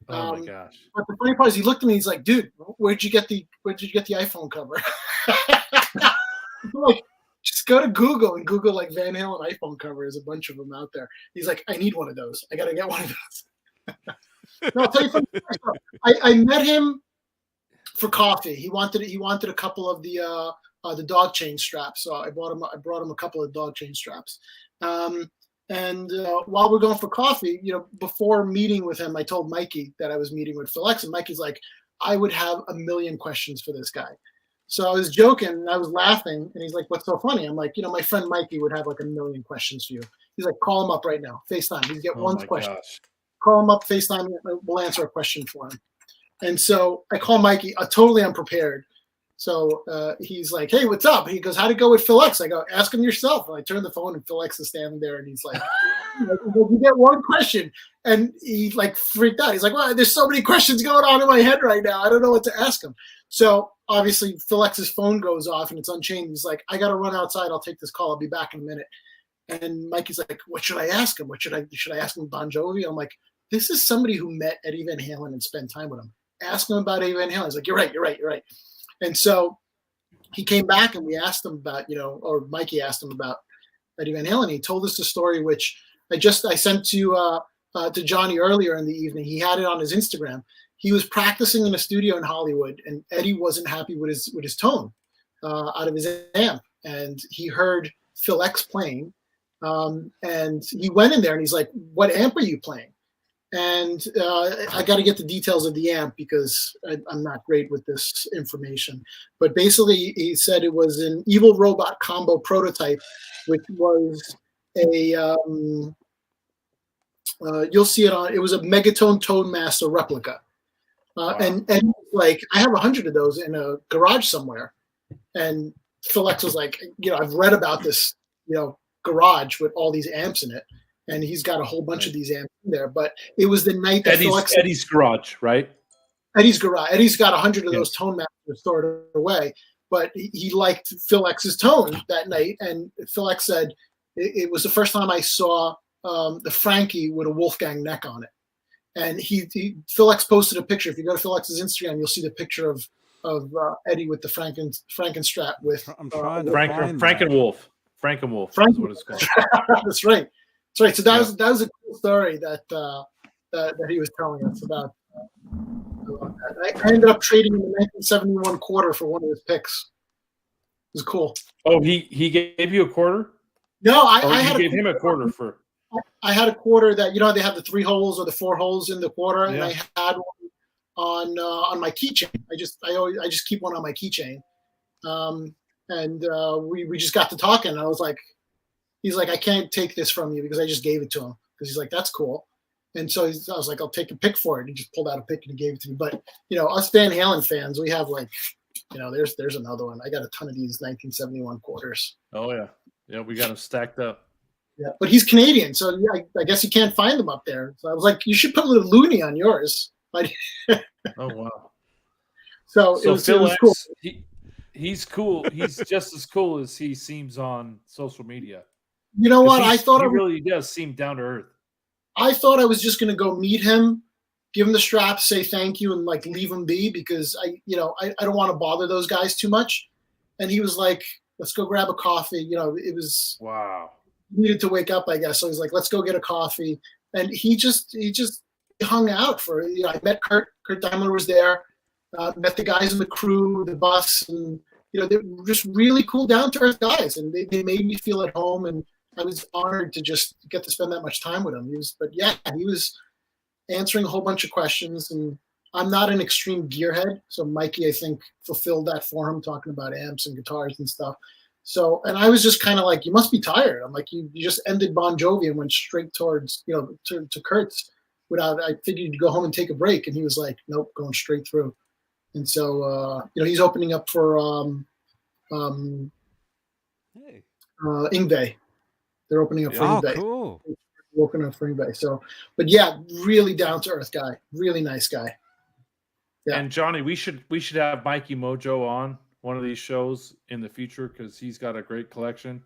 Oh my gosh. But the funny part is, he looked at me. He's like, "Dude, where'd you get the iPhone cover?" I'm like, just go to Google and Google like Van Halen iPhone cover. There's a bunch of them out there. He's like, "I need one of those. I gotta get one of those." No, I'll tell you something. I met him for coffee. He wanted a couple of the dog chain straps, so I brought him a couple of dog chain straps. And while we're going for coffee, before meeting with him, I told Mikey that I was meeting with Phil X, and Mikey's like, "I would have a million questions for this guy." So I was joking and I was laughing, and he's like, "What's so funny?" I'm like, my friend Mikey would have like a million questions for you. He's like, "Call him up right now, FaceTime. He's get one question. Gosh. Call him up, FaceTime. We'll answer a question for him." And so I call Mikey, totally unprepared. So he's like, "Hey, what's up?" He goes, "How'd it go with Phil X?" I go, "Ask him yourself." And I turn the phone, and Phil X is standing there, and he's like, "You get one question." And he like freaked out. He's like, "Well, there's so many questions going on in my head right now. I don't know what to ask him." So obviously Phil X's phone goes off, and it's Unchained. He's like, "I got to run outside. I'll take this call. I'll be back in a minute." And Mikey's like, "What should I ask him? Should I ask him Bon Jovi?" I'm like, "This is somebody who met Eddie Van Halen and spent time with him. Ask him about Eddie Van Halen." He's like, "You're right." And so he came back and we asked him about, or Mikey asked him about Eddie Van Halen. He told us the story, which I sent to Johnny earlier in the evening. He had it on his Instagram. He was practicing in a studio in Hollywood, and Eddie wasn't happy with his tone out of his amp. And he heard Phil X playing, and he went in there and he's like, "What amp are you playing?" And I got to get the details of the amp because I'm not great with this information. But basically, he said it was an Evil Robot Combo prototype, which was a you'll see it on. It was a Megatone Tone Master replica, Wow. and like I have 100 of those in a garage somewhere. And Phil X was like, I've read about this, garage with all these amps in it. And he's got a whole bunch of these amps in there. But it was the night that Eddie's garage, right? Eddie's garage. Eddie's got 100 of those tone masters stored away. But he liked Phil X's tone that night. And Phil X said it was the first time I saw the Frankie with a Wolfgang neck on it. And Phil X posted a picture. If you go to Phil X's Instagram, you'll see the picture of Eddie with the Frankenstrap with I'm trying to find Frankenwolf. Frankenwolf is what it's called. That's right. That's right. So that was a cool story that he was telling us about that. I ended up trading in the 1971 quarter for one of his picks. It was cool. Oh, he gave you a quarter? No, I gave him a quarter for. I had a quarter that they have the 3 holes or the 4 holes in the quarter, and I had one on my keychain. I just keep one on my keychain. And we just got to talking, and I was like, he's like, "I can't take this from you because I just gave it to him." Because he's like, "That's cool." And so I was like, "I'll take a pick for it." He just pulled out a pick and he gave it to me. But us Van Halen fans, we have like, there's another one. I got a ton of these 1971 quarters. Oh yeah, we got them stacked up. Yeah, but he's Canadian, so I guess you can't find them up there. So I was like, "You should put a little loony on yours." Oh wow. So it was cool. He's cool. He's just as cool as he seems on social media. You know what? I thought he really does seem down to earth. I thought I was just going to go meet him, give him the straps, say thank you, and like leave him be because I don't want to bother those guys too much. And he was like, "Let's go grab a coffee." It was wow. He needed to wake up, I guess. So he's like, "Let's go get a coffee." And he just hung out for. I met Kurt. Kurt Daimler was there. Met the guys in the crew, the bus, and they're just really cool, down to earth guys, and they made me feel at home, and I was honored to just get to spend that much time with him. He was answering a whole bunch of questions, and I'm not an extreme gearhead, so Mikey, I think, fulfilled that for him, talking about amps and guitars and stuff. So, and I was just kind of like, you must be tired. I'm like, you just ended Bon Jovi and went straight towards, to Kurt's without, I figured you'd go home and take a break. And he was like, nope, going straight through. And so, he's opening up for Ingve. They're opening up for Ingve. Cool. They're opening up for Ingve. So, but yeah, really down to earth guy, really nice guy. Yeah. And Johnny, we should have Mikey Mojo on one of these shows in the future because he's got a great collection.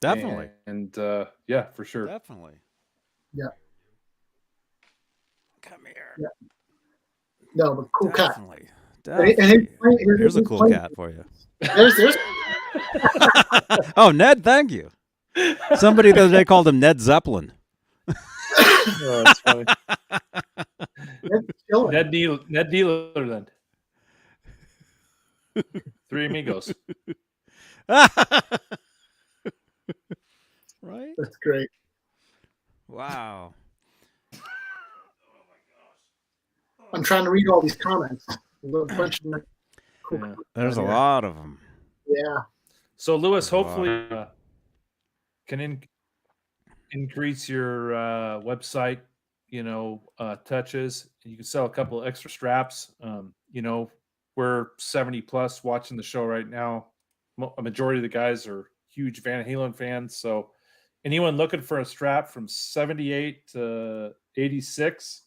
Definitely. And yeah, for sure. Definitely. Yeah. Come here. Yeah. No, but cool Definitely. cat. Definitely. Here's a cool cat for you. There's Oh, Ned, thank you. Somebody the other day called him Ned Zeppelin. Oh, that's funny. Ned Ned Dealer then. Three Amigos. Right? That's great. Wow. I'm trying to read all these comments. A bunch of cool. Yeah. There's a lot of them. Yeah. So Lewis, hopefully can increase your website, touches. You can sell a couple of extra straps. We're 70 plus watching the show right now. A majority of the guys are huge Van Halen fans. So anyone looking for a strap from 78 to 86,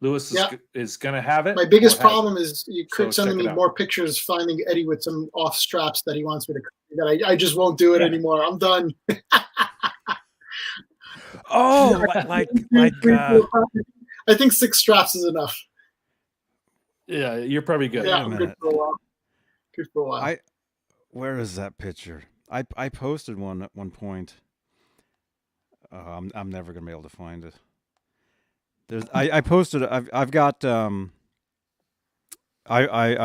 Lewis is going to have it. My biggest problem is you could So send me check it out. more pictures finding Eddie with some off straps that he wants me to. That I just won't do it anymore. I'm done. Oh, like I think 6 straps is enough. Yeah, you're probably good. Yeah, a I'm good minute. for a while. Good for a while. where is that picture? I posted one at one point. I'm never gonna be able to find it. I posted. I've got I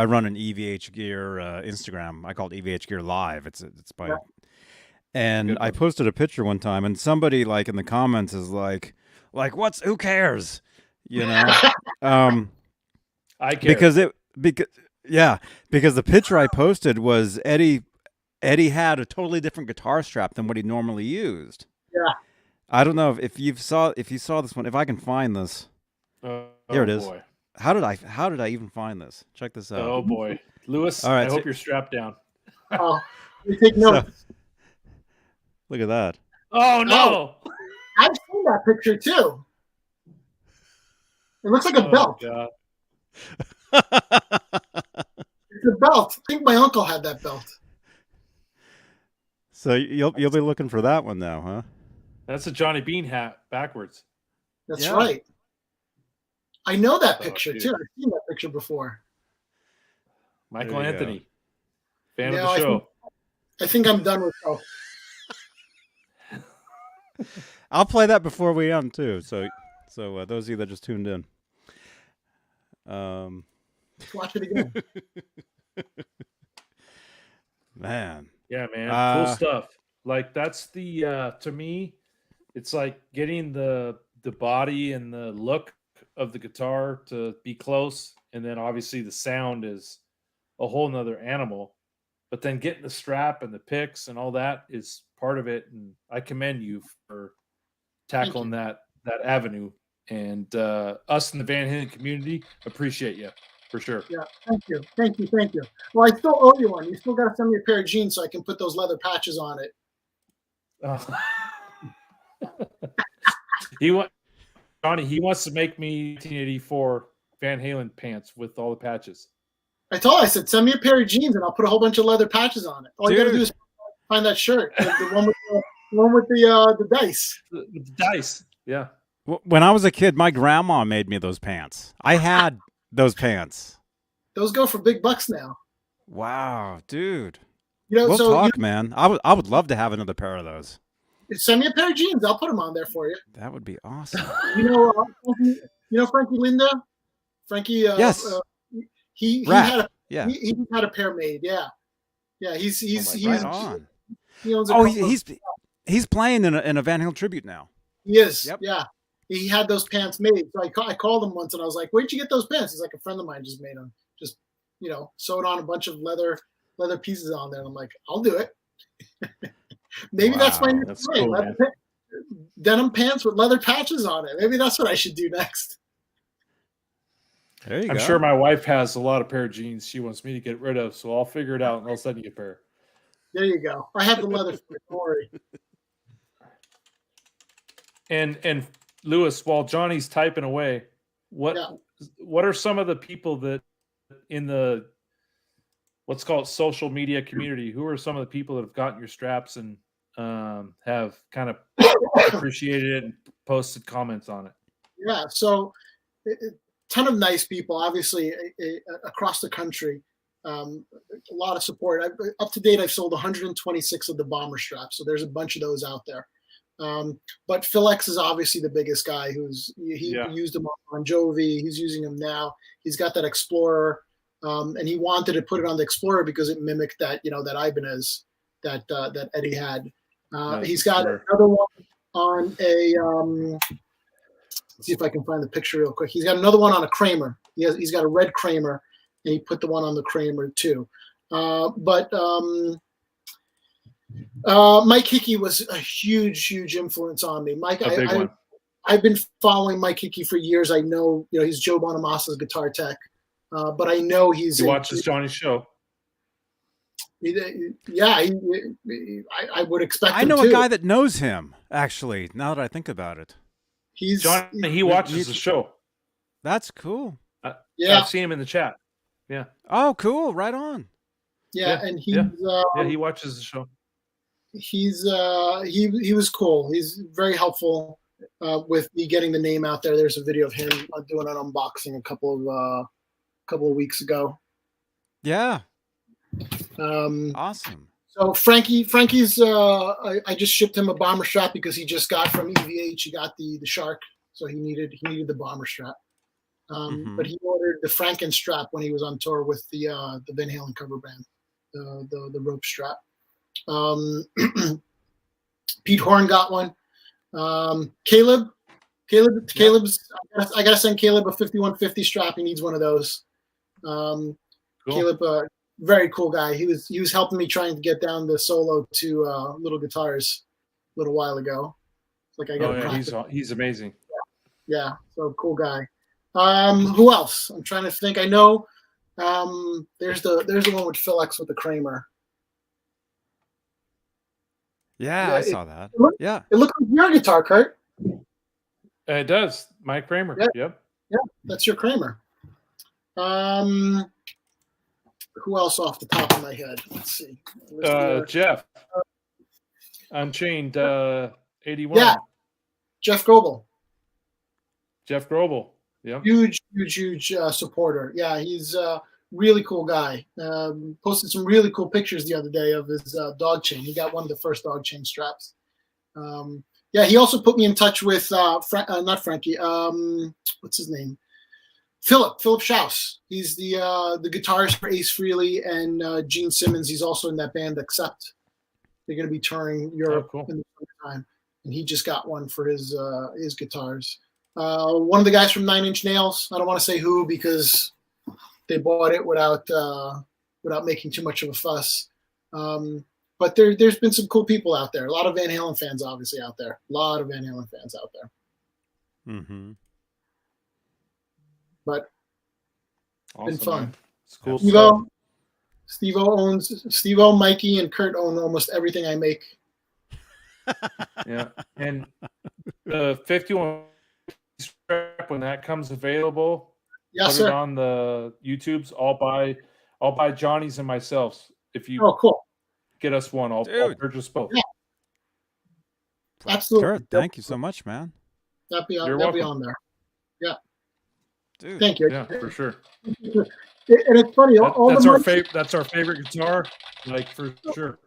run an EVH Gear Instagram. I call it EVH Gear Live. It's by, and Good I one. posted a picture one time, and somebody like in the comments is like who cares, I care. because the picture I posted was Eddie had a totally different guitar strap than what he normally used. Yeah. I don't know if you saw this one. If I can find this, here it is. Boy. How did I even find this? Check this out. Oh boy, Lewis. All right, I so- hope you're strapped down. Oh, you take notes. Look at that. Oh no! I've seen that picture too. It looks like a Oh, belt. God. It's a belt. I think my uncle had that belt. So you'll be looking for that one now, huh? That's a Johnny Beane hat backwards. That's Yeah. right. I know that Oh, picture dude. too. I've seen that picture before. Michael There you Anthony, fan Yeah, of the show. I think I'm done with health. I'll play that before we end too. So those of you that just tuned in. Let's watch it again. Man. Yeah, man, cool Uh, stuff. Like that's the to me, it's like getting the body and the look of the guitar to be close, and then obviously the sound is a whole nother animal. But then getting the strap and the picks and all that is part of it, and I commend you for tackling that avenue. And us in the Van Halen community appreciate you for sure. Yeah, thank you. Well, I still owe you one. You still got to send me a pair of jeans so I can put those leather patches on it. Johnny, he wants to make me 1984 Van Halen pants with all the patches. I said, send me a pair of jeans and I'll put a whole bunch of leather patches on it. All you got to Dude. do is find that shirt, the one with the dice. The dice, yeah. When I was a kid, my grandma made me those pants. I had those pants. Those go for big bucks now. Wow, dude. You know, We'll talk, man. I would love to have another pair of those. send me a pair of jeans. I'll put them on there for you. That would be awesome. You know Frankie Linda? Frankie, Yes. he Rat. had a Yeah. He had a pair made. Yeah. He's Right on. he owns a Oh, couple of- he's playing in a Van Halen tribute now. He is. Yep. Yeah. He had those pants made. So I called him once and I was like, "Where'd you get those pants?" He's like, "A friend of mine just made them. Just, sewed on a bunch of leather pieces on there." And I'm like, "I'll do it." Maybe that's my next That's way. cool, Denim pants with leather patches on it. Maybe that's what I should do next. There you I'm go. sure my wife has a lot of pair of jeans she wants me to get rid of, so I'll figure it out and I'll send you a pair. There you go. I have the leather fit. Don't worry. And Lewis, while Johnny's typing away, what are some of the people that in the what's called social media community? Who are some of the people that have gotten your straps and have kind of appreciated it and posted comments on it? Yeah, so a ton of nice people, obviously, across the country. A lot of support. Up to date, I've sold 126 of the bomber straps, so there's a bunch of those out there. But Phil X is obviously the biggest guy. He used them on Jovi. He's using them now. He's got that Explorer, and he wanted to put it on the Explorer because it mimicked that that Ibanez that Eddie had. He's got another one on a. Let's see if I can find the picture real quick. He's got another one on a Kramer. He's got a red Kramer, and he put the one on the Kramer too. Mike Hickey was a huge influence on me. Mike, I've been following Mike Hickey for years. I know, he's Joe Bonamassa's guitar tech, but I know he watches Johnny's show. I would expect. I know a guy that knows him. Actually, now that I think about it, he watches the show. That's cool. I've seen him in the chat. Yeah. Oh, cool. Right on. Yeah, and he watches the show. He was cool. He's very helpful with me getting the name out there. There's a video of him doing an unboxing a couple of weeks ago. Yeah. Awesome. So Frankie's I just shipped him a bomber strap because he just got from EVH. He got the Shark, so he needed the bomber strap. But he ordered the Franken strap when he was on tour with the Van Halen cover band, the rope strap. Pete Horn got one. Caleb's. I gotta send Caleb a 5150 strap. He needs one of those. Cool. Caleb, very cool guy. He was helping me trying to get down the solo to little guitars a little while ago. Like I got. He's amazing. Yeah. So cool guy. Who else? I'm trying to think. I know. There's the one with Phil X with the Kramer. Yeah, I saw that. It looks like your guitar, Kurt. It does. Mike Kramer. Yep. Yeah, that's your Kramer. Who else off the top of my head? Let's see. Jeff. Unchained 81. Yeah. Jeff Grobel. Yeah. Huge supporter. Yeah, he's a really cool guy. Posted some really cool pictures the other day of his dog chain. He got one of the first dog chain straps. He also put me in touch with not Frankie. What's his name? Philip Schaus. He's the guitarist for Ace Frehley and Gene Simmons. He's also in that band Accept. They're going to be touring Europe in the summertime, and he just got one for his guitars. One of the guys from 9 Inch Nails. I don't want to say who because they bought it without making too much of a fuss. But there's been some cool people out there. A lot of Van Halen fans, obviously, out there. Mm-hmm. But awesome, been fun. Man. It's cool. Steve-O, Mikey, and Kurt own almost everything I make. Yeah, and the 51 strap when that comes available, yes, put sir. it on the YouTubes. I'll buy Johnny's and myself. If you cool. Get us one, I'll purchase both. Yeah. Absolutely. Kurt, thank you so much, man. That'll be on there. Yeah. Dude. Thank you. Yeah, for sure. And it's funny. That's our favorite guitar, like for sure.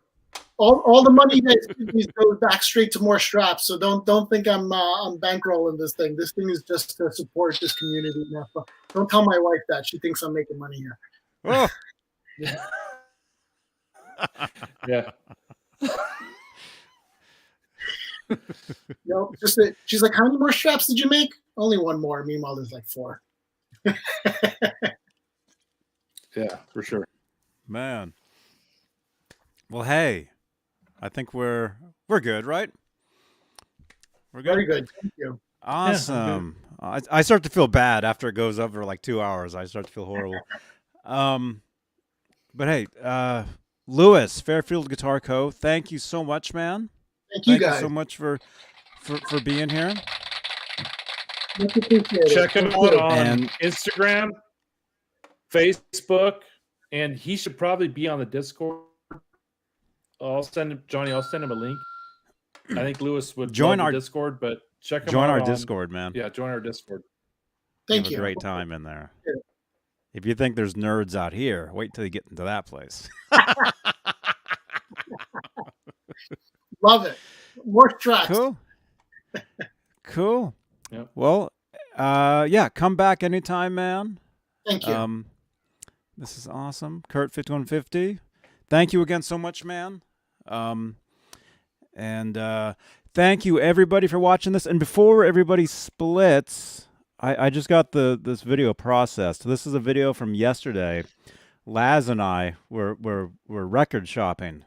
All the money goes back straight to more straps. So don't think I'm bankrolling this thing. This thing is just to support this community. Don't tell my wife that. She thinks I'm making money here. Oh, Yeah. Just that she's like, how many more straps did you make? Only one more. Meanwhile, there's like 4. Yeah, for sure. Man. Well, hey, I think we're good, right? We're good. Very good. Thank you. Awesome. I start to feel bad after it goes over like 2 hours. I start to feel horrible. But hey, Lewis, Fairfield Guitar Co. Thank you so much, man. Thank you guys. Thank you so much for being here. Much appreciated. Check him out on And- Instagram, Facebook, and he should probably be on the Discord. I'll send him a link. I think Lewis would Join love our the Discord, but check him out. Join our on- Discord, man. Yeah, join our Discord. Thank Have you. a great time in there. Yeah. If you think there's nerds out here, wait till you get into that place. Love it. More tracks. Cool. Cool. Yep. Well, yeah, come back anytime, man. Thank you. This is awesome. Kurt 5150. Thank you again so much, man. And thank you everybody for watching this. And before everybody splits, I just got this video processed. This is a video from yesterday. Laz and I were record shopping.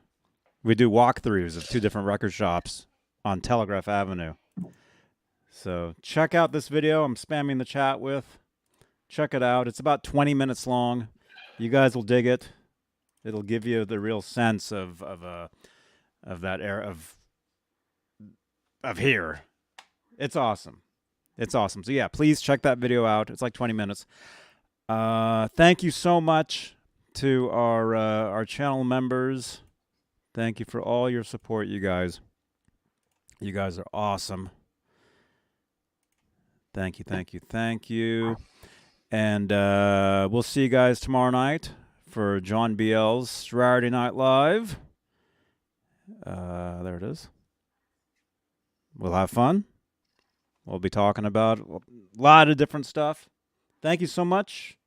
We do walkthroughs of 2 different record shops on Telegraph Avenue. So check out this video. I'm spamming the chat with. Check it out. It's about 20 minutes long. You guys will dig it. It'll give you the real sense of that era of here. It's awesome. It's awesome. So yeah, please check that video out. It's like 20 minutes. Thank you so much to our channel members. Thank you for all your support, you guys. You guys are awesome. Thank you, thank you, thank you. And we'll see you guys tomorrow night for John BL's Saturday Night Live. There it is. We'll have fun. We'll be talking about a lot of different stuff. Thank you so much.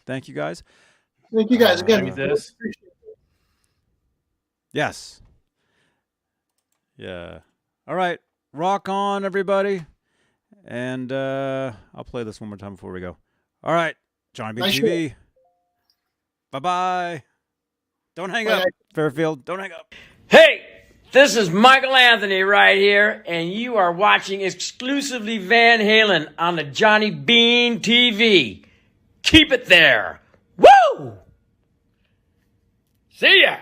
Thank you, guys. Thank you guys again. Maybe this. Yes. Yeah. All right. Rock on, everybody. And I'll play this one more time before we go. All right. Johnny Beane Nice TV. Bye-bye. Don't hang up, Fairfield. Don't hang up. Hey, this is Michael Anthony right here, and you are watching exclusively Van Halen on the Johnny Beane TV. Keep it there. Woo! See ya!